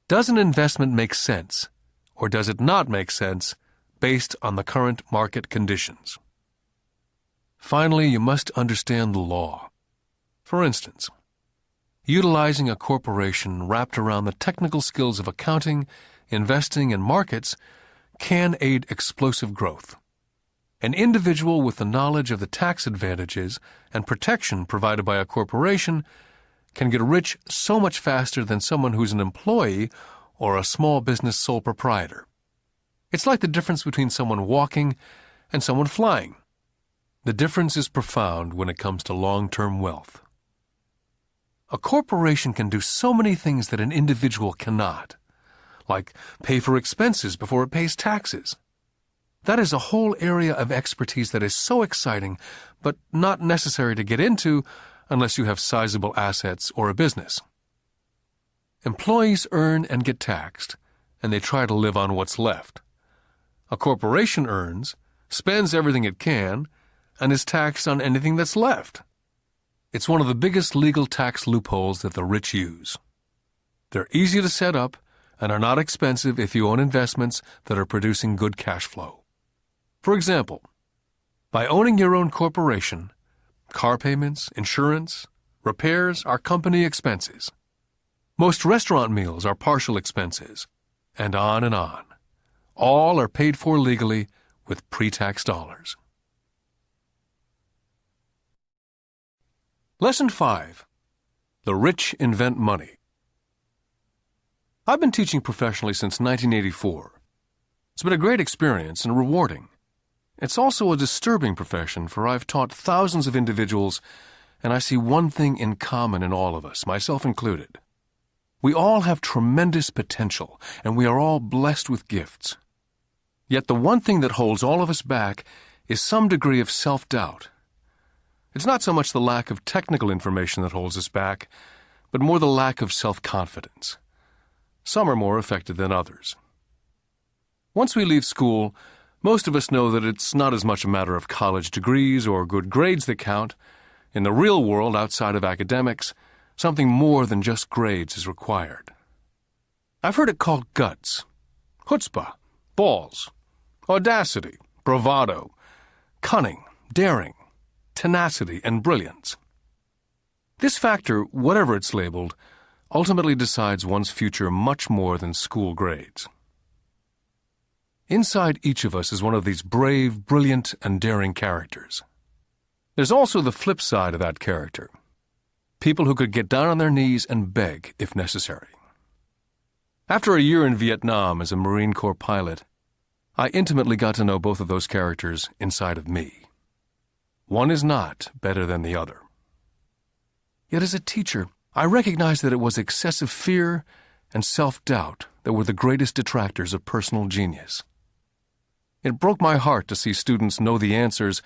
Does an investment make sense, or does it not make sense based on the current market conditions? Finally, you must understand the law. For instance, utilizing a corporation wrapped around the technical skills of accounting, investing, and markets can aid explosive growth. An individual with the knowledge of the tax advantages and protection provided by a corporation can get rich so much faster than someone who's an employee or a small business sole proprietor. It's like the difference between someone walking and someone flying. The difference is profound when it comes to long-term wealth. A corporation can do so many things that an individual cannot, like pay for expenses before it pays taxes. That is a whole area of expertise that is so exciting, but not necessary to get into unless you have sizable assets or a business. Employees earn and get taxed, and they try to live on what's left. A corporation earns, spends everything it can, and is taxed on anything that's left. It's one of the biggest legal tax loopholes that the rich use. They're easy to set up and are not expensive if you own investments that are producing good cash flow. For example, by owning your own corporation, car payments, insurance, repairs are company expenses. Most restaurant meals are partial expenses, and on and on. All are paid for legally with pre-tax dollars. Lesson 5. The Rich Invent Money. I've been teaching professionally since 1984. It's been a great experience and rewarding. It's also a disturbing profession, for I've taught thousands of individuals, and I see one thing in common in all of us, myself included. We all have tremendous potential, and we are all blessed with gifts. Yet the one thing that holds all of us back is some degree of self-doubt. It's not so much the lack of technical information that holds us back, but more the lack of self-confidence. Some are more affected than others. Once we leave school, most of us know that it's not as much a matter of college degrees or good grades that count. In the real world, outside of academics, something more than just grades is required. I've heard it called guts, chutzpah, balls, audacity, bravado, cunning, daring, tenacity, and brilliance. This factor, whatever it's labeled, ultimately decides one's future much more than school grades. Inside each of us is one of these brave, brilliant, and daring characters. There's also the flip side of that character. People who could get down on their knees and beg if necessary. After a year in Vietnam as a Marine Corps pilot, I intimately got to know both of those characters inside of me. One is not better than the other. Yet as a teacher, I recognized that it was excessive fear and self-doubt that were the greatest detractors of personal genius. It broke my heart to see students know the answers,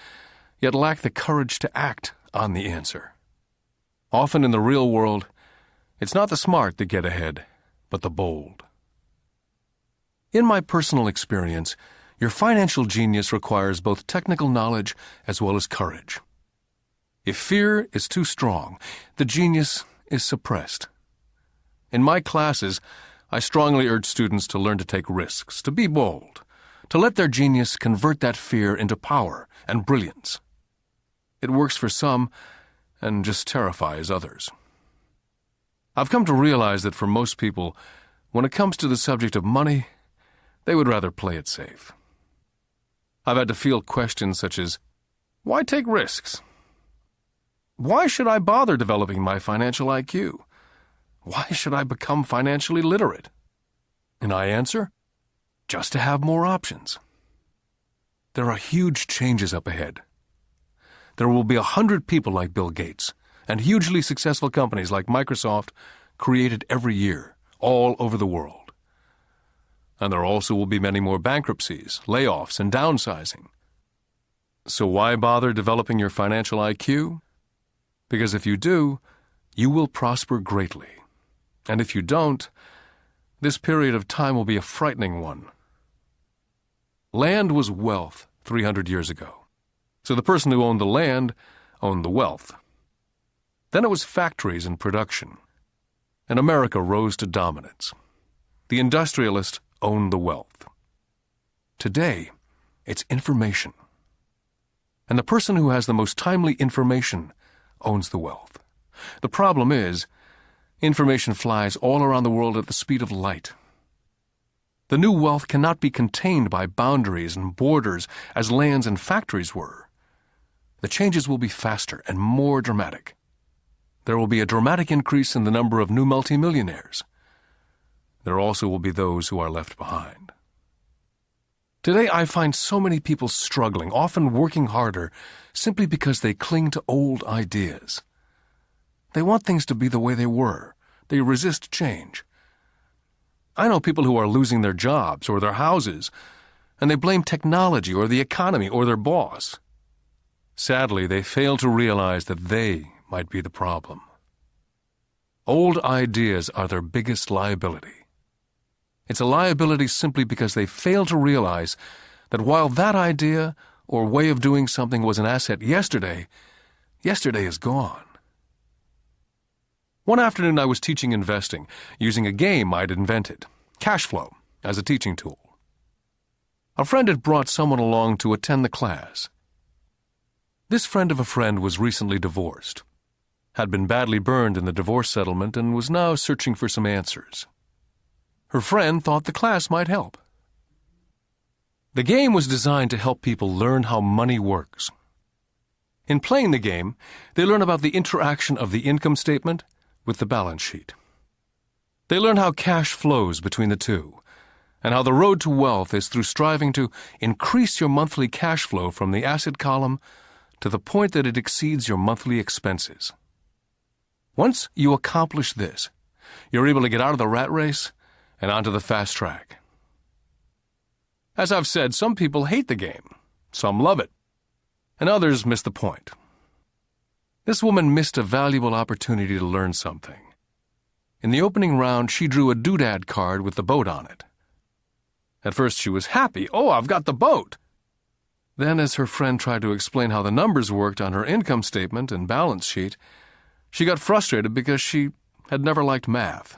yet lack the courage to act on the answer. Often in the real world, it's not the smart that get ahead, but the bold. In my personal experience, your financial genius requires both technical knowledge as well as courage. If fear is too strong, the genius is suppressed. In my classes, I strongly urge students to learn to take risks, to be bold, to let their genius convert that fear into power and brilliance. It works for some and just terrifies others. I've come to realize that for most people, when it comes to the subject of money, they would rather play it safe. I've had to field questions such as, why take risks? Why should I bother developing my financial IQ? Why should I become financially literate? And I answer, just to have more options. There are huge changes up ahead. There will be 100 people like Bill Gates and hugely successful companies like Microsoft created every year, all over the world. And there also will be many more bankruptcies, layoffs, and downsizing. So why bother developing your financial IQ? Because if you do, you will prosper greatly. And if you don't, this period of time will be a frightening one. Land was wealth 300 years ago. So the person who owned the land owned the wealth. Then it was factories and production. And America rose to dominance. The industrialist owned the wealth. Today, it's information. And the person who has the most timely information owns the wealth. The problem is, information flies all around the world at the speed of light. The new wealth cannot be contained by boundaries and borders as lands and factories were. The changes will be faster and more dramatic. There will be a dramatic increase in the number of new multimillionaires. There also will be those who are left behind. Today I find so many people struggling, often working harder, simply because they cling to old ideas. They want things to be the way they were. They resist change. I know people who are losing their jobs or their houses, and they blame technology or the economy or their boss. Sadly, they fail to realize that they might be the problem. Old ideas are their biggest liability. It's a liability simply because they fail to realize that while that idea or way of doing something was an asset yesterday, yesterday is gone. One afternoon I was teaching investing, using a game I'd invented, cash flow, as a teaching tool. A friend had brought someone along to attend the class. This friend of a friend was recently divorced, had been badly burned in the divorce settlement, and was now searching for some answers. Her friend thought the class might help. The game was designed to help people learn how money works. In playing the game, they learn about the interaction of the income statement with the balance sheet. They learn how cash flows between the two, and how the road to wealth is through striving to increase your monthly cash flow from the asset column to the point that it exceeds your monthly expenses. Once you accomplish this, you're able to get out of the rat race and onto the fast track. As I've said, some people hate the game, some love it, and others miss the point. This woman missed a valuable opportunity to learn something. In the opening round, she drew a doodad card with the boat on it. At first she was happy. Oh, I've got the boat! Then, as her friend tried to explain how the numbers worked on her income statement and balance sheet, she got frustrated because she had never liked math.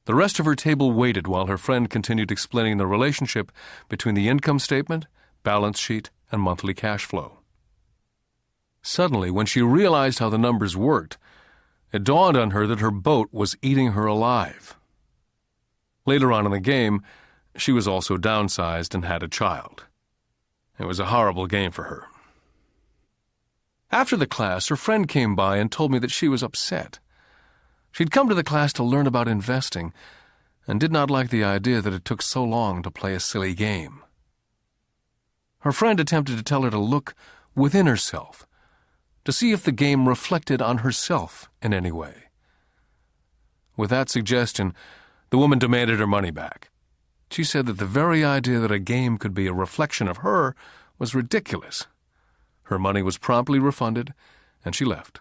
The rest of her table waited while her friend continued explaining the relationship between the income statement, balance sheet, and monthly cash flow. Suddenly, when she realized how the numbers worked, It dawned on her that her boat was eating her alive. Later on in the game, she was also downsized and had a child. It was a horrible game for her. After the class, her friend came by and told me that she was upset. She'd come to the class to learn about investing and did not like the idea that it took so long to play a silly game. Her friend attempted to tell her to look within herself, to see if the game reflected on herself in any way. With that suggestion, the woman demanded her money back. She said that the very idea that a game could be a reflection of her was ridiculous. Her money was promptly refunded, and she left.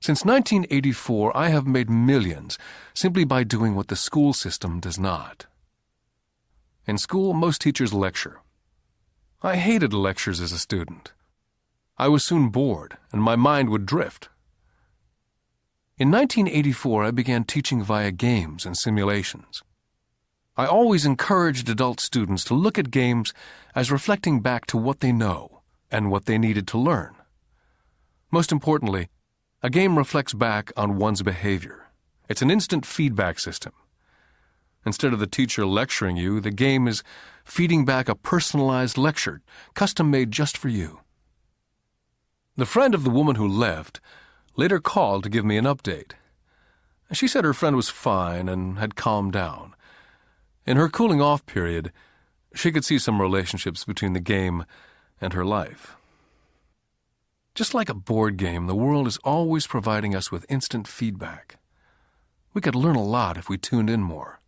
Since 1984, I have made millions simply by doing what the school system does not. In school, most teachers lecture. I hated lectures as a student. I was soon bored, and my mind would drift. In 1984, I began teaching via games and simulations. I always encouraged adult students to look at games as reflecting back to what they know and what they needed to learn. Most importantly, a game reflects back on one's behavior. It's an instant feedback system. Instead of the teacher lecturing you, the game is feeding back a personalized lecture, custom-made just for you. The friend of the woman who left later called to give me an update. She said her friend was fine and had calmed down. In her cooling-off period, she could see some relationships between the game and her life. Just like a board game, the world is always providing us with instant feedback. We could learn a lot if we tuned in more.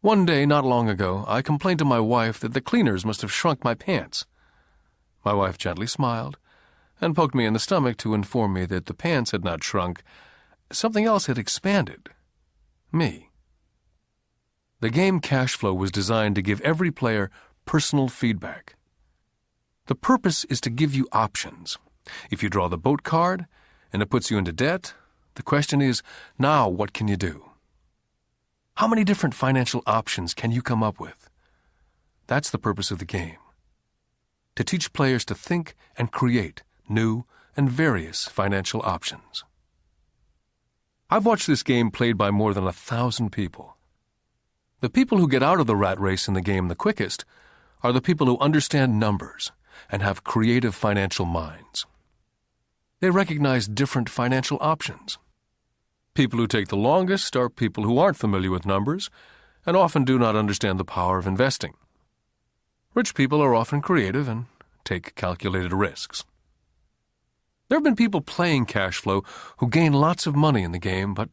One day, not long ago, I complained to my wife that the cleaners must have shrunk my pants. My wife gently smiled and poked me in the stomach to inform me that the pants had not shrunk. Something else had expanded. Me. The game Cash Flow was designed to give every player personal feedback. The purpose is to give you options. If you draw the boat card and it puts you into debt, the question is, now what can you do? How many different financial options can you come up with? That's the purpose of the game. To teach players to think and create new and various financial options. I've watched this game played by more than 1,000 people. The people who get out of the rat race in the game the quickest are the people who understand numbers and have creative financial minds. They recognize different financial options. People who take the longest are people who aren't familiar with numbers and often do not understand the power of investing. Rich people are often creative and take calculated risks. There have been people playing Cash Flow who gain lots of money in the game, but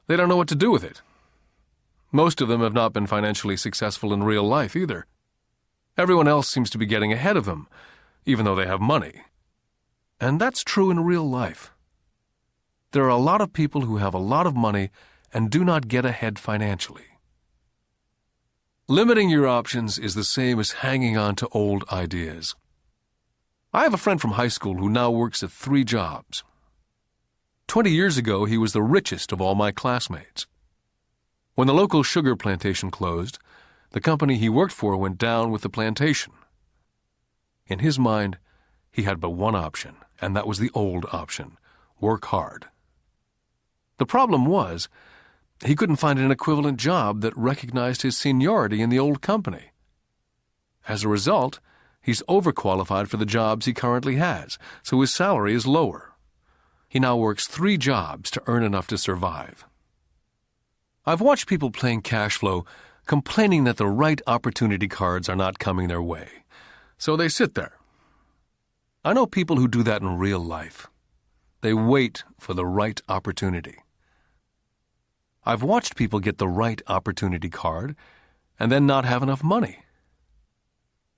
they don't know what to do with it. Most of them have not been financially successful in real life either. Everyone else seems to be getting ahead of them, even though they have money. And that's true in real life. There are a lot of people who have a lot of money and do not get ahead financially. Limiting your options is the same as hanging on to old ideas. I have a friend from high school who now works at 3 jobs. 20 years ago, he was the richest of all my classmates. When the local sugar plantation closed, the company he worked for went down with the plantation. In his mind, he had but one option, and that was the old option: work hard. The problem was, he couldn't find an equivalent job that recognized his seniority in the old company. As a result, he's overqualified for the jobs he currently has, so his salary is lower. He now works 3 jobs to earn enough to survive. I've watched people playing Cash Flow complaining that the right opportunity cards are not coming their way, so they sit there. I know people who do that in real life. They wait for the right opportunity. I've watched people get the right opportunity card and then not have enough money.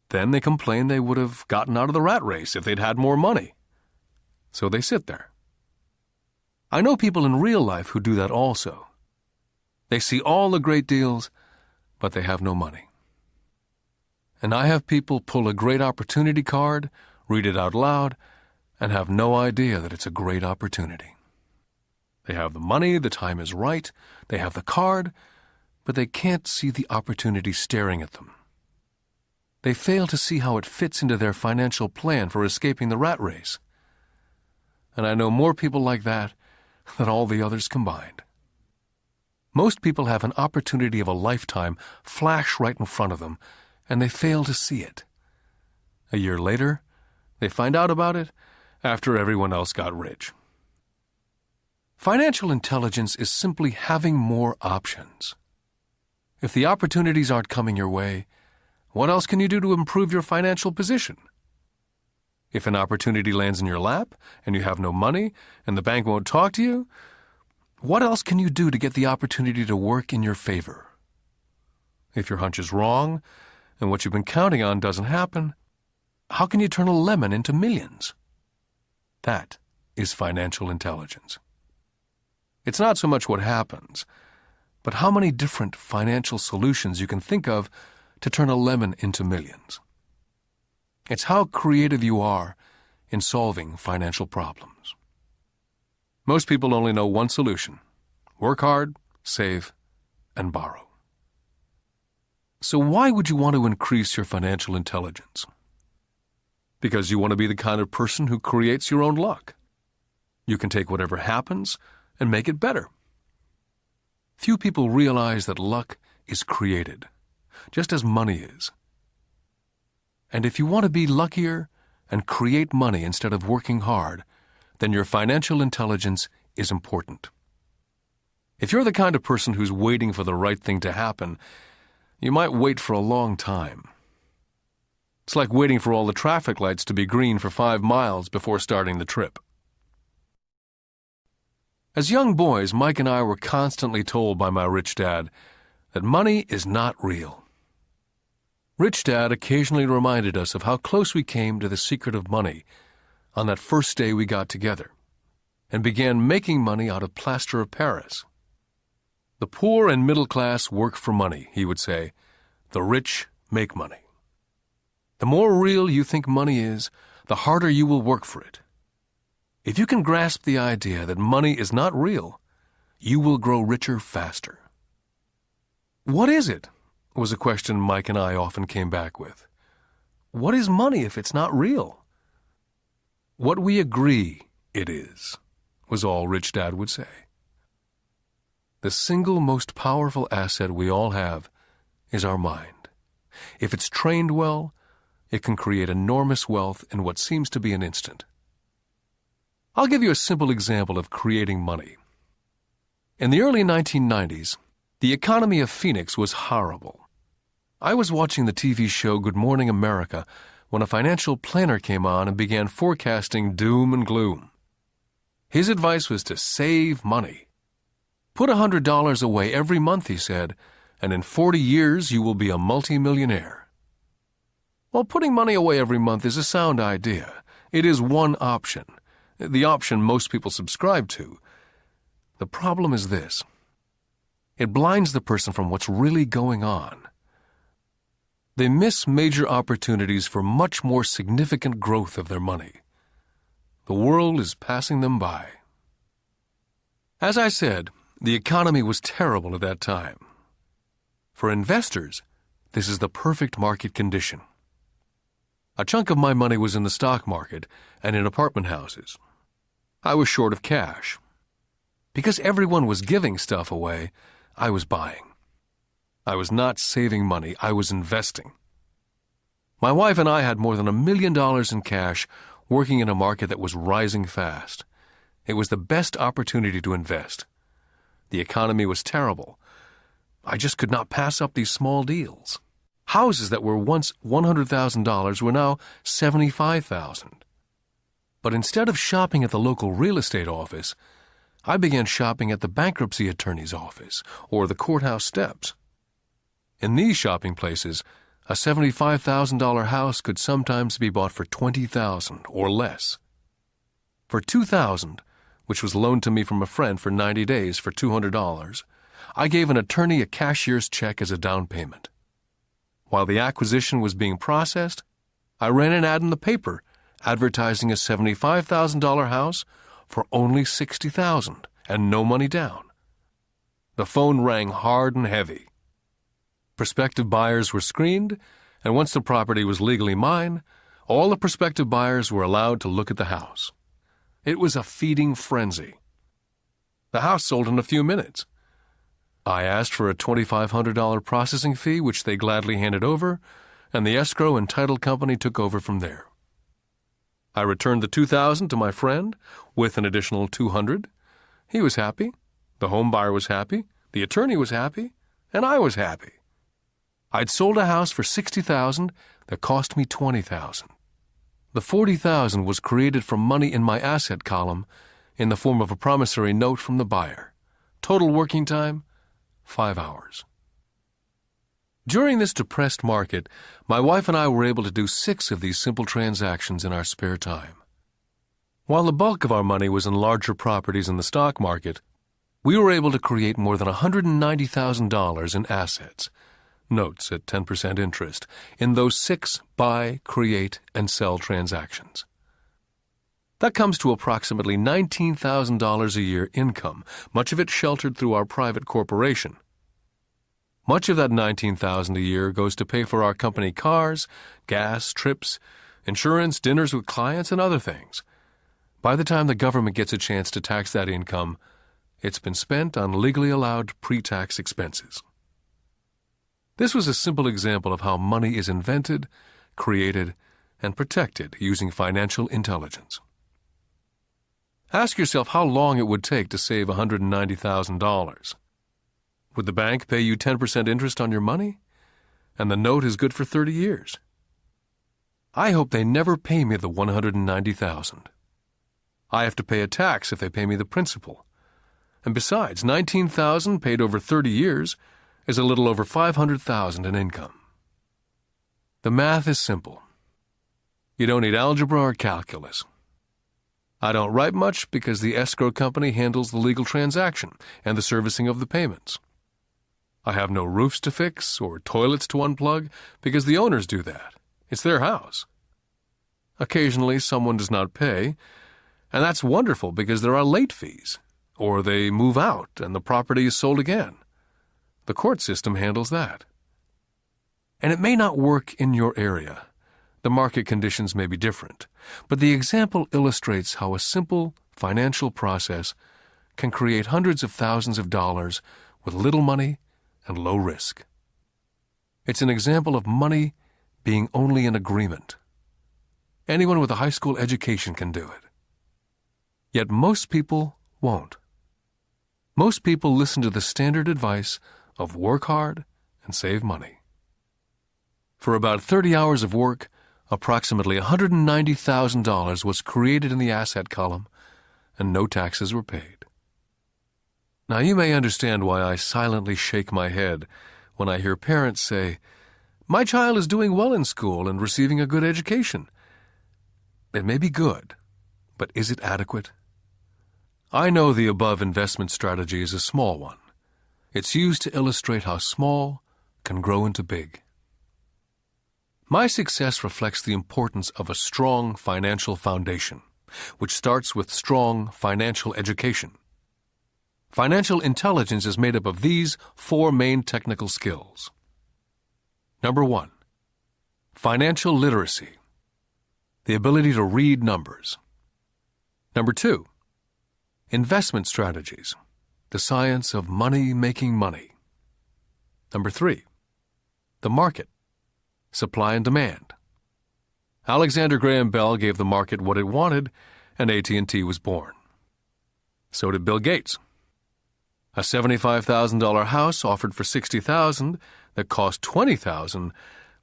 Then they complain they would have gotten out of the rat race if they'd had more money. So they sit there. I know people in real life who do that also. They see all the great deals, but they have no money. And I have people pull a great opportunity card, read it out loud, and have no idea that it's a great opportunity. They have the money, the time is right, they have the card, but they can't see the opportunity staring at them. They fail to see how it fits into their financial plan for escaping the rat race. and I know more people like that than all the others combined. Most people have an opportunity of a lifetime flash right in front of them, and they fail to see it. A year later, they find out about it after everyone else got rich. Financial intelligence is simply having more options. If the opportunities aren't coming your way, what else can you do to improve your financial position? If an opportunity lands in your lap and you have no money and the bank won't talk to you, what else can you do to get the opportunity to work in your favor? If your hunch is wrong and what you've been counting on doesn't happen, how can you turn a lemon into millions? That is financial intelligence. It's not so much what happens, but how many different financial solutions you can think of to turn a lemon into millions. It's how creative you are in solving financial problems. Most people only know one solution: work hard, save, and borrow. So why would you want to increase your financial intelligence? Because you want to be the kind of person who creates your own luck. You can take whatever happens and make it better. Few people realize that luck is created, just as money is. And if you want to be luckier and create money instead of working hard, then your financial intelligence is important. If you're the kind of person who's waiting for the right thing to happen, you might wait for a long time. It's like waiting for all the traffic lights to be green for 5 miles before starting the trip. As young boys, Mike and I were constantly told by my rich dad that money is not real. Rich Dad occasionally reminded us of how close we came to the secret of money on that first day we got together and began making money out of plaster of Paris. The poor and middle class work for money, he would say. The rich make money. The more real you think money is, the harder you will work for it. If you can grasp the idea that money is not real, you will grow richer faster. What is it? Was a question Mike and I often came back with. What is money if it's not real? What we agree it is, was all Rich Dad would say. The single most powerful asset we all have is our mind. If it's trained well, it can create enormous wealth in what seems to be an instant. I'll give you a simple example of creating money. In the early 1990s, the economy of Phoenix was horrible. I was watching the TV show Good Morning America when a financial planner came on and began forecasting doom and gloom. His advice was to save money. Put $100 away every month, he said, and in 40 years you will be a multimillionaire. Well, putting money away every month is a sound idea. It is one option, the option most people subscribe to. The problem is this: it blinds the person from what's really going on. They miss major opportunities for much more significant growth of their money. The world is passing them by. As I said, the economy was terrible at that time. For investors, this is the perfect market condition. A chunk of my money was in the stock market and in apartment houses. I was short of cash. Because everyone was giving stuff away, I was buying. I was not saving money, I was investing. My wife and I had more than $1 million in cash working in a market that was rising fast. It was the best opportunity to invest. The economy was terrible. I just could not pass up these small deals. Houses that were once $100,000 were now $75,000. But instead of shopping at the local real estate office, I began shopping at the bankruptcy attorney's office or the courthouse steps. In these shopping places, a $75,000 house could sometimes be bought for $20,000 or less. For $2,000, which was loaned to me from a friend for 90 days for $200, I gave an attorney a cashier's check as a down payment. While the acquisition was being processed, I ran an ad in the paper advertising a $75,000 house for only $60,000 and no money down. The phone rang hard and heavy. Prospective buyers were screened, and once the property was legally mine, all the prospective buyers were allowed to look at the house. It was a feeding frenzy. The house sold in a few minutes. I asked for a $2,500 processing fee, which they gladly handed over, and the escrow and title company took over from there. I returned the $2,000 to my friend with an additional $200. He was happy, the home buyer was happy, the attorney was happy, and I was happy. I'd sold a house for $60,000 that cost me $20,000. The $40,000 was created from money in my asset column in the form of a promissory note from the buyer. Total working time, 5 hours. During this depressed market, my wife and I were able to do 6 of these simple transactions in our spare time. While the bulk of our money was in larger properties in the stock market, we were able to create more than $190,000 in assets, notes at 10% interest, in those 6 buy, create, and sell transactions. That comes to approximately $19,000 a year income, much of it sheltered through our private corporation. Much of that $19,000 a year goes to pay for our company cars, gas, trips, insurance, dinners with clients, and other things. By the time the government gets a chance to tax that income, it's been spent on legally allowed pre-tax expenses. This was a simple example of how money is invented, created, and protected using financial intelligence. Ask yourself how long it would take to save $190,000. Would the bank pay you 10% interest on your money? And the note is good for 30 years. I hope they never pay me the $190,000. I have to pay a tax if they pay me the principal. And besides, $19,000 paid over 30 years is a little over $500,000 in income. The math is simple. You don't need algebra or calculus. I don't write much because the escrow company handles the legal transaction and the servicing of the payments. I have no roofs to fix or toilets to unplug because the owners do that. It's their house. Occasionally, someone does not pay, and that's wonderful because there are late fees, or they move out and the property is sold again. The court system handles that. And it may not work in your area. The market conditions may be different, but the example illustrates how a simple financial process can create hundreds of thousands of dollars with little money and low risk. It's an example of money being only an agreement. Anyone with a high school education can do it. Yet most people won't. Most people listen to the standard advice of work hard and save money. For about 30 hours of work, approximately $190,000 was created in the asset column, and no taxes were paid. Now you may understand why I silently shake my head when I hear parents say, "My child is doing well in school and receiving a good education." It may be good, but is it adequate? I know the above investment strategy is a small one. It's used to illustrate how small can grow into big. My success reflects the importance of a strong financial foundation, which starts with strong financial education. Financial intelligence is made up of these 4 main technical skills. Number 1, financial literacy, the ability to read numbers. Number 2, investment strategies, the science of money making money. Number 3, the market, supply and demand. Alexander Graham Bell gave the market what it wanted, and AT&T was born. So did Bill Gates. A $75,000 house offered for $60,000 that cost $20,000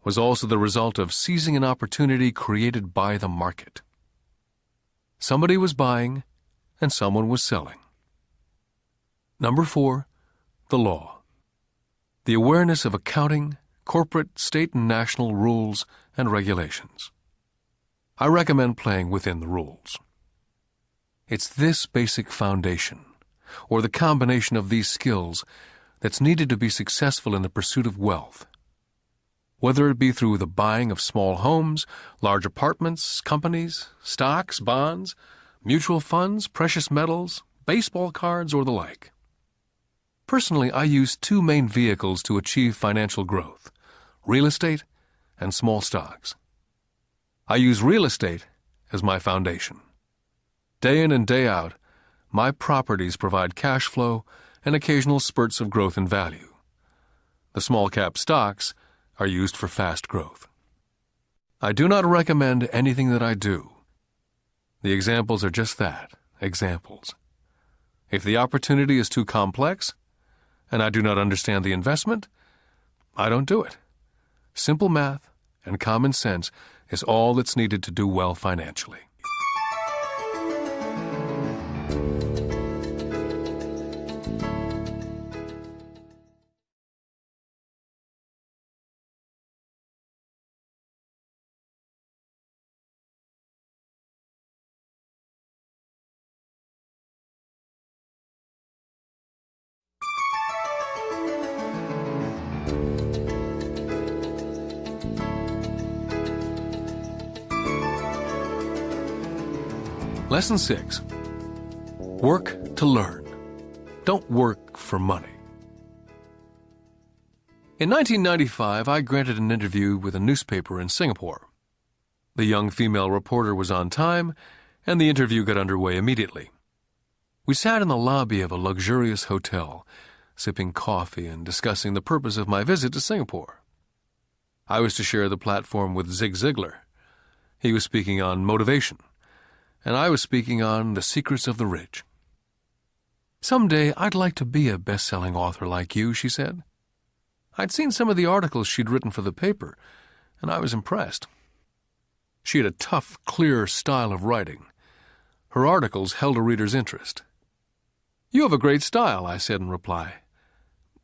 was also the result of seizing an opportunity created by the market. Somebody was buying and someone was selling. Number 4, the law. The awareness of accounting, corporate, state, and national rules and regulations. I recommend playing within the rules. It's this basic foundation, or the combination of these skills, that's needed to be successful in the pursuit of wealth. Whether it be through the buying of small homes, large apartments, companies, stocks, bonds, mutual funds, precious metals, baseball cards, or the like. Personally, I use 2 main vehicles to achieve financial growth: real estate and small stocks. I use real estate as my foundation. Day in and day out, my properties provide cash flow and occasional spurts of growth in value. The small-cap stocks are used for fast growth. I do not recommend anything that I do. The examples are just that, examples. If the opportunity is too complex, and I do not understand the investment, I don't do it. Simple math and common sense is all that's needed to do well financially. Lesson 6. Work to learn. Don't work for money. In 1995, I granted an interview with a newspaper in Singapore. The young female reporter was on time, and the interview got underway immediately. We sat in the lobby of a luxurious hotel, sipping coffee and discussing the purpose of my visit to Singapore. I was to share the platform with Zig Ziglar. He was speaking on motivation, and I was speaking on the secrets of the rich. "Someday I'd like to be a best-selling author like you," she said. I'd seen some of the articles she'd written for the paper, and I was impressed. She had a tough, clear style of writing. Her articles held a reader's interest. "You have a great style," I said in reply.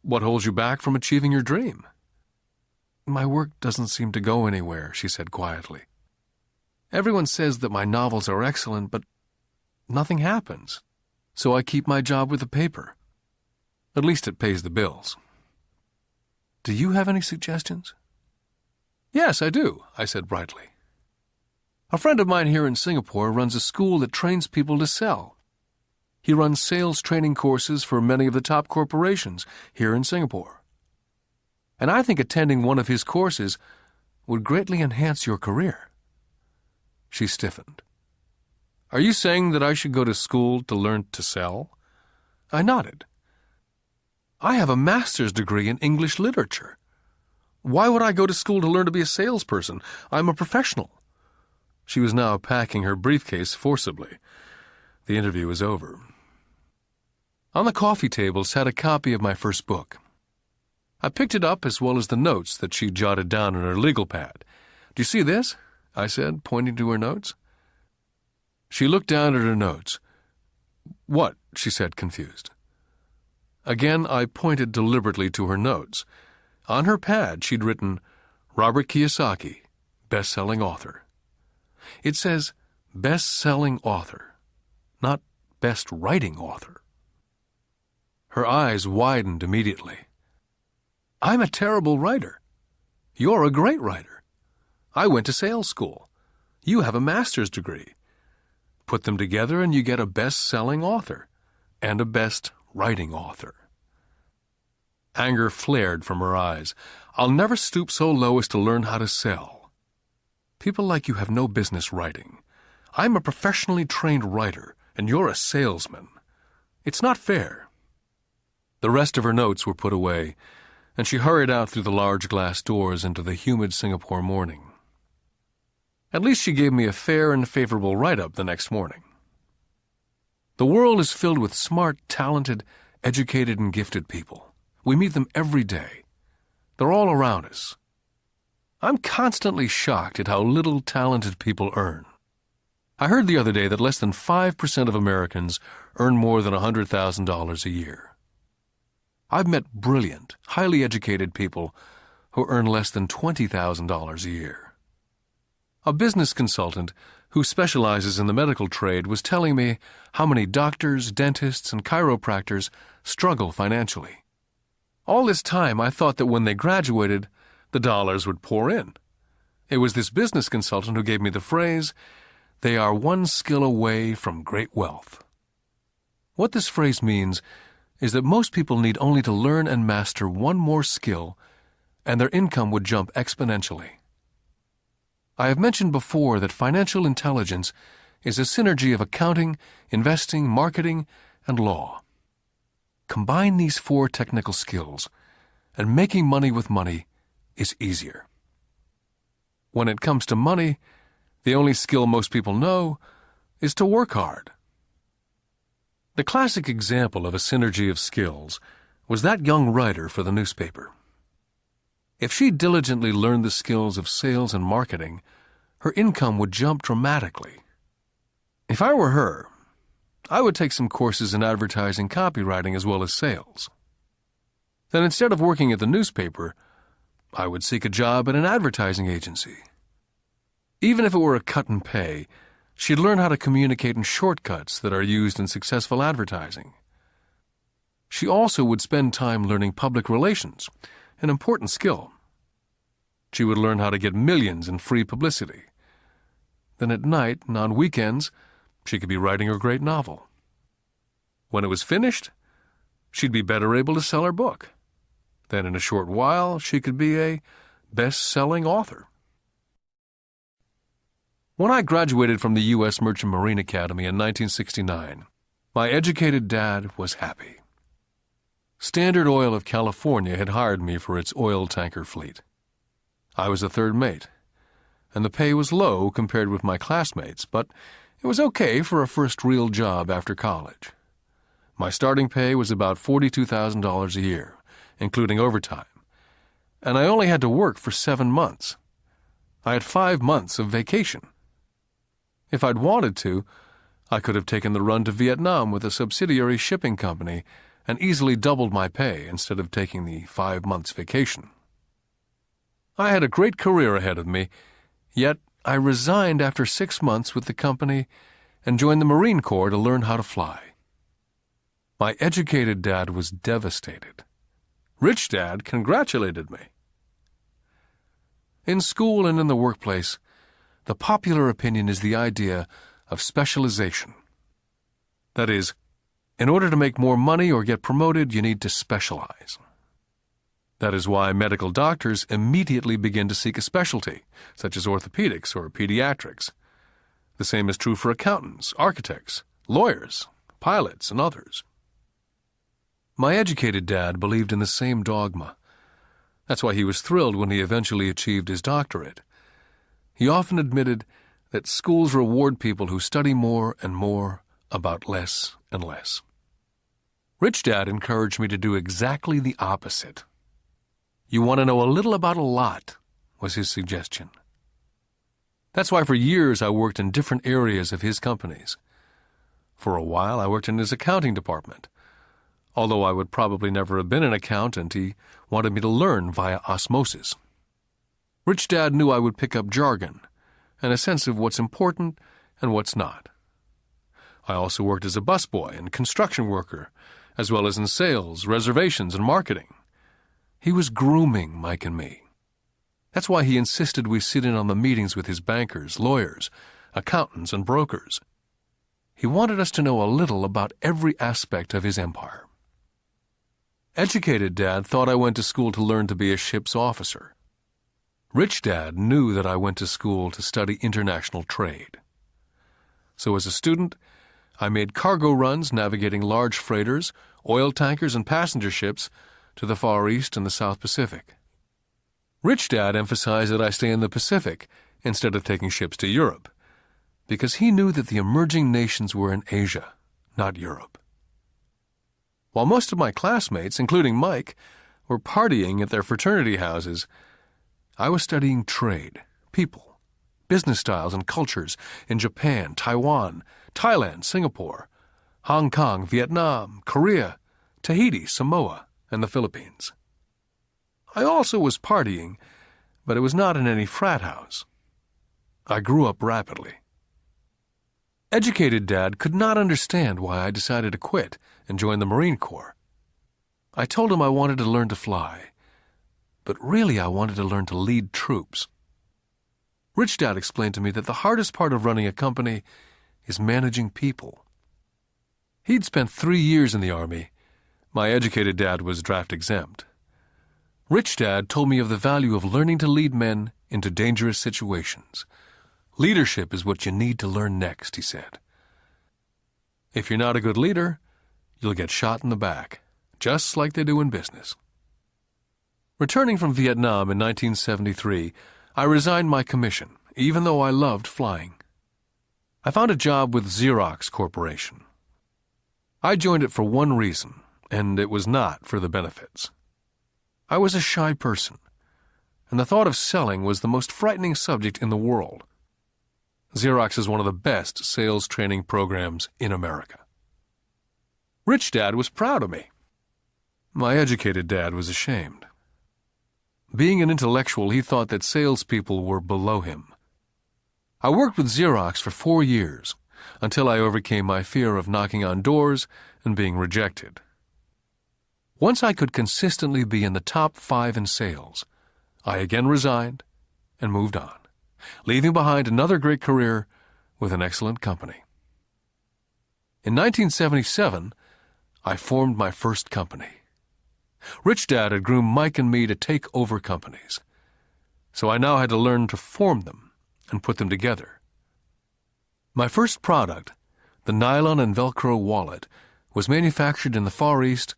"What holds you back from achieving your dream?" "My work doesn't seem to go anywhere," she said quietly. "Everyone says that my novels are excellent, but nothing happens. So I keep my job with the paper. At least it pays the bills." "Do you have any suggestions?" "Yes, I do," I said brightly. "A friend of mine here in Singapore runs a school that trains people to sell. He runs sales training courses for many of the top corporations here in Singapore. And I think attending one of his courses would greatly enhance your career." She stiffened. "Are you saying that I should go to school to learn to sell?" I nodded. "I have a master's degree in English literature. Why would I go to school to learn to be a salesperson? I'm a professional." She was now packing her briefcase forcibly. The interview was over. On the coffee table sat a copy of my first book. I picked it up as well as the notes that she jotted down on her legal pad. "Do you see this?" I said, pointing to her notes. She looked down at her notes. "What?" she said, confused. Again, I pointed deliberately to her notes. On her pad, she'd written, "Robert Kiyosaki, best-selling author." It says, best-selling author, not best-writing author. Her eyes widened immediately. "I'm a terrible writer. You're a great writer. I went to sales school. You have a master's degree. Put them together and you get a best-selling author and a best-writing author." Anger flared from her eyes. "I'll never stoop so low as to learn how to sell. People like you have no business writing. I'm a professionally trained writer, and you're a salesman. It's not fair." The rest of her notes were put away, and she hurried out through the large glass doors into the humid Singapore morning. At least she gave me a fair and favorable write-up the next morning. The world is filled with smart, talented, educated, and gifted people. We meet them every day. They're all around us. I'm constantly shocked at how little talented people earn. I heard the other day that less than 5% of Americans earn more than $100,000 a year. I've met brilliant, highly educated people who earn less than $20,000 a year. A business consultant who specializes in the medical trade was telling me how many doctors, dentists, and chiropractors struggle financially. All this time, I thought that when they graduated, the dollars would pour in. It was this business consultant who gave me the phrase, "They are one skill away from great wealth." What this phrase means is that most people need only to learn and master one more skill, and their income would jump exponentially. I have mentioned before that financial intelligence is a synergy of accounting, investing, marketing, and law. Combine these 4 technical skills, and making money with money is easier. When it comes to money, the only skill most people know is to work hard. The classic example of a synergy of skills was that young writer for the newspaper. If she diligently learned the skills of sales and marketing, her income would jump dramatically. If I were her, I would take some courses in advertising, copywriting, as well as sales. Then instead of working at the newspaper, I would seek a job at an advertising agency. Even if it were a cut in pay, she'd learn how to communicate in shortcuts that are used in successful advertising. She also would spend time learning public relations, an important skill. She would learn how to get millions in free publicity. Then at night and on weekends, she could be writing her great novel. When it was finished, she'd be better able to sell her book. Then in a short while, she could be a best-selling author. When I graduated from the U.S. Merchant Marine Academy in 1969, my educated dad was happy. Standard Oil of California had hired me for its oil tanker fleet. I was a third mate, and the pay was low compared with my classmates, but it was okay for a first real job after college. My starting pay was about $42,000 a year, including overtime, and I only had to work for 7 months. I had 5 months of vacation. If I'd wanted to, I could have taken the run to Vietnam with a subsidiary shipping company and easily doubled my pay instead of taking the 5 months vacation. I had a great career ahead of me, yet I resigned after 6 months with the company and joined the Marine Corps to learn how to fly. My educated dad was devastated. Rich Dad congratulated me. In school and in the workplace, the popular opinion is the idea of specialization. That is, in order to make more money or get promoted, you need to specialize. That is why medical doctors immediately begin to seek a specialty, such as orthopedics or pediatrics. The same is true for accountants, architects, lawyers, pilots, and others. My educated dad believed in the same dogma. That's why he was thrilled when he eventually achieved his doctorate. He often admitted that schools reward people who study more and more about less and less. Rich Dad encouraged me to do exactly the opposite. You want to know a little about a lot, was his suggestion. That's why for years I worked in different areas of his companies. For a while I worked in his accounting department. Although I would probably never have been an accountant, he wanted me to learn via osmosis. Rich Dad knew I would pick up jargon and a sense of what's important and what's not. I also worked as a busboy and construction worker, as well as in sales, reservations, and marketing. He was grooming Mike and me. That's why he insisted we sit in on the meetings with his bankers, lawyers, accountants, and brokers. He wanted us to know a little about every aspect of his empire. Educated Dad thought I went to school to learn to be a ship's officer. Rich Dad knew that I went to school to study international trade. So as a student, I made cargo runs navigating large freighters, oil tankers, and passenger ships to the Far East and the South Pacific. Rich Dad emphasized that I stay in the Pacific instead of taking ships to Europe, because he knew that the emerging nations were in Asia, not Europe. While most of my classmates, including Mike, were partying at their fraternity houses, I was studying trade, people, business styles and cultures in Japan, Taiwan, Thailand, Singapore, Hong Kong, Vietnam, Korea, Tahiti, Samoa, and the Philippines. I also was partying, but it was not in any frat house. I grew up rapidly. Educated Dad could not understand why I decided to quit and join the Marine Corps. I told him I wanted to learn to fly, but really I wanted to learn to lead troops. Rich Dad explained to me that the hardest part of running a company is managing people. He'd spent 3 years in the Army. My educated dad was draft exempt. Rich Dad told me of the value of learning to lead men into dangerous situations, Leadership is what you need to learn next, he said. If you're not a good leader, you'll get shot in the back, just like they do in business. Returning from Vietnam in 1973, I resigned my commission, even though I loved flying. I found a job with Xerox Corporation. I joined it for one reason, and it was not for the benefits. I was a shy person, and the thought of selling was the most frightening subject in the world. Xerox is one of the best sales training programs in America. Rich Dad was proud of me. My educated dad was ashamed. Being an intellectual, he thought that salespeople were below him. I worked with Xerox for 4 years, until I overcame my fear of knocking on doors and being rejected. Once I could consistently be in the top 5 in sales, I again resigned and moved on, leaving behind another great career with an excellent company. In 1977, I formed my first company. Rich Dad had groomed Mike and me to take over companies, so I now had to learn to form them and put them together. My first product, the nylon and Velcro wallet, was manufactured in the Far East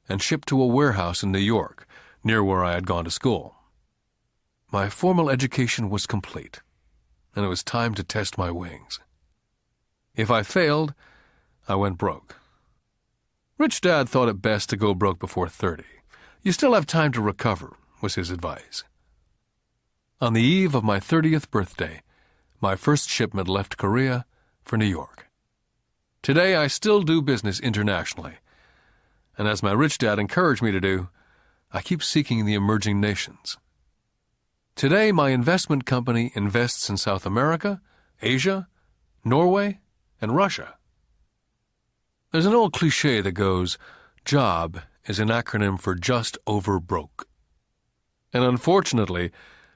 and shipped to a warehouse in New York, near where I had gone to school. My formal education was complete, and it was time to test my wings. If I failed, I went broke. Rich Dad thought it best to go broke before 30. You still have time to recover, was his advice. On the eve of my 30th birthday, my first shipment left Korea for New York. Today, I still do business internationally, and as my rich dad encouraged me to do, I keep seeking the emerging nations. Today, my investment company invests in South America, Asia, Norway, and Russia. There's an old cliché that goes, JOB is an acronym for just over broke. And unfortunately,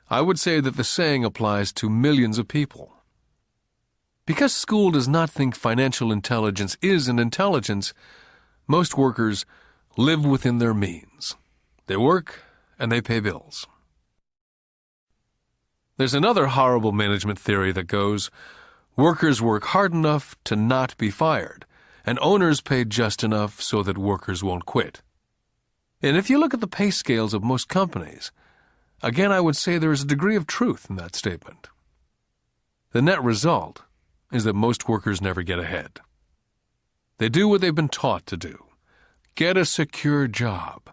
I would say that the saying applies to millions of people. Because school does not think financial intelligence is an intelligence, most workers live within their means. They work and they pay bills. There's another horrible management theory that goes, workers work hard enough to not be fired, and owners pay just enough so that workers won't quit. And if you look at the pay scales of most companies, again I would say there is a degree of truth in that statement. The net result is that most workers never get ahead. They do what they've been taught to do. Get a secure job.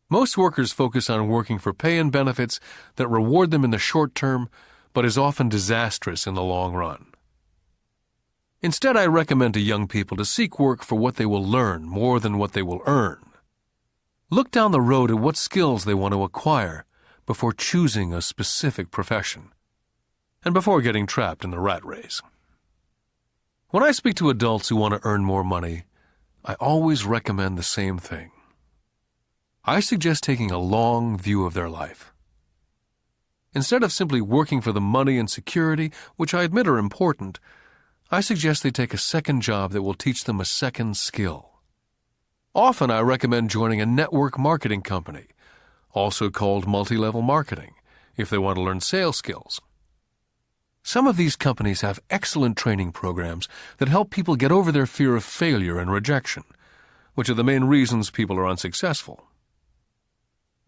Most workers focus on working for pay and benefits that reward them in the short term, but is often disastrous in the long run. Instead, I recommend to young people to seek work for what they will learn more than what they will earn. Look down the road at what skills they want to acquire before choosing a specific profession, and before getting trapped in the rat race. When I speak to adults who want to earn more money, I always recommend the same thing. I suggest taking a long view of their life. Instead of simply working for the money and security, which I admit are important, I suggest they take a second job that will teach them a second skill. Often I recommend joining a network marketing company, also called multi-level marketing, if they want to learn sales skills. Some of these companies have excellent training programs that help people get over their fear of failure and rejection, which are the main reasons people are unsuccessful.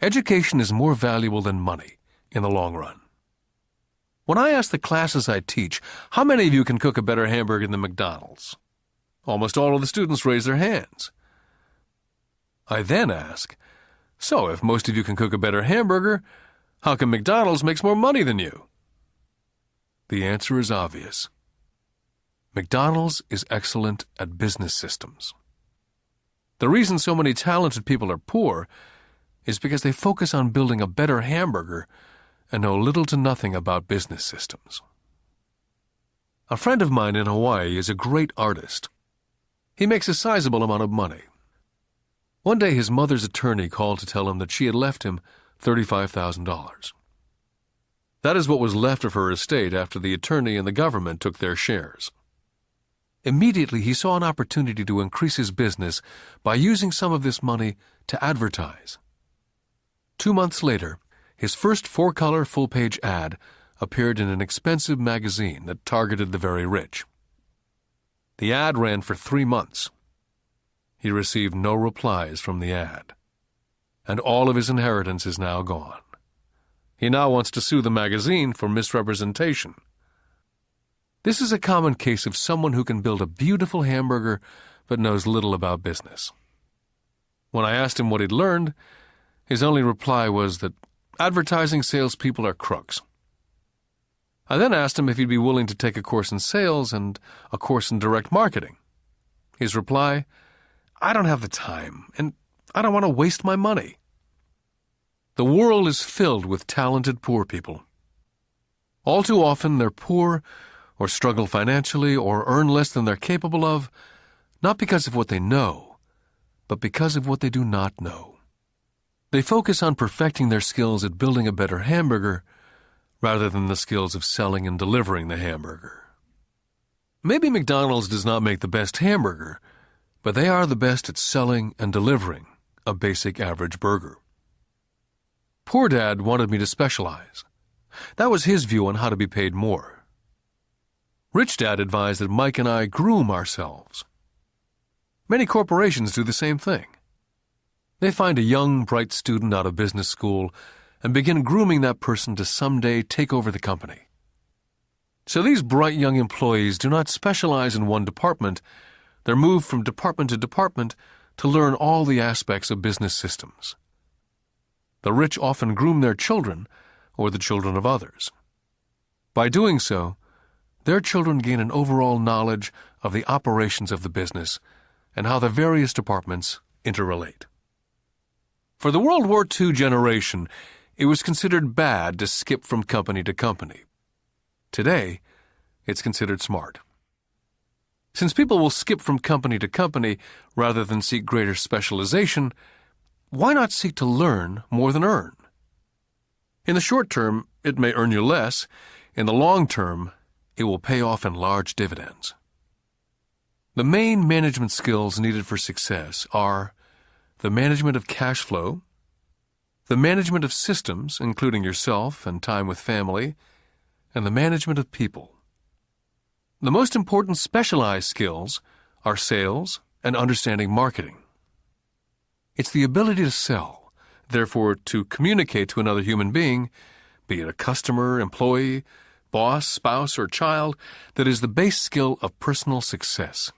Education is more valuable than money in the long run. When I ask the classes I teach, how many of you can cook a better hamburger than McDonald's? Almost all of the students raise their hands. I then ask, so if most of you can cook a better hamburger, how come McDonald's makes more money than you? The answer is obvious. McDonald's is excellent at business systems. The reason so many talented people are poor is because they focus on building a better hamburger and know little to nothing about business systems. A friend of mine in Hawaii is a great artist. He makes a sizable amount of money. One day his mother's attorney called to tell him that she had left him $35,000. That is what was left of her estate after the attorney and the government took their shares. Immediately he saw an opportunity to increase his business by using some of this money to advertise. 2 months later, his first 4-color full-page ad appeared in an expensive magazine that targeted the very rich. The ad ran for 3 months. He received no replies from the ad, and all of his inheritance is now gone. He now wants to sue the magazine for misrepresentation. This is a common case of someone who can build a beautiful hamburger but knows little about business. When I asked him what he'd learned, his only reply was that advertising salespeople are crooks. I then asked him if he'd be willing to take a course in sales and a course in direct marketing. His reply, "I don't have the time, and I don't want to waste my money." The world is filled with talented poor people. All too often they're poor or struggle financially or earn less than they're capable of, not because of what they know, but because of what they do not know. They focus on perfecting their skills at building a better hamburger rather than the skills of selling and delivering the hamburger. Maybe McDonald's does not make the best hamburger, but they are the best at selling and delivering a basic average burger. Poor Dad wanted me to specialize. That was his view on how to be paid more. Rich Dad advised that Mike and I groom ourselves. Many corporations do the same thing. They find a young, bright student out of business school and begin grooming that person to someday take over the company. So these bright young employees do not specialize in one department. They're moved from department to department to learn all the aspects of business systems. The rich often groom their children or the children of others. By doing so, their children gain an overall knowledge of the operations of the business and how the various departments interrelate. For the World War II generation, it was considered bad to skip from company to company. Today, it's considered smart. Since people will skip from company to company rather than seek greater specialization, why not seek to learn more than earn? In the short term, it may earn you less. In the long term, it will pay off in large dividends. The main management skills needed for success are the management of cash flow, the management of systems, including yourself and time with family, and the management of people. The most important specialized skills are sales and understanding marketing. It's the ability to sell, therefore to communicate to another human being, be it a customer, employee, boss, spouse, or child, that is the base skill of personal success.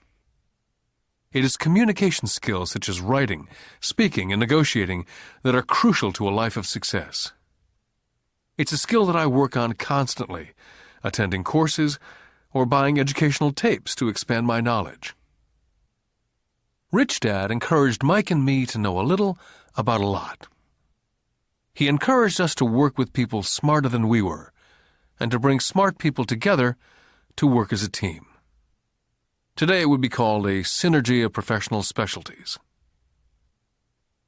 It is communication skills such as writing, speaking, and negotiating that are crucial to a life of success. It's a skill that I work on constantly, attending courses or buying educational tapes to expand my knowledge. Rich Dad encouraged Mike and me to know a little about a lot. He encouraged us to work with people smarter than we were, and to bring smart people together to work as a team. Today it would be called a synergy of professional specialties.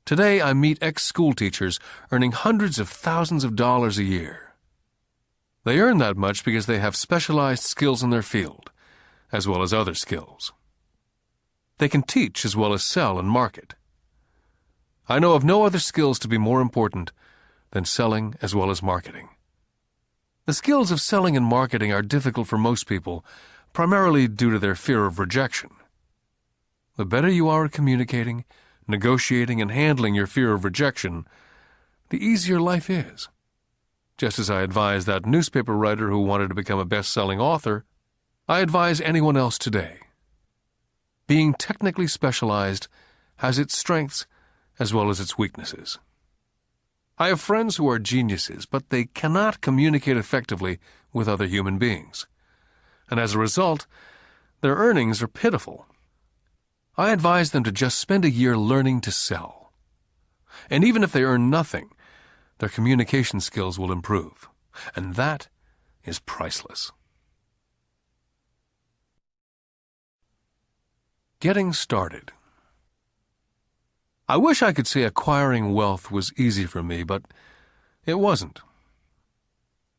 Today I meet ex-school teachers earning hundreds of thousands of dollars a year. They earn that much because they have specialized skills in their field, as well as other skills. They can teach as well as sell and market. I know of no other skills to be more important than selling as well as marketing. The skills of selling and marketing are difficult for most people, primarily due to their fear of rejection. The better you are at communicating, negotiating, and handling your fear of rejection, the easier life is. Just as I advise that newspaper writer who wanted to become a best-selling author, I advise anyone else today. Being technically specialized has its strengths as well as its weaknesses. I have friends who are geniuses, but they cannot communicate effectively with other human beings, and as a result, their earnings are pitiful. I advise them to just spend a year learning to sell. And even if they earn nothing, their communication skills will improve, and that is priceless. Getting started. I wish I could say acquiring wealth was easy for me, but it wasn't.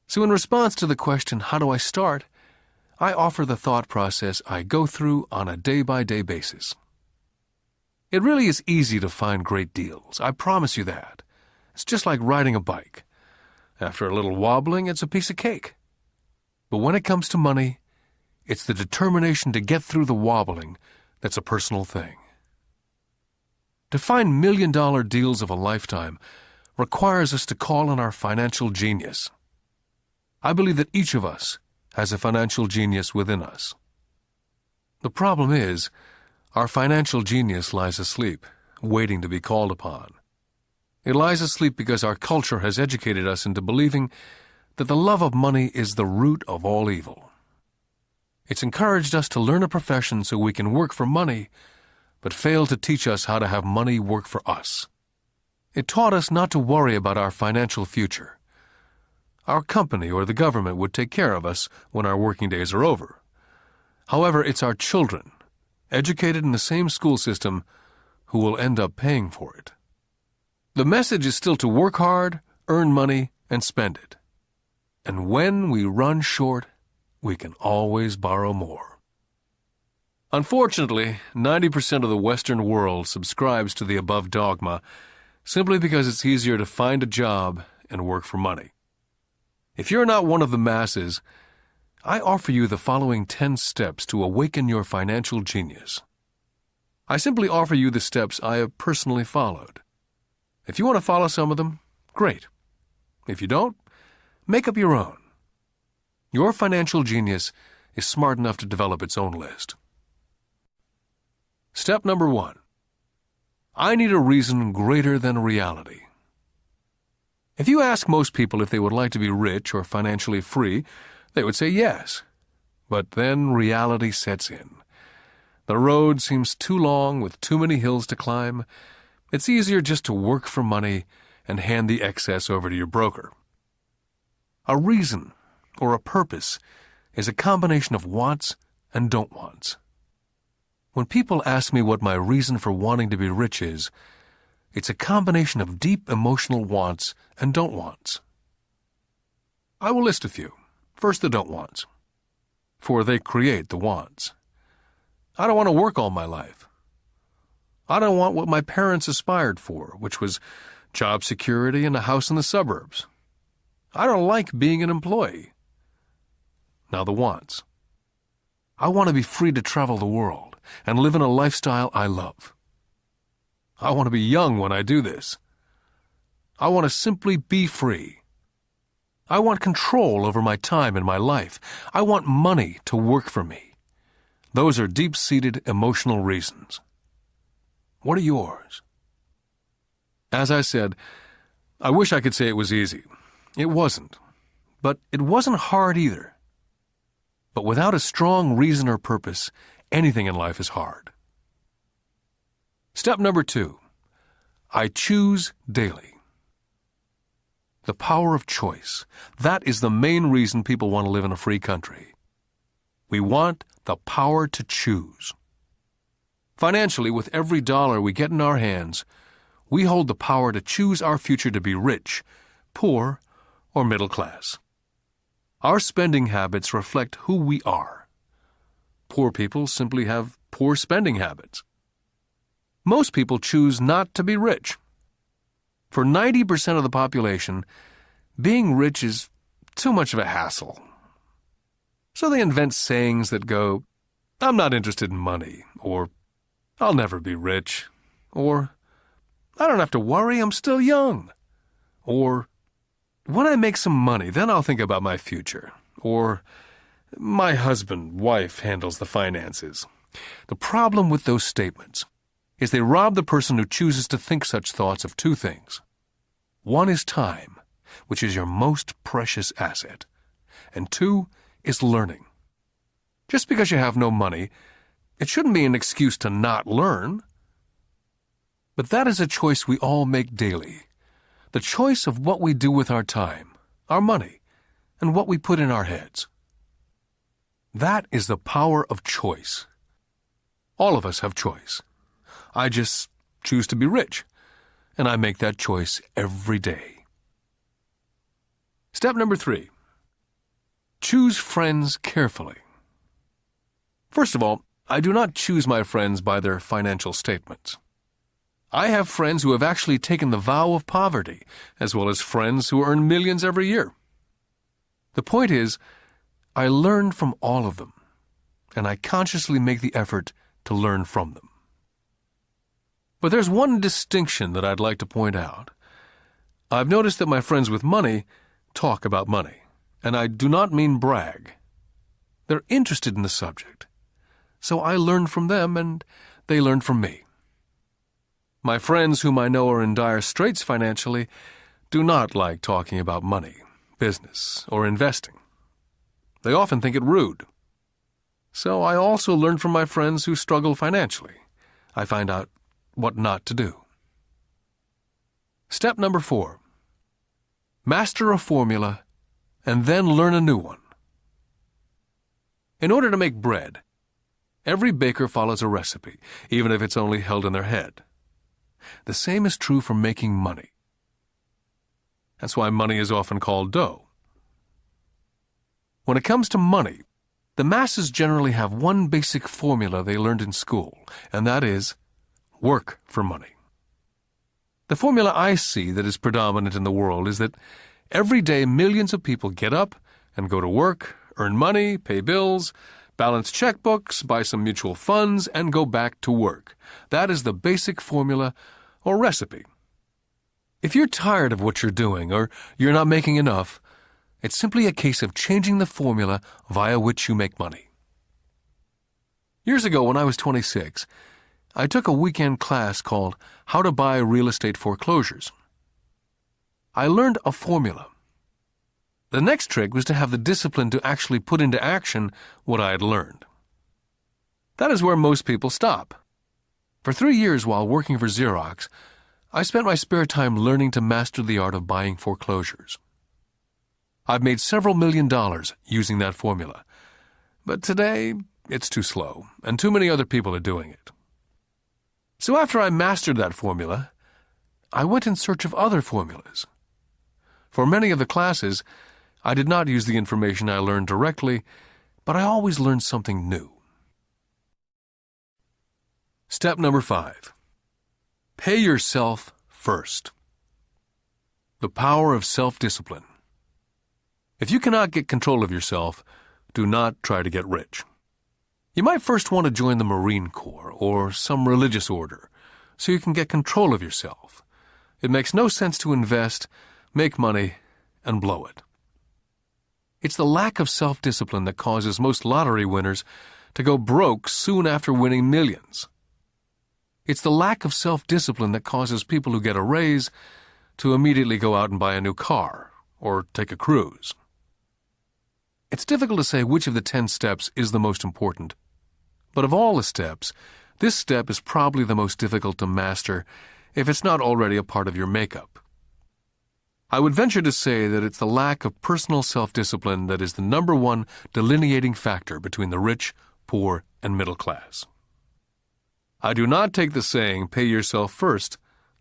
So in response to the question, how do I start, I offer the thought process I go through on a day-by-day basis. It really is easy to find great deals, I promise you that. It's just like riding a bike. After a little wobbling, it's a piece of cake. But when it comes to money, it's the determination to get through the wobbling that's a personal thing. To find million-dollar deals of a lifetime requires us to call on our financial genius. I believe that each of us has a financial genius within us. The problem is, our financial genius lies asleep, waiting to be called upon. It lies asleep because our culture has educated us into believing that the love of money is the root of all evil. It's encouraged us to learn a profession so we can work for money, but failed to teach us how to have money work for us. It taught us not to worry about our financial future. Our company or the government would take care of us when our working days are over. However, it's our children, educated in the same school system, who will end up paying for it. The message is still to work hard, earn money, and spend it. And when we run short, we can always borrow more. Unfortunately, 90% of the Western world subscribes to the above dogma simply because it's easier to find a job and work for money. If you're not one of the masses, I offer you the following 10 steps to awaken your financial genius. I simply offer you the steps I have personally followed. If you want to follow some of them, great. If you don't, make up your own. Your financial genius is smart enough to develop its own list. Step number 1. I need a reason greater than reality. If you ask most people if they would like to be rich or financially free, they would say yes. But then reality sets in. The road seems too long with too many hills to climb. It's easier just to work for money and hand the excess over to your broker. A reason or a purpose is a combination of wants and don't wants. When people ask me what my reason for wanting to be rich is, it's a combination of deep emotional wants and don't wants. I will list a few. First, the don't wants, for they create the wants. I don't want to work all my life. I don't want what my parents aspired for, which was job security and a house in the suburbs. I don't like being an employee. Now the wants. I want to be free to travel the world and live in a lifestyle I love. I want to be young when I do this. I want to simply be free. I want control over my time and my life. I want money to work for me. Those are deep-seated emotional reasons. What are yours? As I said, I wish I could say it was easy. It wasn't. But it wasn't hard either. But without a strong reason or purpose, anything in life is hard. Step number 2. I choose daily. The power of choice. That is the main reason people want to live in a free country. We want the power to choose. Financially, with every dollar we get in our hands, we hold the power to choose our future to be rich, poor, or middle class. Our spending habits reflect who we are. Poor people simply have poor spending habits. Most people choose not to be rich. For 90% of the population, being rich is too much of a hassle. So they invent sayings that go, "I'm not interested in money," or "I'll never be rich," or "I don't have to worry, I'm still young," or "When I make some money, then I'll think about my future," or "My husband, wife handles the finances." The problem with those statements is they rob the person who chooses to think such thoughts of two things. One is time, which is your most precious asset, and 2 is learning. Just because you have no money, it shouldn't be an excuse to not learn. But that is a choice we all make daily, the choice of what we do with our time, our money, and what we put in our heads. That is the power of choice. All of us have choice. I just choose to be rich, and I make that choice every day. Step number 3. Choose friends carefully. First of all, I do not choose my friends by their financial statements. I have friends who have actually taken the vow of poverty, as well as friends who earn millions every year. The point is, I learn from all of them, and I consciously make the effort to learn from them. But there's one distinction that I'd like to point out. I've noticed that my friends with money talk about money, and I do not mean brag. They're interested in the subject, so I learn from them and they learn from me. My friends whom I know are in dire straits financially do not like talking about money, business, or investing. They often think it rude. So I also learn from my friends who struggle financially. I find out what not to do. Step number 4. Master a formula and then learn a new one. In order to make bread, every baker follows a recipe, even if it's only held in their head. The same is true for making money. That's why money is often called dough. When it comes to money, the masses generally have one basic formula they learned in school, and that is work for money. The formula I see that is predominant in the world is that every day millions of people get up and go to work, earn money, pay bills, balance checkbooks, buy some mutual funds, and go back to work. That is the basic formula or recipe. If you're tired of what you're doing or you're not making enough, it's simply a case of changing the formula via which you make money. Years ago, when I was 26, I took a weekend class called How to Buy Real Estate Foreclosures. I learned a formula. The next trick was to have the discipline to actually put into action what I had learned. That is where most people stop. For 3 years while working for Xerox, I spent my spare time learning to master the art of buying foreclosures. I've made several $1 million using that formula, but today it's too slow, and too many other people are doing it. So after I mastered that formula, I went in search of other formulas. For many of the classes, I did not use the information I learned directly, but I always learned something new. Step number 5. Pay yourself first. The power of self-discipline. If you cannot get control of yourself, do not try to get rich. You might first want to join the Marine Corps or some religious order, so you can get control of yourself. It makes no sense to invest, make money, and blow it. It's the lack of self-discipline that causes most lottery winners to go broke soon after winning millions. It's the lack of self-discipline that causes people who get a raise to immediately go out and buy a new car or take a cruise. It's difficult to say which of the 10 steps is the most important, but of all the steps, this step is probably the most difficult to master if it's not already a part of your makeup. I would venture to say that it's the lack of personal self-discipline that is the number one delineating factor between the rich, poor, and middle class. I do not take the saying, "pay yourself first,"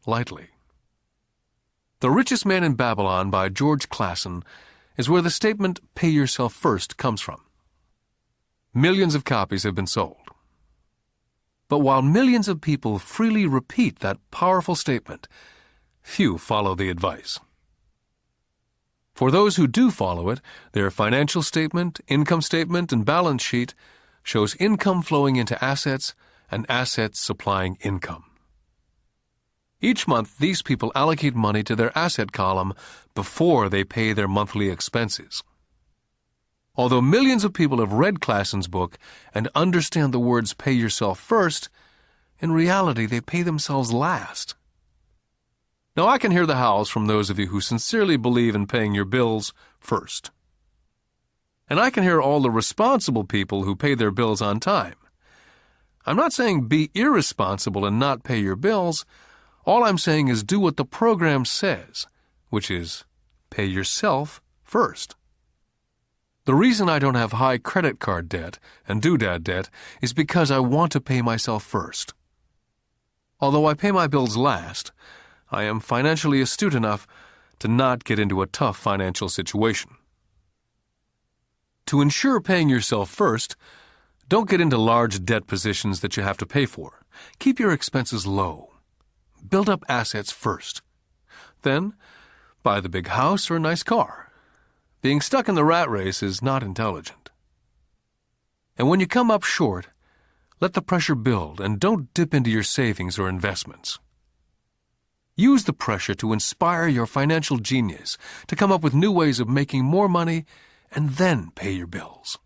lightly. The Richest Man in Babylon by George Clason is where the statement, "pay yourself first," comes from. Millions of copies have been sold. But while millions of people freely repeat that powerful statement, few follow the advice. For those who do follow it, their financial statement, income statement, and balance sheet shows income flowing into assets and assets supplying income. Each month, these people allocate money to their asset column before they pay their monthly expenses. Although millions of people have read Clason's book and understand the words "pay yourself first," in reality they pay themselves last. Now I can hear the howls from those of you who sincerely believe in paying your bills first. And I can hear all the responsible people who pay their bills on time. I'm not saying be irresponsible and not pay your bills. All I'm saying is do what the program says, which is pay yourself first. The reason I don't have high credit card debt and doodad debt is because I want to pay myself first. Although I pay my bills last, I am financially astute enough to not get into a tough financial situation. To ensure paying yourself first, don't get into large debt positions that you have to pay for. Keep your expenses low. Build up assets first. Then, buy the big house or a nice car. Being stuck in the rat race is not intelligent. And when you come up short, let the pressure build and don't dip into your savings or investments. Use the pressure to inspire your financial genius to come up with new ways of making more money and then pay your bills.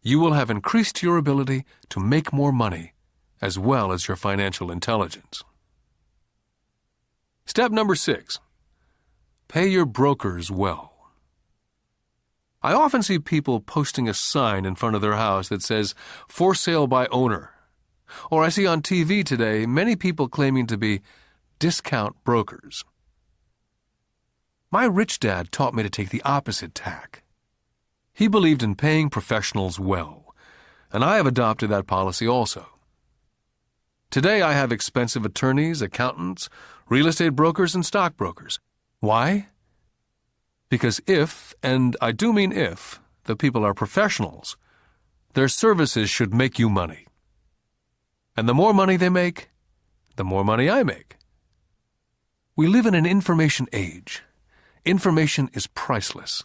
You will have increased your ability to make more money as well as your financial intelligence. Step number 6. Pay your brokers well. I often see people posting a sign in front of their house that says, "For sale by owner." Or I see on TV today many people claiming to be discount brokers. My rich dad taught me to take the opposite tack. He believed in paying professionals well, and I have adopted that policy also. Today I have expensive attorneys, accountants, real estate brokers, and stockbrokers. Why? Because if, and I do mean if, the people are professionals, their services should make you money. And the more money they make, the more money I make. We live in an information age. Information is priceless.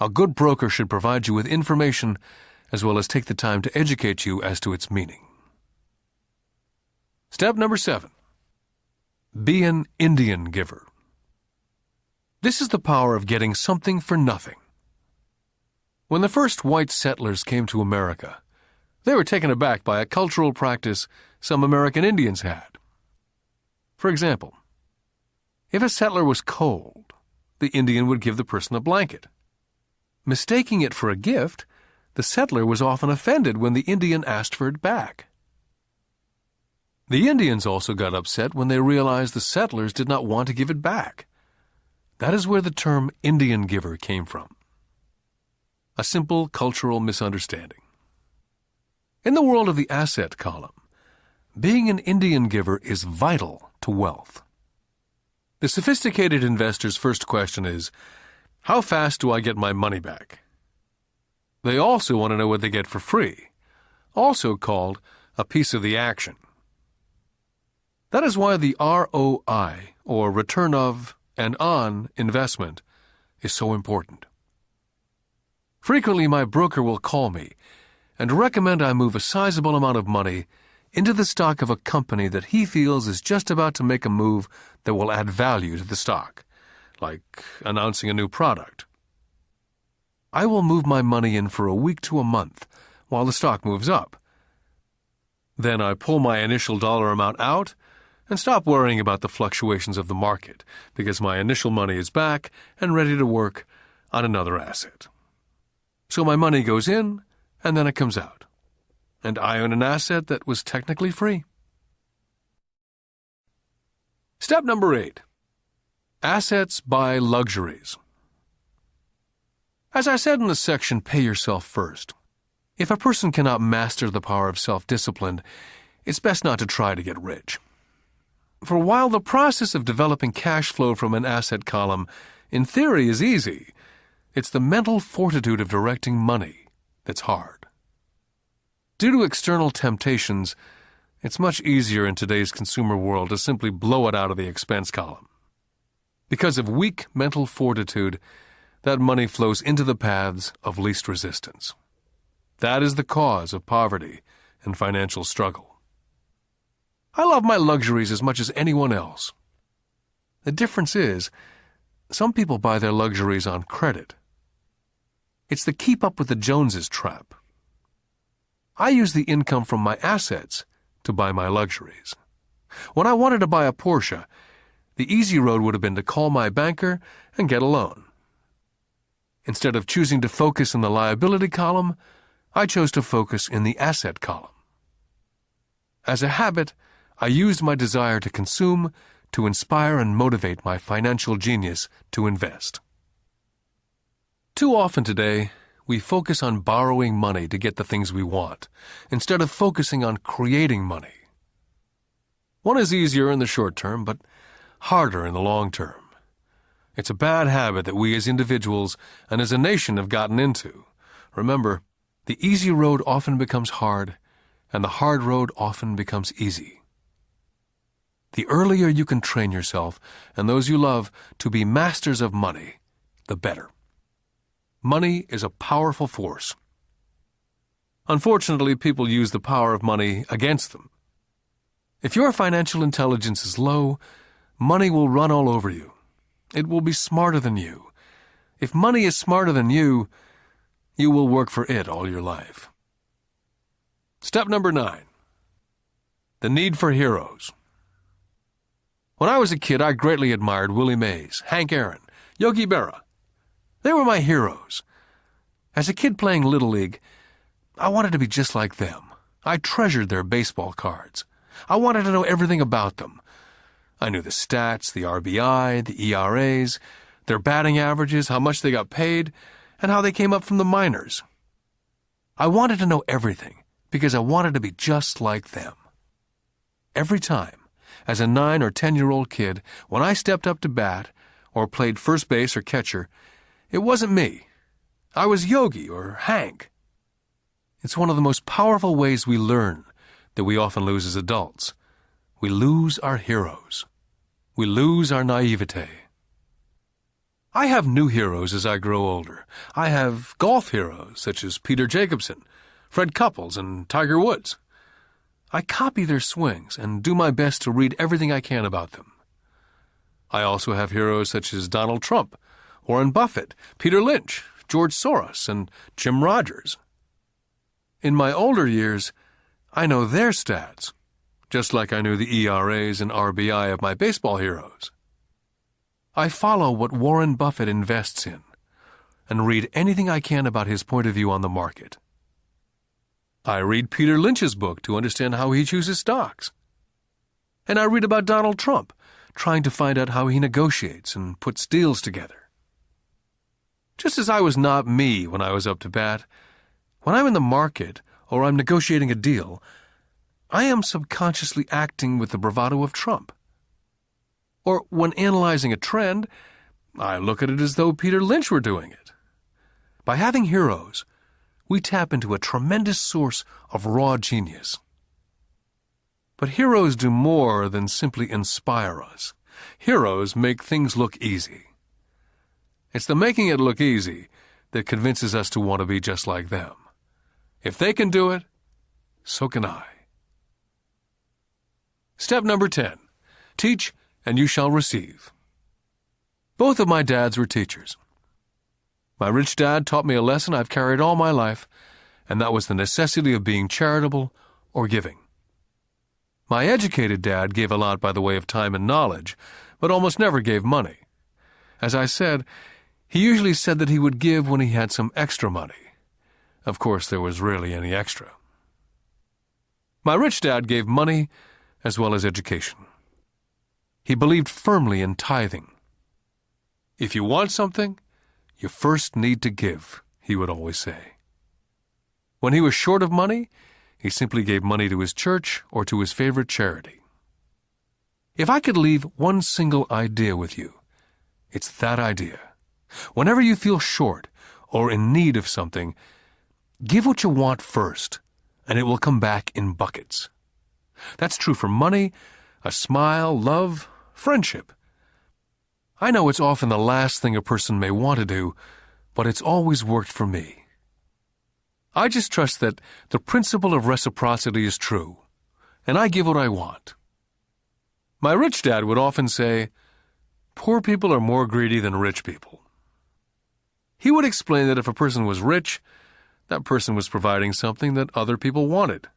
A good broker should provide you with information as well as take the time to educate you as to its meaning. Step number 7. Be an Indian giver. This is the power of getting something for nothing. When the first white settlers came to America, they were taken aback by a cultural practice some American Indians had. For example, if a settler was cold, the Indian would give the person a blanket. Mistaking it for a gift, the settler was often offended when the Indian asked for it back. The Indians also got upset when they realized the settlers did not want to give it back. That is where the term Indian giver came from. A simple cultural misunderstanding. In the world of the asset column, being an Indian giver is vital to wealth. The sophisticated investor's first question is, how fast do I get my money back? They also want to know what they get for free, also called a piece of the action. That is why the ROI, or return of and on investment, is so important. Frequently, my broker will call me and recommend I move a sizable amount of money into the stock of a company that he feels is just about to make a move that will add value to the stock, like announcing a new product. I will move my money in for a week to a month while the stock moves up. Then I pull my initial dollar amount out and stop worrying about the fluctuations of the market because my initial money is back and ready to work on another asset. So my money goes in and then it comes out, and I own an asset that was technically free. Step number 8. Assets buy luxuries. As I said in the section, Pay Yourself First, if a person cannot master the power of self-discipline, it's best not to try to get rich. For while the process of developing cash flow from an asset column in theory is easy, it's the mental fortitude of directing money that's hard. Due to external temptations, it's much easier in today's consumer world to simply blow it out of the expense column. Because of weak mental fortitude, that money flows into the paths of least resistance. That is the cause of poverty and financial struggle. I love my luxuries as much as anyone else. The difference is, some people buy their luxuries on credit. It's the keep up with the Joneses trap. I use the income from my assets to buy my luxuries. When I wanted to buy a Porsche, the easy road would have been to call my banker and get a loan. Instead of choosing to focus in the liability column, I chose to focus in the asset column. As a habit, I used my desire to consume to inspire and motivate my financial genius to invest. Too often today, we focus on borrowing money to get the things we want, instead of focusing on creating money. One is easier in the short term, but harder in the long term. It's a bad habit that we as individuals and as a nation have gotten into. Remember, the easy road often becomes hard, and the hard road often becomes easy. The earlier you can train yourself and those you love to be masters of money, the better. Money is a powerful force. Unfortunately, people use the power of money against them. If your financial intelligence is low, money will run all over you. It will be smarter than you. If money is smarter than you will work for it all your life. Step number 9. The need for heroes. When I was a kid, I greatly admired Willie Mays, Hank Aaron, Yogi Berra. They were my heroes. As a kid playing Little League, I wanted to be just like them. I treasured their baseball cards. I wanted to know everything about them. I knew the stats, the RBI, the ERAs, their batting averages, how much they got paid, and how they came up from the minors. I wanted to know everything because I wanted to be just like them. Every time, as a 9 or 10-year-old kid, when I stepped up to bat or played first base or catcher, it wasn't me. I was Yogi or Hank. It's one of the most powerful ways we learn that we often lose as adults. We lose our heroes. We lose our naivete. I have new heroes as I grow older. I have golf heroes such as Peter Jacobsen, Fred Couples, and Tiger Woods. I copy their swings and do my best to read everything I can about them. I also have heroes such as Donald Trump, Warren Buffett, Peter Lynch, George Soros, and Jim Rogers. In my older years, I know their stats, just like I knew the ERAs and RBI of my baseball heroes. I follow what Warren Buffett invests in and read anything I can about his point of view on the market. I read Peter Lynch's book to understand how he chooses stocks. And I read about Donald Trump, trying to find out how he negotiates and puts deals together. Just as I was not me when I was up to bat, when I'm in the market or I'm negotiating a deal, I am subconsciously acting with the bravado of Trump. Or when analyzing a trend, I look at it as though Peter Lynch were doing it. By having heroes, we tap into a tremendous source of raw genius. But heroes do more than simply inspire us. Heroes make things look easy. It's the making it look easy that convinces us to want to be just like them. If they can do it, so can I. Step number 10. Teach and you shall receive. Both of my dads were teachers. My rich dad taught me a lesson I've carried all my life, and that was the necessity of being charitable or giving. My educated dad gave a lot by the way of time and knowledge, but almost never gave money. As I said, he usually said that he would give when he had some extra money. Of course, there was rarely any extra. My rich dad gave money as well as education. He believed firmly in tithing. If you want something, you first need to give, he would always say. When he was short of money, he simply gave money to his church or to his favorite charity. If I could leave one single idea with you, it's that idea. Whenever you feel short or in need of something, give what you want first, and it will come back in buckets. That's true for money, a smile, love, friendship. I know it's often the last thing a person may want to do, but it's always worked for me. I just trust that the principle of reciprocity is true, and I give what I want. My rich dad would often say, "Poor people are more greedy than rich people." He would explain that if a person was rich, that person was providing something that other people wanted.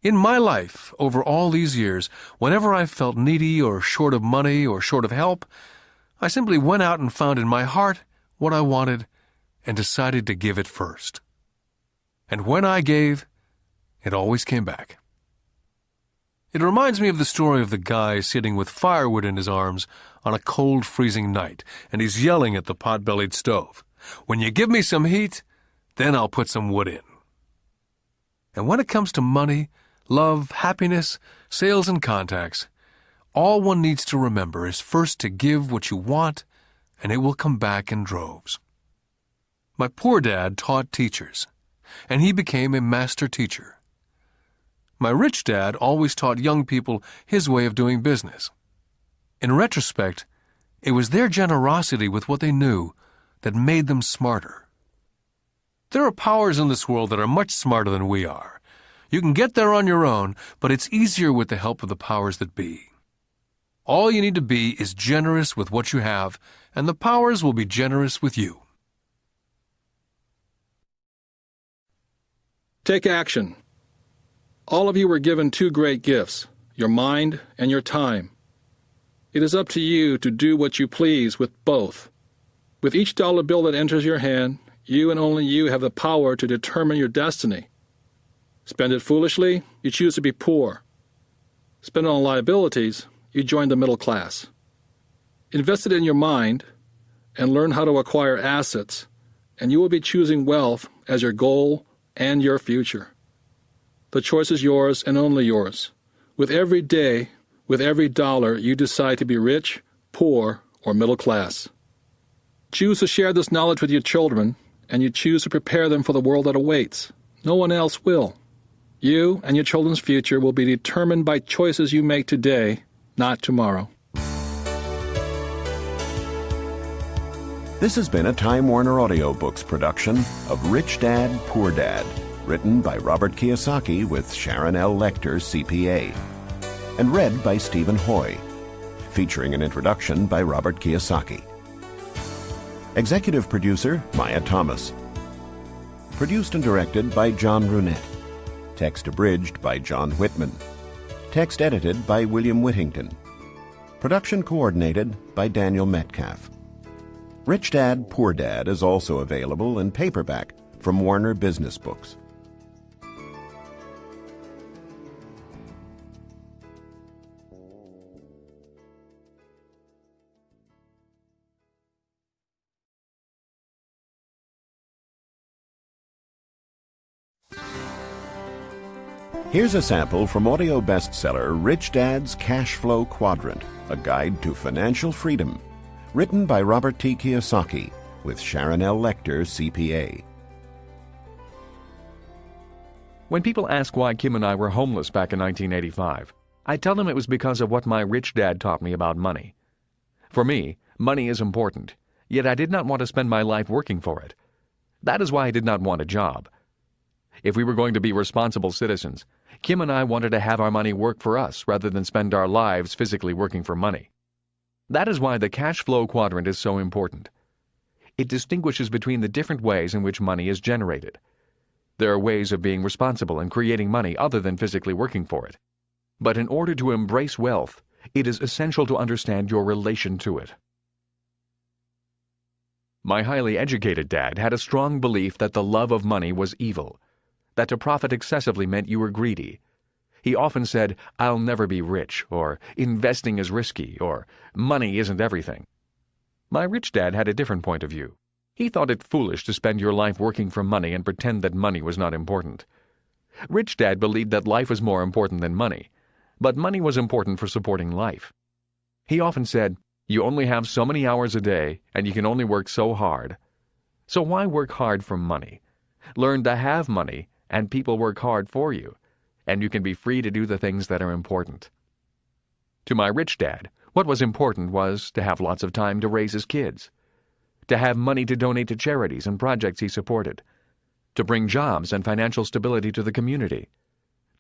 In my life, over all these years, whenever I felt needy or short of money or short of help, I simply went out and found in my heart what I wanted and decided to give it first. And when I gave, it always came back. It reminds me of the story of the guy sitting with firewood in his arms on a cold, freezing night, and he's yelling at the pot-bellied stove, "When you give me some heat, then I'll put some wood in." And when it comes to money, love, happiness, sales, and contacts, all one needs to remember is first to give what you want, and it will come back in droves. My poor dad taught teachers, and he became a master teacher. My rich dad always taught young people his way of doing business. In retrospect, it was their generosity with what they knew that made them smarter. There are powers in this world that are much smarter than we are. You can get there on your own, but it's easier with the help of the powers that be. All you need to be is generous with what you have, and the powers will be generous with you. Take action. All of you were given two great gifts, your mind and your time. It is up to you to do what you please with both. With each dollar bill that enters your hand, you and only you have the power to determine your destiny. Spend it foolishly, you choose to be poor. Spend it on liabilities, you join the middle class. Invest it in your mind and learn how to acquire assets, and you will be choosing wealth as your goal and your future. The choice is yours and only yours. With every day, with every dollar, you decide to be rich, poor, or middle class. Choose to share this knowledge with your children, and you choose to prepare them for the world that awaits. No one else will. You and your children's future will be determined by choices you make today, not tomorrow. This has been a Time Warner Audiobooks production of Rich Dad, Poor Dad, written by Robert Kiyosaki with Sharon L. Lecter, CPA, and read by Stephen Hoy, featuring an introduction by Robert Kiyosaki. Executive producer, Maya Thomas. Produced and directed by John Brunette. Text abridged by John Whitman. Text edited by William Whittington. Production coordinated by Daniel Metcalf. Rich Dad, Poor Dad is also available in paperback from Warner Business Books. Here's a sample from audio bestseller Rich Dad's Cash Flow Quadrant, a guide to financial freedom, written by Robert T. Kiyosaki with Sharon L. Lecter, CPA. When people ask why Kim and I were homeless back in 1985, I tell them it was because of what my rich dad taught me about money. For me, money is important, yet I did not want to spend my life working for it. That is why I did not want a job. If we were going to be responsible citizens, Kim and I wanted to have our money work for us rather than spend our lives physically working for money. That is why the cash flow quadrant is so important. It distinguishes between the different ways in which money is generated. There are ways of being responsible and creating money other than physically working for it. But in order to embrace wealth, it is essential to understand your relation to it. My highly educated dad had a strong belief that the love of money was evil, that to profit excessively meant you were greedy. He often said, "I'll never be rich," or "investing is risky," or "money isn't everything." My rich dad had a different point of view. He thought it foolish to spend your life working for money and pretend that money was not important. Rich Dad believed that life was more important than money, but money was important for supporting life. He often said, "You only have so many hours a day, and you can only work so hard. So why work hard for money? Learn to have money, and people work hard for you, and you can be free to do the things that are important." To my rich dad, what was important was to have lots of time to raise his kids, to have money to donate to charities and projects he supported, to bring jobs and financial stability to the community,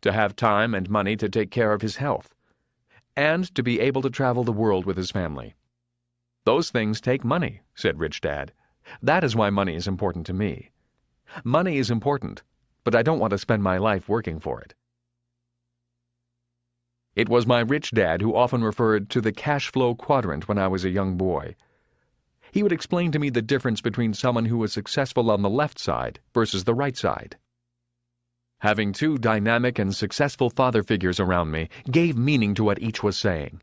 to have time and money to take care of his health, and to be able to travel the world with his family. "Those things take money," said Rich Dad. "That is why money is important to me. Money is important, but I don't want to spend my life working for it." It was my rich dad who often referred to the cash flow quadrant when I was a young boy. He would explain to me the difference between someone who was successful on the left side versus the right side. Having two dynamic and successful father figures around me gave meaning to what each was saying.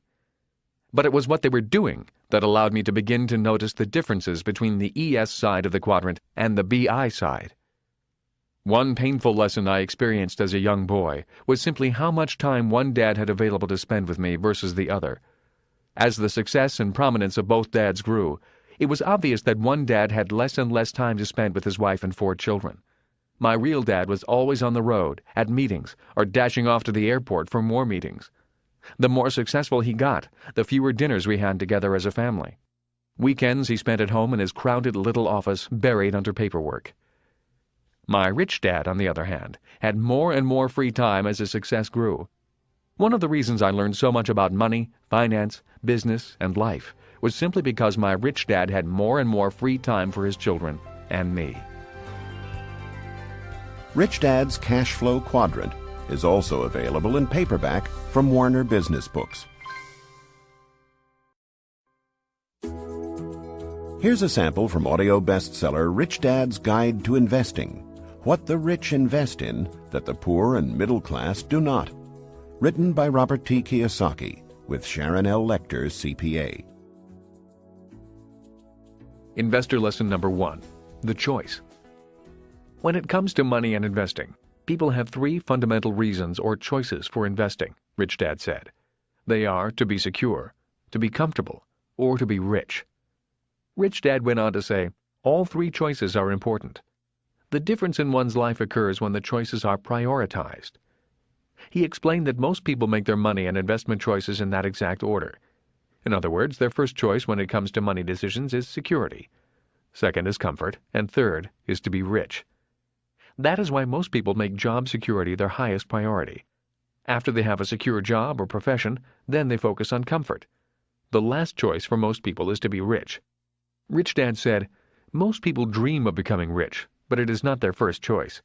But it was what they were doing that allowed me to begin to notice the differences between the ES side of the quadrant and the BI side. One painful lesson I experienced as a young boy was simply how much time one dad had available to spend with me versus the other. As the success and prominence of both dads grew, it was obvious that one dad had less and less time to spend with his wife and 4 children. My real dad was always on the road, at meetings, or dashing off to the airport for more meetings. The more successful he got, the fewer dinners we had together as a family. Weekends he spent at home in his crowded little office buried under paperwork. My rich dad, on the other hand, had more and more free time as his success grew. One of the reasons I learned so much about money, finance, business, and life was simply because my rich dad had more and more free time for his children and me. Rich Dad's Cash Flow Quadrant is also available in paperback from Warner Business Books. Here's a sample from audio bestseller Rich Dad's Guide to Investing: What the Rich Invest in That the Poor and Middle Class Do Not. Written by Robert T. Kiyosaki with Sharon L. Lecter, CPA. Investor lesson number 1: the choice. When it comes to money and investing, people have 3 fundamental reasons or choices for investing, Rich Dad said. They are to be secure, to be comfortable, or to be rich. Rich Dad went on to say, all 3 choices are important. The difference in one's life occurs when the choices are prioritized. He explained that most people make their money and investment choices in that exact order. In other words, their first choice when it comes to money decisions is security. Second is comfort, and third is to be rich. That is why most people make job security their highest priority. After they have a secure job or profession, then they focus on comfort. The last choice for most people is to be rich. Rich Dad said, most people dream of becoming rich, but it is not their first choice.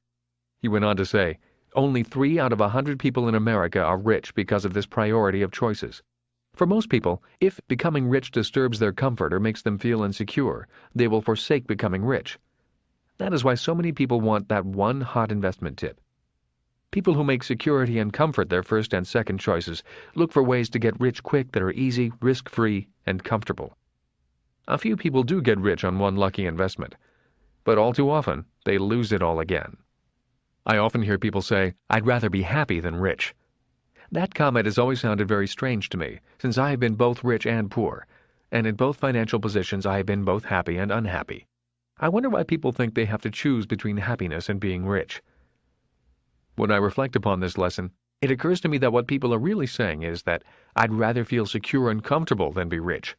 He went on to say, only 3 out of 100 people in America are rich because of this priority of choices. For most people, if becoming rich disturbs their comfort or makes them feel insecure, they will forsake becoming rich. That is why so many people want that one hot investment tip. People who make security and comfort their first and second choices look for ways to get rich quick that are easy, risk-free, and comfortable. A few people do get rich on one lucky investment, but all too often they lose it all again. I often hear people say, I'd rather be happy than rich. That comment has always sounded very strange to me, since I have been both rich and poor, and in both financial positions I have been both happy and unhappy. I wonder why people think they have to choose between happiness and being rich. When I reflect upon this lesson, it occurs to me that what people are really saying is that I'd rather feel secure and comfortable than be rich.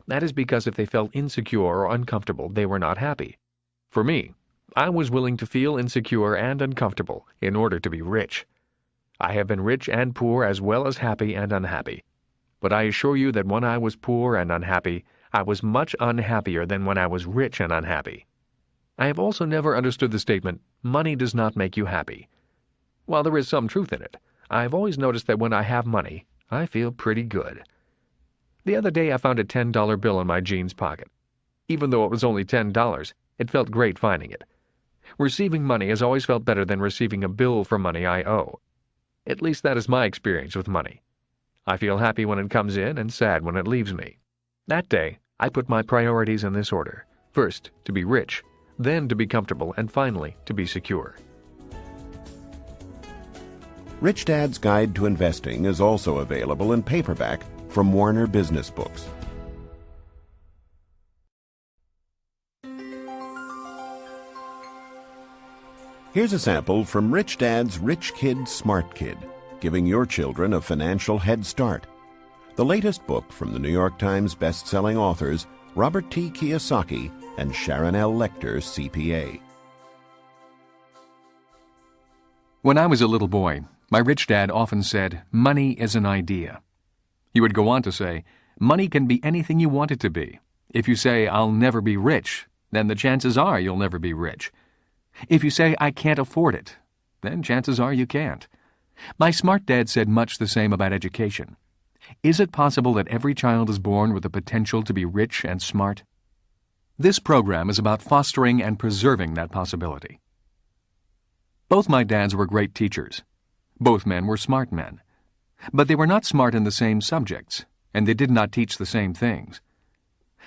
That is because if they felt insecure or uncomfortable, they were not happy. For me, I was willing to feel insecure and uncomfortable in order to be rich. I have been rich and poor as well as happy and unhappy. But I assure you that when I was poor and unhappy, I was much unhappier than when I was rich and unhappy. I have also never understood the statement, money does not make you happy. While there is some truth in it, I have always noticed that when I have money, I feel pretty good. The other day I found a $10 bill in my jeans pocket. Even though it was only $10, it felt great finding it. Receiving money has always felt better than receiving a bill for money I owe. At least that is my experience with money. I feel happy when it comes in and sad when it leaves me. That day, I put my priorities in this order. First, to be rich, then to be comfortable, and finally, to be secure. Rich Dad's Guide to Investing is also available in paperback from Warner Business Books. Here's a sample from Rich Dad's Rich Kid, Smart Kid, giving your children a financial head start. The latest book from the New York Times best-selling authors Robert T. Kiyosaki and Sharon L. Lecter, CPA. When I was a little boy, my rich dad often said, money is an idea. He would go on to say, money can be anything you want it to be. If you say, I'll never be rich, then the chances are you'll never be rich. If you say, I can't afford it, then chances are you can't. My smart dad said much the same about education. Is it possible that every child is born with the potential to be rich and smart? This program is about fostering and preserving that possibility. Both my dads were great teachers. Both men were smart men. But they were not smart in the same subjects, and they did not teach the same things.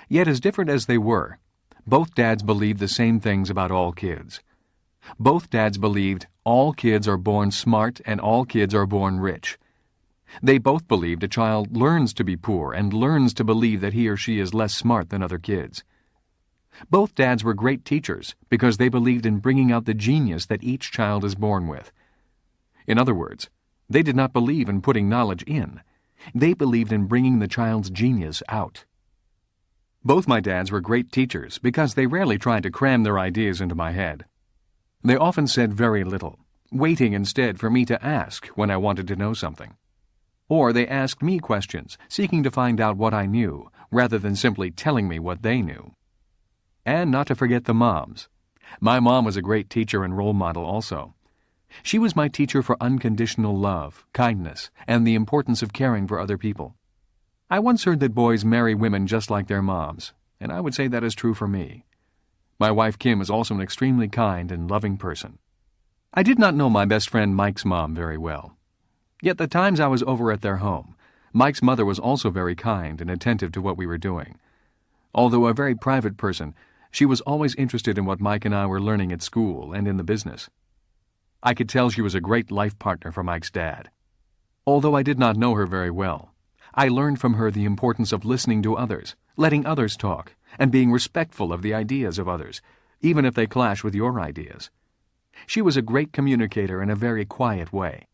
Yet as different as they were, both dads believed the same things about all kids. Both dads believed all kids are born smart and all kids are born rich. They both believed a child learns to be poor and learns to believe that he or she is less smart than other kids. Both dads were great teachers because they believed in bringing out the genius that each child is born with. In other words, they did not believe in putting knowledge in. They believed in bringing the child's genius out. Both my dads were great teachers because they rarely tried to cram their ideas into my head. They often said very little, waiting instead for me to ask when I wanted to know something. Or they asked me questions, seeking to find out what I knew, rather than simply telling me what they knew. And not to forget the moms. My mom was a great teacher and role model also. She was my teacher for unconditional love, kindness, and the importance of caring for other people. I once heard that boys marry women just like their moms, and I would say that is true for me. My wife Kim is also an extremely kind and loving person. I did not know my best friend Mike's mom very well. Yet the times I was over at their home, Mike's mother was also very kind and attentive to what we were doing. Although a very private person, she was always interested in what Mike and I were learning at school and in the business. I could tell she was a great life partner for Mike's dad. Although I did not know her very well, I learned from her the importance of listening to others, letting others talk, and being respectful of the ideas of others, even if they clash with your ideas. She was a great communicator in a very quiet way.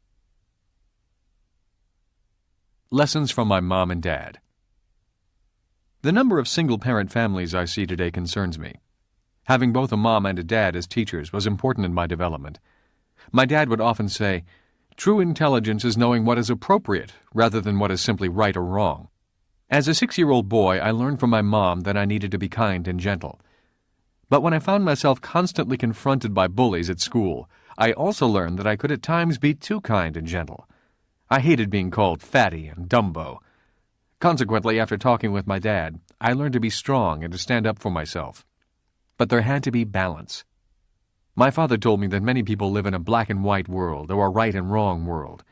Lessons from my mom and dad. The number of single-parent families I see today concerns me. Having both a mom and a dad as teachers was important in my development. My dad would often say, "True intelligence is knowing what is appropriate rather than what is simply right or wrong." As a 6-year-old boy, I learned from my mom that I needed to be kind and gentle. But when I found myself constantly confronted by bullies at school, I also learned that I could at times be too kind and gentle. I hated being called fatty and Dumbo. Consequently, after talking with my dad, I learned to be strong and to stand up for myself. But there had to be balance. My father told me that many people live in a black and white world or a right and wrong world.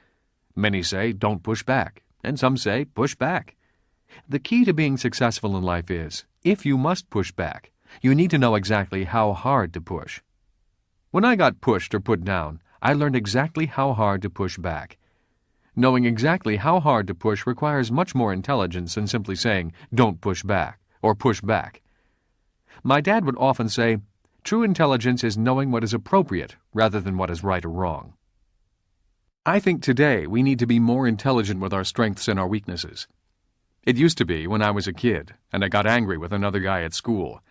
Many say, don't push back, and some say, push back. The key to being successful in life is, if you must push back, you need to know exactly how hard to push. When I got pushed or put down, I learned exactly how hard to push back. Knowing exactly how hard to push requires much more intelligence than simply saying, don't push back, or push back. My dad would often say, true intelligence is knowing what is appropriate rather than what is right or wrong. I think today we need to be more intelligent with our strengths and our weaknesses. It used to be when I was a kid and I got angry with another guy at school.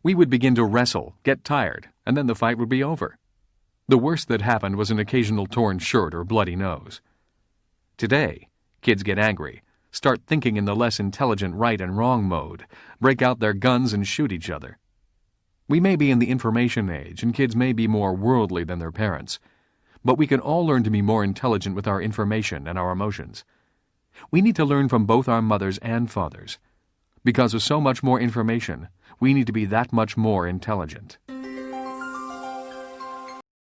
We would begin to wrestle, get tired, and then the fight would be over. The worst that happened was an occasional torn shirt or bloody nose. Today, kids get angry, start thinking in the less intelligent right and wrong mode, break out their guns and shoot each other. We may be in the information age, and kids may be more worldly than their parents, but we can all learn to be more intelligent with our information and our emotions. We need to learn from both our mothers and fathers. Because of so much more information, we need to be that much more intelligent.